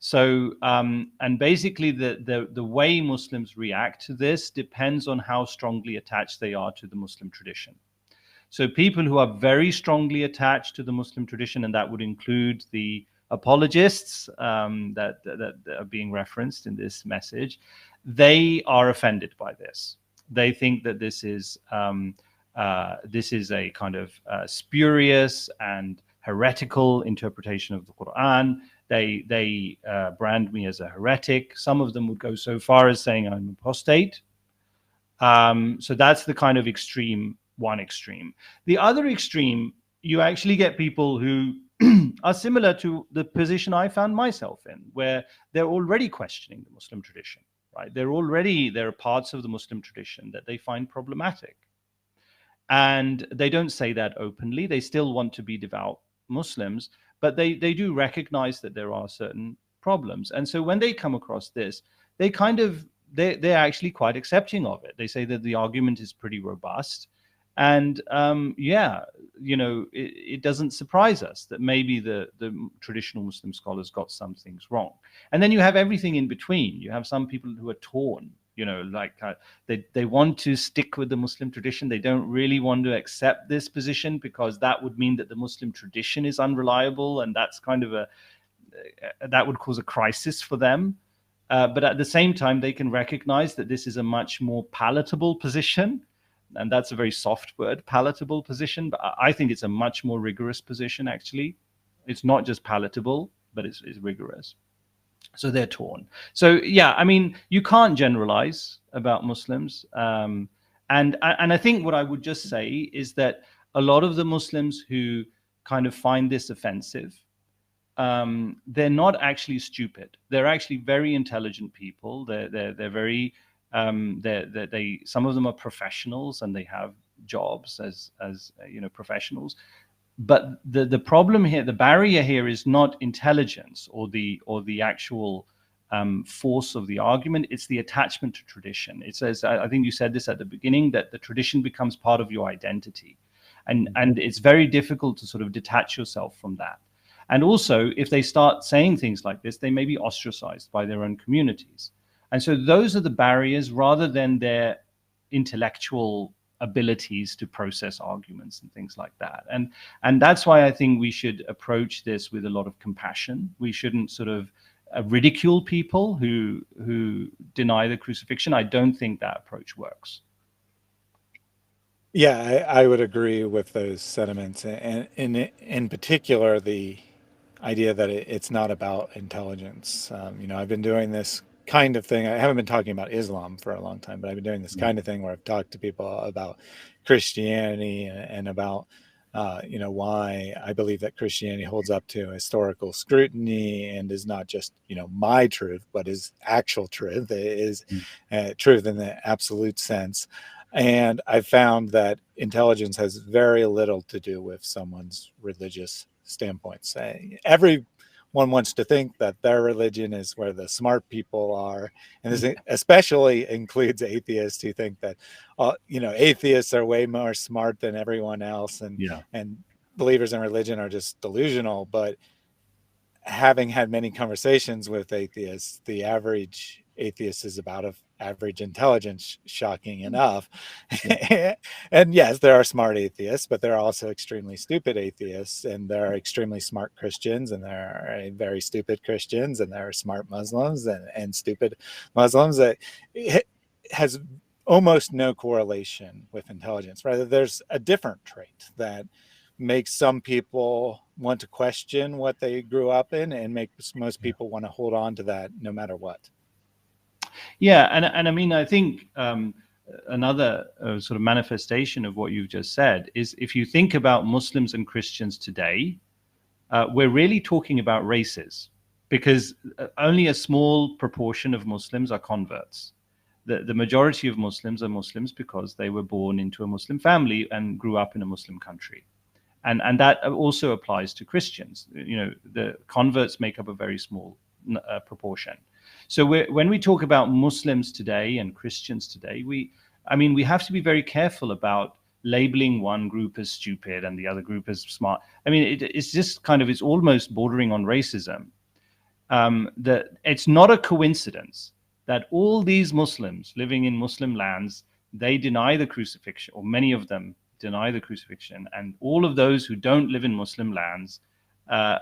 So, and basically the way Muslims react to this depends on how strongly attached they are to the Muslim tradition. So people who are very strongly attached to the Muslim tradition, and that would include the apologists that are being referenced in this message, they are offended by this. They think that this is a kind of spurious and heretical interpretation of the Quran. They brand me as a heretic. Some of them would go so far as saying I'm apostate. So that's the kind of one extreme. The other extreme, you actually get people who are similar to the position I found myself in, where they're already questioning the Muslim tradition, right? There are parts of the Muslim tradition that they find problematic. And they don't say that openly. They still want to be devout Muslims, but they do recognize that there are certain problems. And so when they come across this, they're actually quite accepting of it. They say that the argument is pretty robust. And yeah, you know, it doesn't surprise us that maybe the traditional Muslim scholars got some things wrong. And then you have everything in between. You have some people who are torn, you know, like they want to stick with the Muslim tradition. They don't really want to accept this position because that would mean that the Muslim tradition is unreliable, and that's kind of that would cause a crisis for them. But at the same time, they can recognize that this is a much more palatable position. And that's a very soft word, palatable position. But I think it's a much more rigorous position, actually. It's not just palatable, but it's rigorous. So they're torn. So, yeah, I mean, you can't generalize about Muslims. And I think what I would just say is that a lot of the Muslims who kind of find this offensive, they're not actually stupid. They're actually very intelligent people. They're very they some of them are professionals and they have jobs as professionals. But the problem here, the barrier here, is not intelligence or the actual force of the argument. It's the attachment to tradition. It says, I think you said this at the beginning, that the tradition becomes part of your identity, and it's very difficult to sort of detach yourself from that. And also, if they start saying things like this, they may be ostracized by their own communities. And so those are the barriers, rather than their intellectual abilities to process arguments and things like that. And that's why I think we should approach this with a lot of compassion. We shouldn't sort of ridicule people who deny the crucifixion. I don't think that approach works. Yeah, I would agree with those sentiments, and in particular the idea that it's not about intelligence. I've been doing this kind of thing. I haven't been talking about Islam for a long time, but I've been doing this kind of thing where I've talked to people about Christianity and about why I believe that Christianity holds up to historical scrutiny and is not just my truth, but is actual truth. It is truth in the absolute sense. And I've found that intelligence has very little to do with someone's religious standpoints. Everyone wants to think that their religion is where the smart people are, and this especially includes atheists who think that atheists are way more smart than everyone else, and believers in religion are just delusional. But having had many conversations with atheists, the average atheist is about of average intelligence, shocking enough. And yes, there are smart atheists, but there are also extremely stupid atheists, and there are extremely smart Christians, and there are very stupid Christians, and there are smart Muslims and stupid Muslims. That has almost no correlation with intelligence. Rather, there's a different trait that makes some people want to question what they grew up in, and makes most people want to hold on to that no matter what. Yeah, and I mean, I think another sort of manifestation of what you've just said is, if you think about Muslims and Christians today, we're really talking about races, because only a small proportion of Muslims are converts. The majority of Muslims are Muslims because they were born into a Muslim family and grew up in a Muslim country. And that also applies to Christians. The converts make up a very small proportion. So when we talk about Muslims today and Christians today, we have to be very careful about labeling one group as stupid and the other group as smart. I mean, it's just it's almost bordering on racism. That it's not a coincidence that all these Muslims living in Muslim lands, they deny the crucifixion, or many of them deny the crucifixion, and all of those who don't live in Muslim lands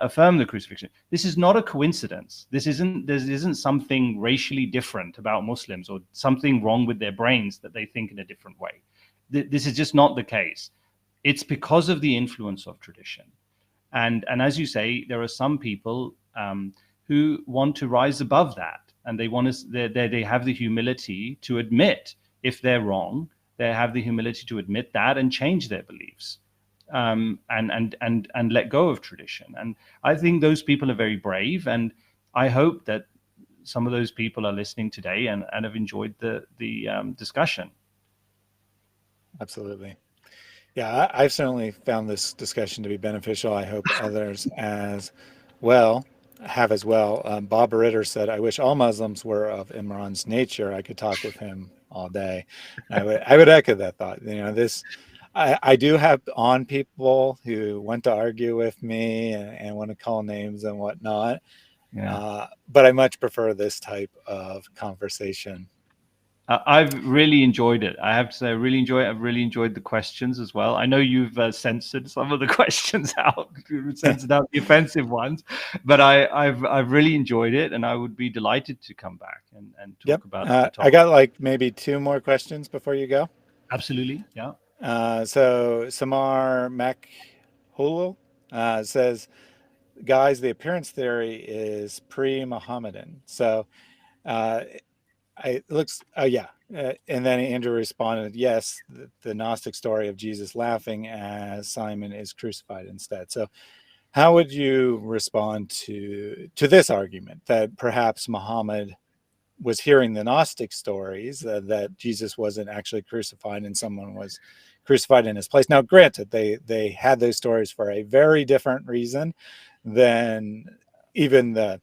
affirm the crucifixion. This is not a coincidence. There isn't something racially different about Muslims or something wrong with their brains that they think in a different way. This is just not the case. It's because of the influence of tradition. And as you say, there are some people who want to rise above that, and they have the humility to admit if they're wrong. They have the humility to admit that and change their beliefs. And let go of tradition. And I think those people are very brave, and I hope that some of those people are listening today and have enjoyed the discussion. Absolutely. Yeah, I've certainly found this discussion to be beneficial. I hope others have as well. Bob Ritter said, "I wish all Muslims were of Imran's nature. I could talk with him all day." I would echo that thought. I do have on people who want to argue with me and want to call names and whatnot. Yeah. But I much prefer this type of conversation. I've really enjoyed it. I have to say, I really enjoy it. I've really enjoyed the questions as well. I know you've censored some of the questions out, censored out the offensive ones, but I've really enjoyed it, and I would be delighted to come back and talk about the topic. I got maybe 2 more questions before you go. Absolutely, yeah. So Samar Makhulul says, guys, the appearance theory is pre-Mohammedan. So it looks, and then Andrew responded, yes, the Gnostic story of Jesus laughing as Simon is crucified instead. So How would you respond to this argument that perhaps Muhammad was hearing the Gnostic stories, that Jesus wasn't actually crucified and someone was crucified in his place? Now, granted, they had those stories for a very different reason than even the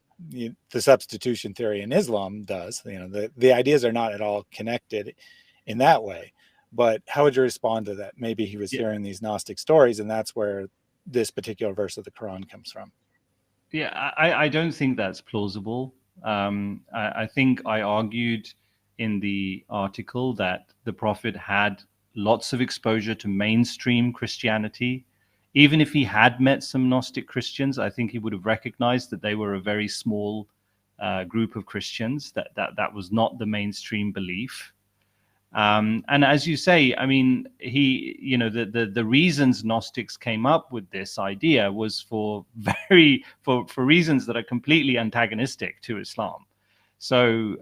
substitution theory in Islam does. The ideas are not at all connected in that way. But how would you respond to that? Maybe he was hearing these Gnostic stories, and that's where this particular verse of the Quran comes from. Yeah, I don't think that's plausible. I think I argued in the article that the Prophet had lots of exposure to mainstream Christianity. Even if he had met some Gnostic Christians, I think he would have recognized that they were a very small group of Christians, that was not the mainstream belief. And as you say, I mean, the reasons Gnostics came up with this idea was for reasons that are completely antagonistic to Islam. So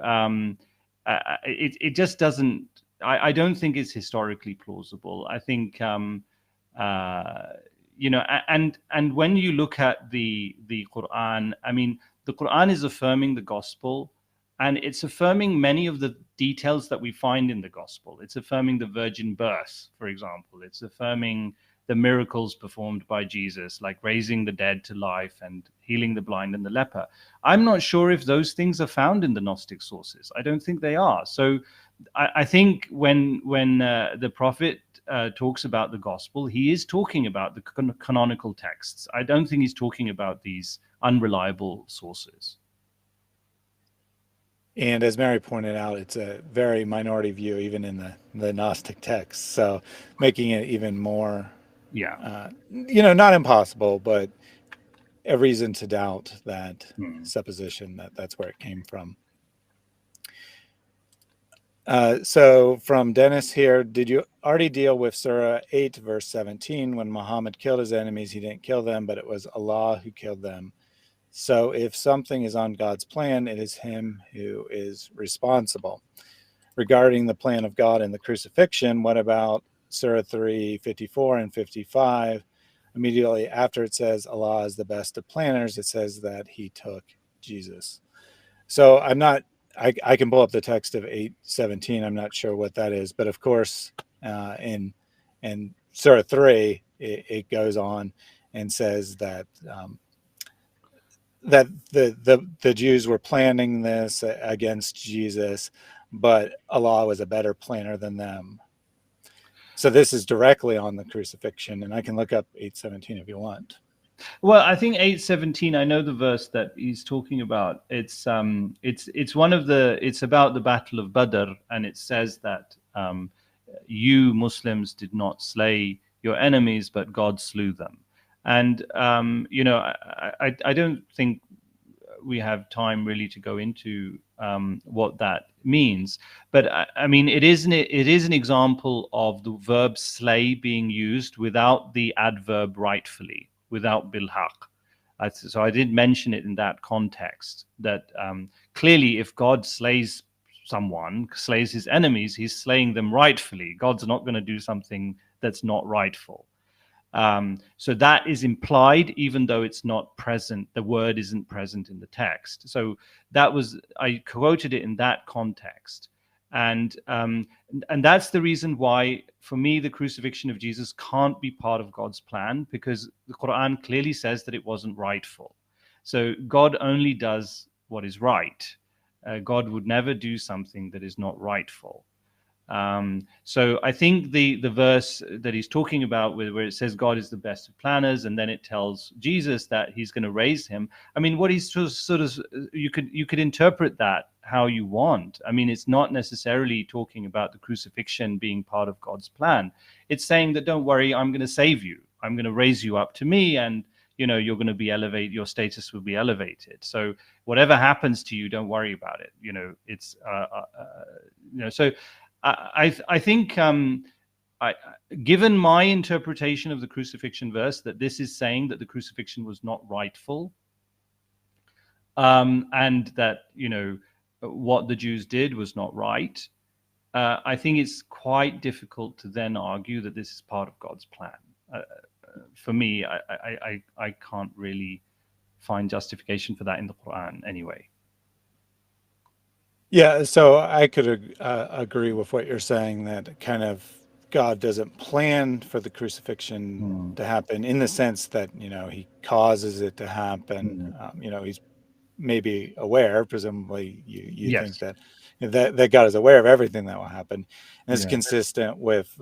it just doesn't. I don't think it's historically plausible. I think and when you look at the Quran, I mean, the Quran is affirming the gospel. And it's affirming many of the details that we find in the gospel. It's affirming the virgin birth, for example. It's affirming the miracles performed by Jesus, like raising the dead to life and healing the blind and the leper. I'm not sure if those things are found in the Gnostic sources. I don't think they are. So I think when the Prophet talks about the gospel, he is talking about the canonical texts. I don't think he's talking about these unreliable sources. And as Mary pointed out, it's a very minority view, even in the Gnostic texts. So making it even more, not impossible, but a reason to doubt that supposition that that's where it came from. So from Dennis here, did you already deal with Surah 8, verse 17? When Muhammad killed his enemies, he didn't kill them, but it was Allah who killed them. So if something is on God's plan, it is him who is responsible. Regarding the plan of God and the crucifixion, what about Surah 3, 54 and 55? Immediately after it says Allah is the best of planners, it says that he took Jesus. So I can pull up the text of 8:17. I'm not sure what that is, but of course, in Surah 3, it goes on and says that that the Jews were planning this against Jesus, but Allah was a better planner than them. So this is directly on the crucifixion, and I can look up 8:17 if you want. Well, I think 8:17. I know the verse that he's talking about. It's about the Battle of Badr, and it says that you Muslims did not slay your enemies, but God slew them. And I don't think we have time really to go into what that means. But I mean, it is an example of the verb slay being used without the adverb rightfully, without bilhaq. So I did mention it in that context, that clearly if God slays someone, slays his enemies, he's slaying them rightfully. God's not going to do something that's not rightful. So that is implied, even though it's not present. The word isn't present in the text. So I quoted it in that context. And that's the reason why, for me, the crucifixion of Jesus can't be part of God's plan, because the Quran clearly says that it wasn't rightful. So God only does what is right. God would never do something that is not rightful. So I think the verse that he's talking about, where it says God is the best of planners, and then it tells Jesus that he's going to raise him. I mean, what he's sort of you could interpret that how you want. I mean, it's not necessarily talking about the crucifixion being part of God's plan. It's saying that, don't worry, I'm going to save you. I'm going to raise you up to me, and you're going to be elevated. Your status will be elevated. So whatever happens to you, don't worry about it. It's so. I think, given my interpretation of the crucifixion verse, that this is saying that the crucifixion was not rightful, and that what the Jews did was not right. I think it's quite difficult to then argue that this is part of God's plan. for me, I can't really find justification for that in the Quran anyway. Yeah, so I could agree with what you're saying, that kind of God doesn't plan for the crucifixion to happen in the sense that, he causes it to happen. He's maybe aware, presumably you think Yes. that God is aware of everything that will happen. And it's Yeah. consistent with,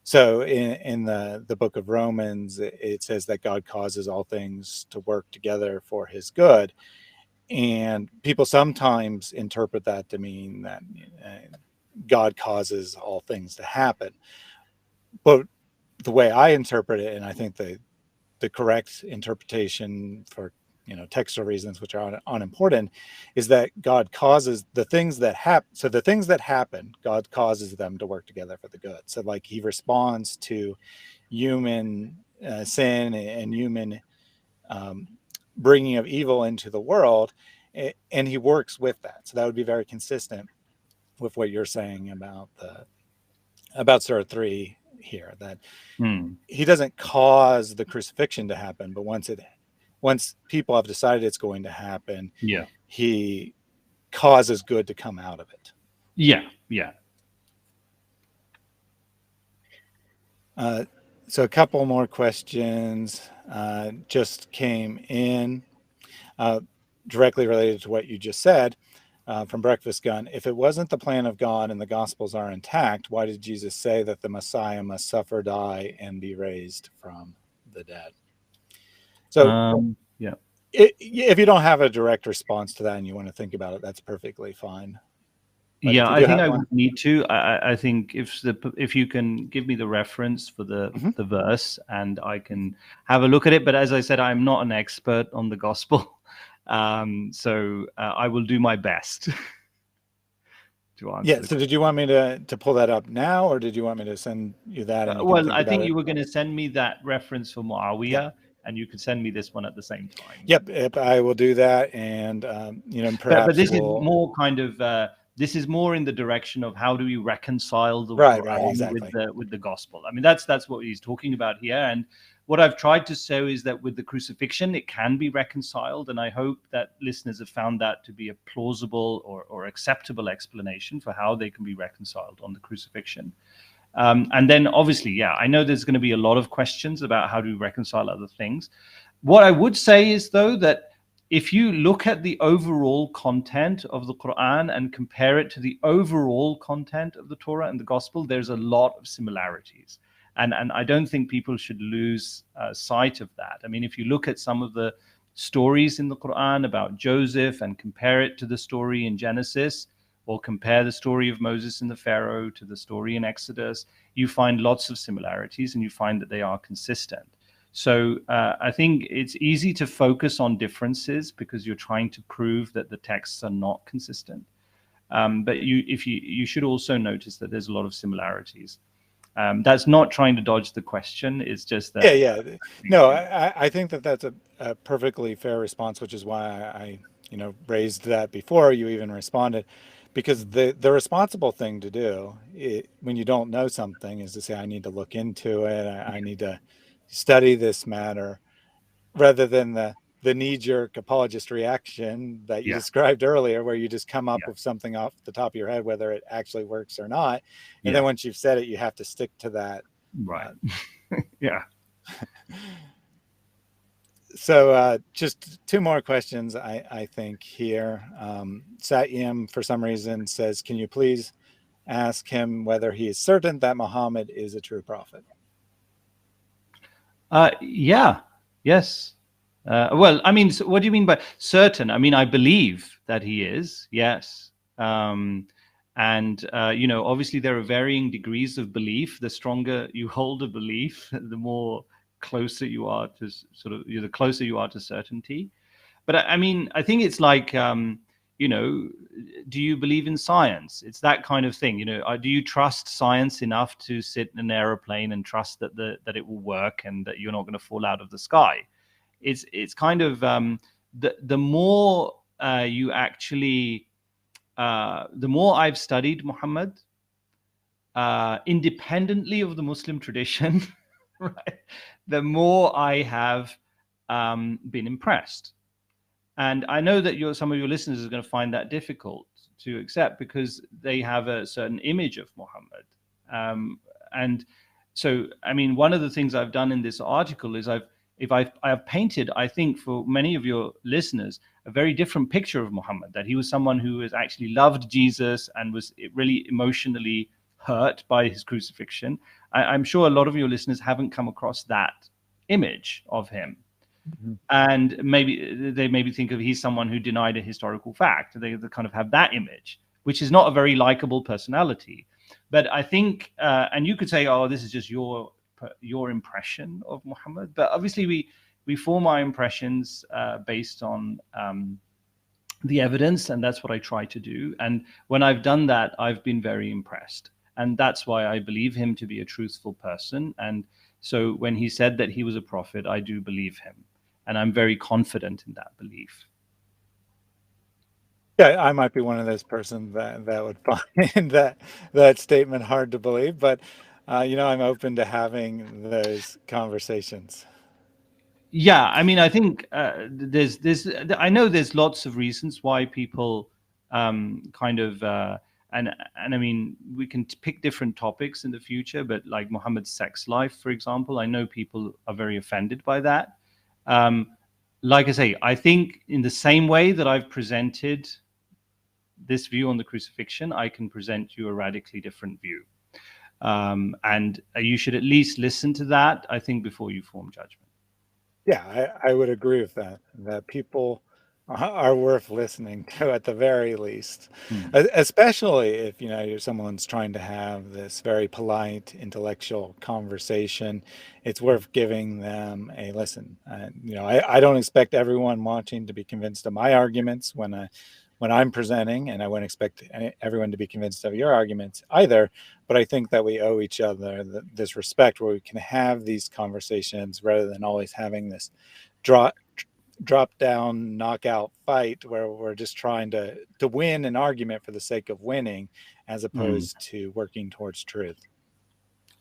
so in the book of Romans, it says that God causes all things to work together for his good. And people sometimes interpret that to mean that God causes all things to happen. But the way I interpret it, and I think the correct interpretation for textual reasons, which are unimportant, is that God causes the things that happen. So the things that happen, God causes them to work together for the good. So like he responds to human sin and human bringing of evil into the world, and he works with that. So that would be very consistent with what you're saying about Surah 3 here, that he doesn't cause the crucifixion to happen, but once people have decided it's going to happen, he causes good to come out of it. So a couple more questions just came in directly related to what you just said from Breakfast Gun. If it wasn't the plan of God and the Gospels are intact, why did Jesus say that the Messiah must suffer, die, and be raised from the dead? So if you don't have a direct response to that and you want to think about it, that's perfectly fine. But I think I would need to. I think if you can give me the reference for the verse, and I can have a look at it. But as I said, I'm not an expert on the gospel, so I will do my best to answer. Yeah. So did you want me to pull that up now, or did you want me to send you that? And well, I think you were going to send me that reference for Muawiyah, and you could send me this one at the same time. Yep, I will do that, and perhaps. But this is more kind of. This is more in the direction of how do we reconcile the Quran exactly. with the gospel. I mean, that's what he's talking about here. And what I've tried to show is that with the crucifixion, it can be reconciled. And I hope that listeners have found that to be a plausible or acceptable explanation for how they can be reconciled on the crucifixion. And then obviously, I know there's going to be a lot of questions about how to reconcile other things. What I would say is, though, that if you look at the overall content of the Quran and compare it to the overall content of the Torah and the Gospel, there's a lot of similarities. And I don't think people should lose sight of that. I mean, if you look at some of the stories in the Quran about Joseph and compare it to the story in Genesis, or compare the story of Moses and the Pharaoh to the story in Exodus, you find lots of similarities and you find that they are consistent. So I think it's easy to focus on differences because you're trying to prove that the texts are not consistent. But you should also notice that there's a lot of similarities. That's not trying to dodge the question. It's just that. Yeah. No, I think that's a perfectly fair response, which is why I raised that before you even responded, because the responsible thing to do when you don't know something is to say, I need to look into it. I need to study this matter, rather than the knee-jerk apologist reaction that you described earlier, where you just come up with something off the top of your head, whether it actually works or not. And then once you've said it, you have to stick to that. Right. So just two more questions, I think, here. Satyam, for some reason, says, can you please ask him whether he is certain that Muhammad is a true prophet? Yes. Well, I mean, what do you mean by certain? I mean, I believe that he is, yes. And obviously there are varying degrees of belief. The stronger you hold a belief, the more closer you are to the closer you are to certainty. But I mean, I think it's like, do you believe in science? It's that kind of thing. Do you trust science enough to sit in an aeroplane and trust that it will work and that you're not going to fall out of the sky? It's kind of the more you actually, the more I've studied Muhammad, independently of the Muslim tradition, right, the more I have been impressed. And I know that some of your listeners are going to find that difficult to accept because they have a certain image of Muhammad. And so, I mean, one of the things I've done in this article is I have painted, I think, for many of your listeners, a very different picture of Muhammad, that he was someone who has actually loved Jesus and was really emotionally hurt by his crucifixion. I'm sure a lot of your listeners haven't come across that image of him. Mm-hmm. And maybe they think of he's someone who denied a historical fact. They kind of have that image, which is not a very likable personality. But I think, and you could say, oh, this is just your impression of Muhammad. But obviously, we form our impressions based on the evidence, and that's what I try to do. And when I've done that, I've been very impressed, and that's why I believe him to be a truthful person. And so, when he said that he was a prophet, I do believe him, and I'm very confident in that belief. Yeah, I might be one of those persons that would find that statement hard to believe, but I'm open to having those conversations. Yeah, I mean, I think there's I know there's lots of reasons why people kind of and I mean, we can pick different topics in the future, but like Muhammad's sex life, for example, I know people are very offended by that. Like I say, I think in the same way that I've presented this view on the crucifixion, I can present you a radically different view. And you should at least listen to that, I think, before you form judgment. Yeah, I would agree with that people are worth listening to at the very least, especially if someone's trying to have this very polite intellectual conversation. It's worth giving them a listen. I don't expect everyone watching to be convinced of my arguments when I'm presenting, and I wouldn't expect everyone to be convinced of your arguments either. But I think that we owe each other this respect where we can have these conversations rather than always having this drop down knockout fight where we're just trying to win an argument for the sake of winning, as opposed to working towards truth.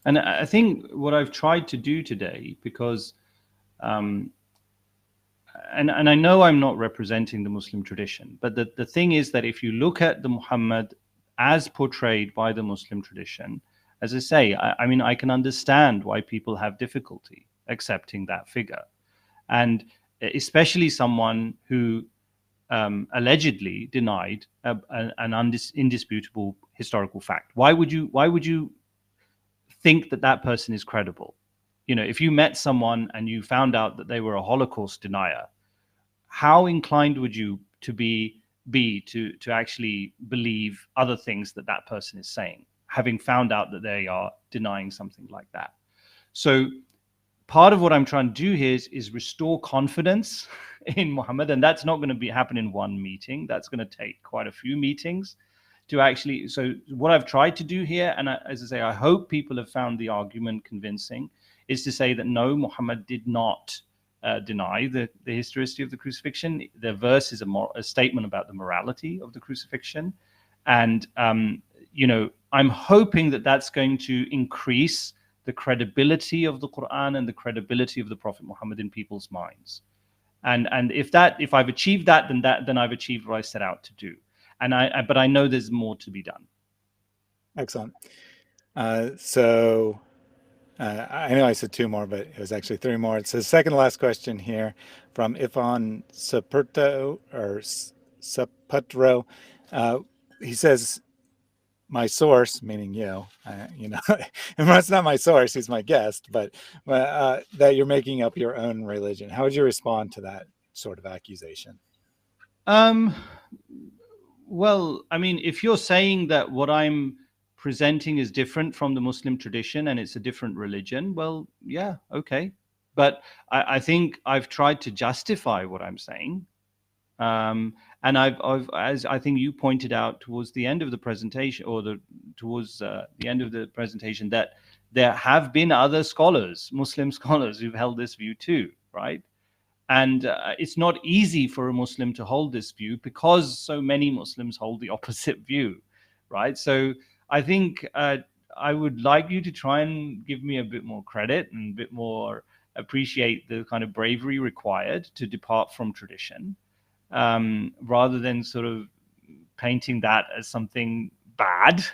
And I think what I've tried to do today, because and I know I'm not representing the Muslim tradition, but the thing is that if you look at the Muhammad as portrayed by the Muslim tradition, as I say, I mean, I can understand why people have difficulty accepting that figure. And especially someone who allegedly denied an indisputable historical fact. Why would you think that person is credible? If you met someone and you found out that they were a Holocaust denier, how inclined would you be to actually believe other things that person is saying, having found out that they are denying something like that? So part of what I'm trying to do here is restore confidence in Muhammad, and that's not going to happen in one meeting. That's going to take quite a few meetings to actually. So what I've tried to do here, and as I say, I hope people have found the argument convincing, is to say that no, Muhammad did not deny the historicity of the crucifixion. The verse is a statement about the morality of the crucifixion, and I'm hoping that that's going to increase the credibility of the Quran and the credibility of the Prophet Muhammad in people's minds. And if I've achieved that, then I've achieved what I set out to do. But I know there's more to be done. Excellent. So I know I said two more, but it was actually three more. It's the second to last question here from Ifan Sapurto or Saputro. He says, my source, meaning Imran's not my source, he's my guest, but that you're making up your own religion. How would you respond to that sort of accusation? Well, I mean, if you're saying that what I'm presenting is different from the Muslim tradition and it's a different religion, well, yeah, okay. But I think I've tried to justify what I'm saying. And I've, as I think you pointed out towards the end of the presentation, or towards the end of the presentation, that there have been other scholars, Muslim scholars, who've held this view too, right? And it's not easy for a Muslim to hold this view because so many Muslims hold the opposite view, right? So I think I would like you to try and give me a bit more credit and a bit more appreciate the kind of bravery required to depart from tradition, rather than sort of painting that as something bad,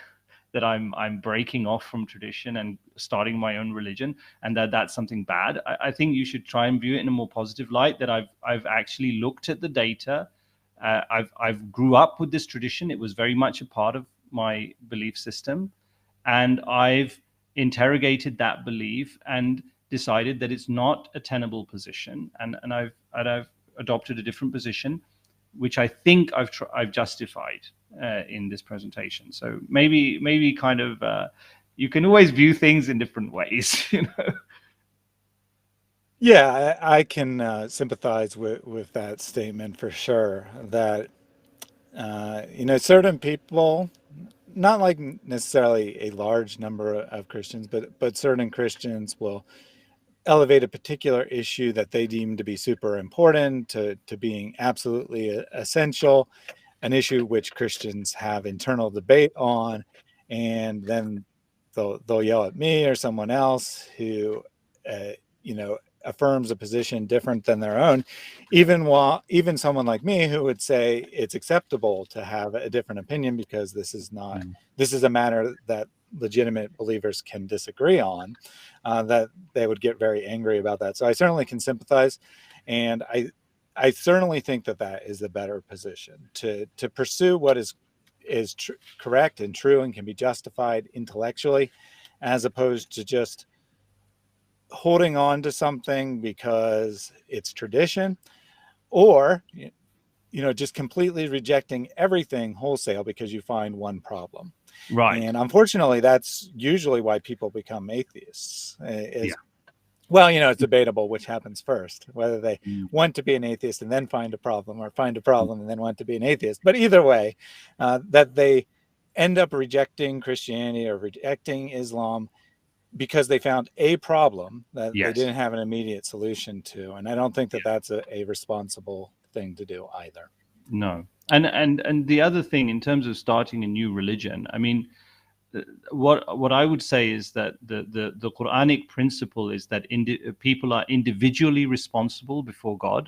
that I'm breaking off from tradition and starting my own religion, and that's something bad. I think you should try and view it in a more positive light, that I've actually looked at the data. I've grew up with this tradition. It was very much a part of my belief system, and I've interrogated that belief and decided that it's not a tenable position, and I've adopted a different position, which I think I've justified in this presentation. So maybe kind of you can always view things in different ways, you know. Yeah, I can sympathize with that statement for sure. That certain people, not like necessarily a large number of Christians, but certain Christians will elevate a particular issue that they deem to be super important to being absolutely essential, an issue which Christians have internal debate on, and then they'll yell at me or someone else who affirms a position different than their own, even someone like me who would say it's acceptable to have a different opinion because this is a matter that legitimate believers can disagree on, that they would get very angry about that. So I certainly can sympathize, and I certainly think that is the better position to pursue what is correct and true and can be justified intellectually, as opposed to just holding on to something because it's tradition, or just completely rejecting everything wholesale because you find one problem. Right. And unfortunately, that's usually why people become atheists. Well, it's debatable which happens first, whether they want to be an atheist and then find a problem, or find a problem and then want to be an atheist. But either way, that they end up rejecting Christianity or rejecting Islam because they found a problem that they didn't have an immediate solution to. And I don't think that that's a responsible thing to do either. No. And the other thing, in terms of starting a new religion, I mean, what I would say is that the Quranic principle is that people are individually responsible before God,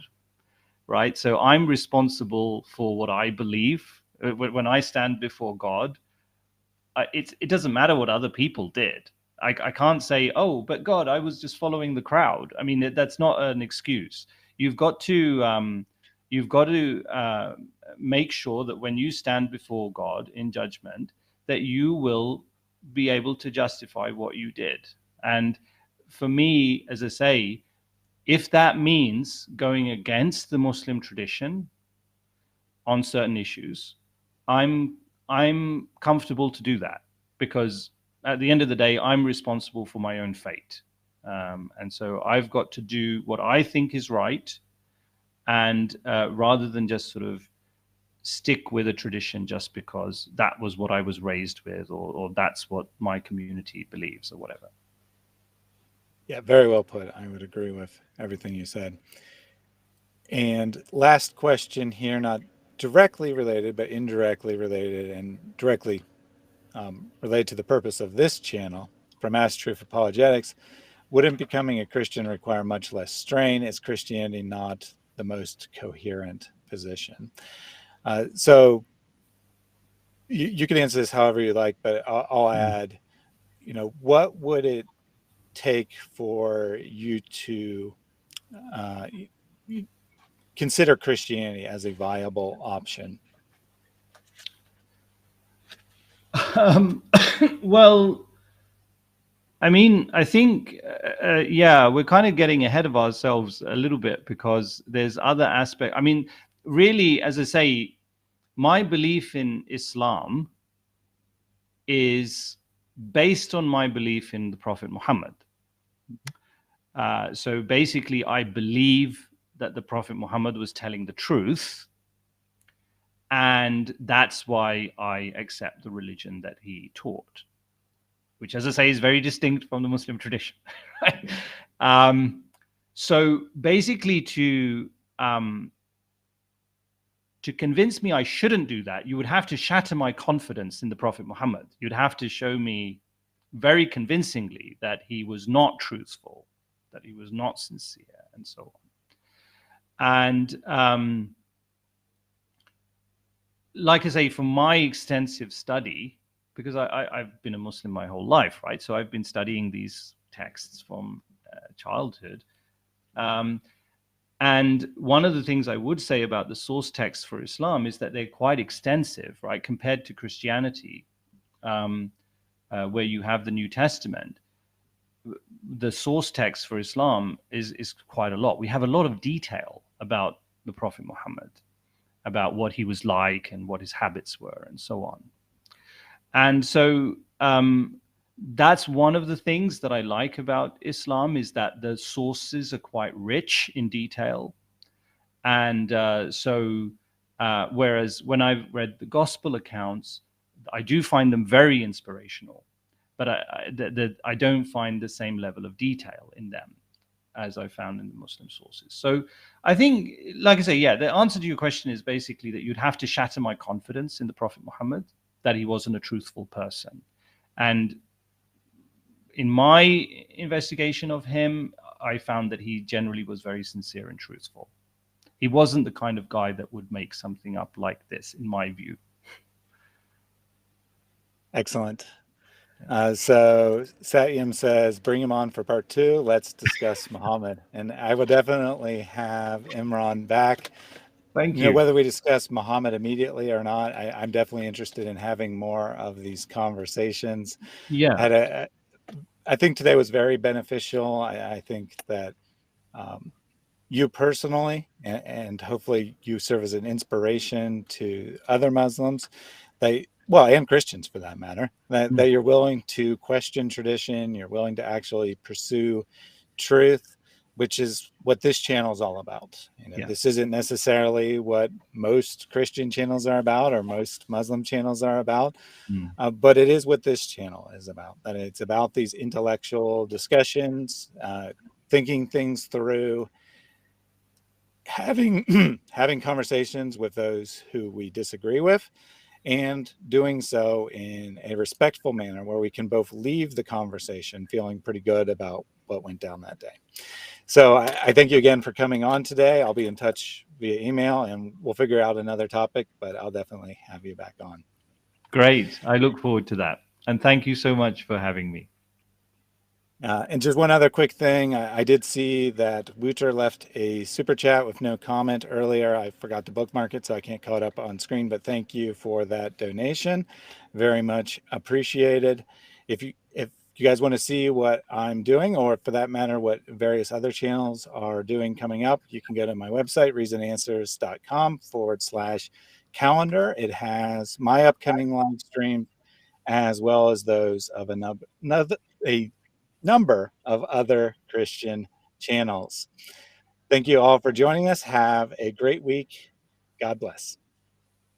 right? So I'm responsible for what I believe. When I stand before God, it doesn't matter what other people did. I can't say, oh, but God, I was just following the crowd. I mean, that's not an excuse. You've got to make sure that when you stand before God in judgment, that you will be able to justify what you did. And for me, as I say, if that means going against the Muslim tradition on certain issues, I'm comfortable to do that, because at the end of the day, I'm responsible for my own fate. And so I've got to do what I think is right, and rather than just sort of stick with a tradition just because that was what I was raised with, or that's what my community believes, or whatever. Yeah, very well put. I would agree with everything you said. And last question here, not directly related, but indirectly related, and directly related to the purpose of this channel, from Ask Truth Apologetics. Wouldn't becoming a Christian require much less strain? Is Christianity not the most coherent position? So you can answer this however you like, but I'll add, what would it take for you to consider Christianity as a viable option? Well, I mean, I think, we're kind of getting ahead of ourselves a little bit, because there's other aspects. I mean, really, as I say, my belief in Islam is based on my belief in the Prophet Muhammad. So basically, I believe that the Prophet Muhammad was telling the truth, and that's why I accept the religion that he taught, which, as I say, is very distinct from the Muslim tradition. Right? So basically, to convince me I shouldn't do that, you would have to shatter my confidence in the Prophet Muhammad. You'd have to show me very convincingly that he was not truthful, that he was not sincere, and so on. And like I say, from my extensive study, because I've been a Muslim my whole life, right? So I've been studying these texts from childhood. And one of the things I would say about the source texts for Islam is that they're quite extensive, right? Compared to Christianity, where you have the New Testament, the source text for Islam is quite a lot. We have a lot of detail about the Prophet Muhammad, about what he was like and what his habits were and so on. And so that's one of the things that I like about Islam, is that the sources are quite rich in detail. And whereas when I've read the gospel accounts, I do find them very inspirational, but I don't find the same level of detail in them as I found in the Muslim sources. So I think, like I say, yeah, the answer to your question is basically that you'd have to shatter my confidence in the Prophet Muhammad, that he wasn't a truthful person. And in my investigation of him, I found that he generally was very sincere and truthful. He wasn't the kind of guy that would make something up like this, in my view. Excellent. So Satyam says, bring him on for part 2. Let's discuss Muhammad. And I will definitely have Imran back. Thank you. Whether we discuss Muhammad immediately or not, I'm definitely interested in having more of these conversations. Yeah. I think today was very beneficial. I think that you personally, and hopefully you serve as an inspiration to other Muslims, and Christians for that matter, that you're willing to question tradition, you're willing to actually pursue truth, which is what this channel is all about. This isn't necessarily what most Christian channels are about or most Muslim channels are about, but it is what this channel is about. That it's about these intellectual discussions, thinking things through, having conversations with those who we disagree with, and doing so in a respectful manner where we can both leave the conversation feeling pretty good about what went down that day. So I thank you again for coming on today. I'll be in touch via email and we'll figure out another topic, but I'll definitely have you back on. Great. I look forward to that. And thank you so much for having me. And just one other quick thing. I did see that Wouter left a super chat with no comment earlier. I forgot to bookmark it, so I can't call it up on screen, but thank you for that donation. Very much appreciated. If you guys want to see what I'm doing, or for that matter, what various other channels are doing coming up, you can go to my website, reasonanswers.com/calendar. It has my upcoming live stream, as well as those of a number of other Christian channels. Thank you all for joining us. Have a great week. God bless.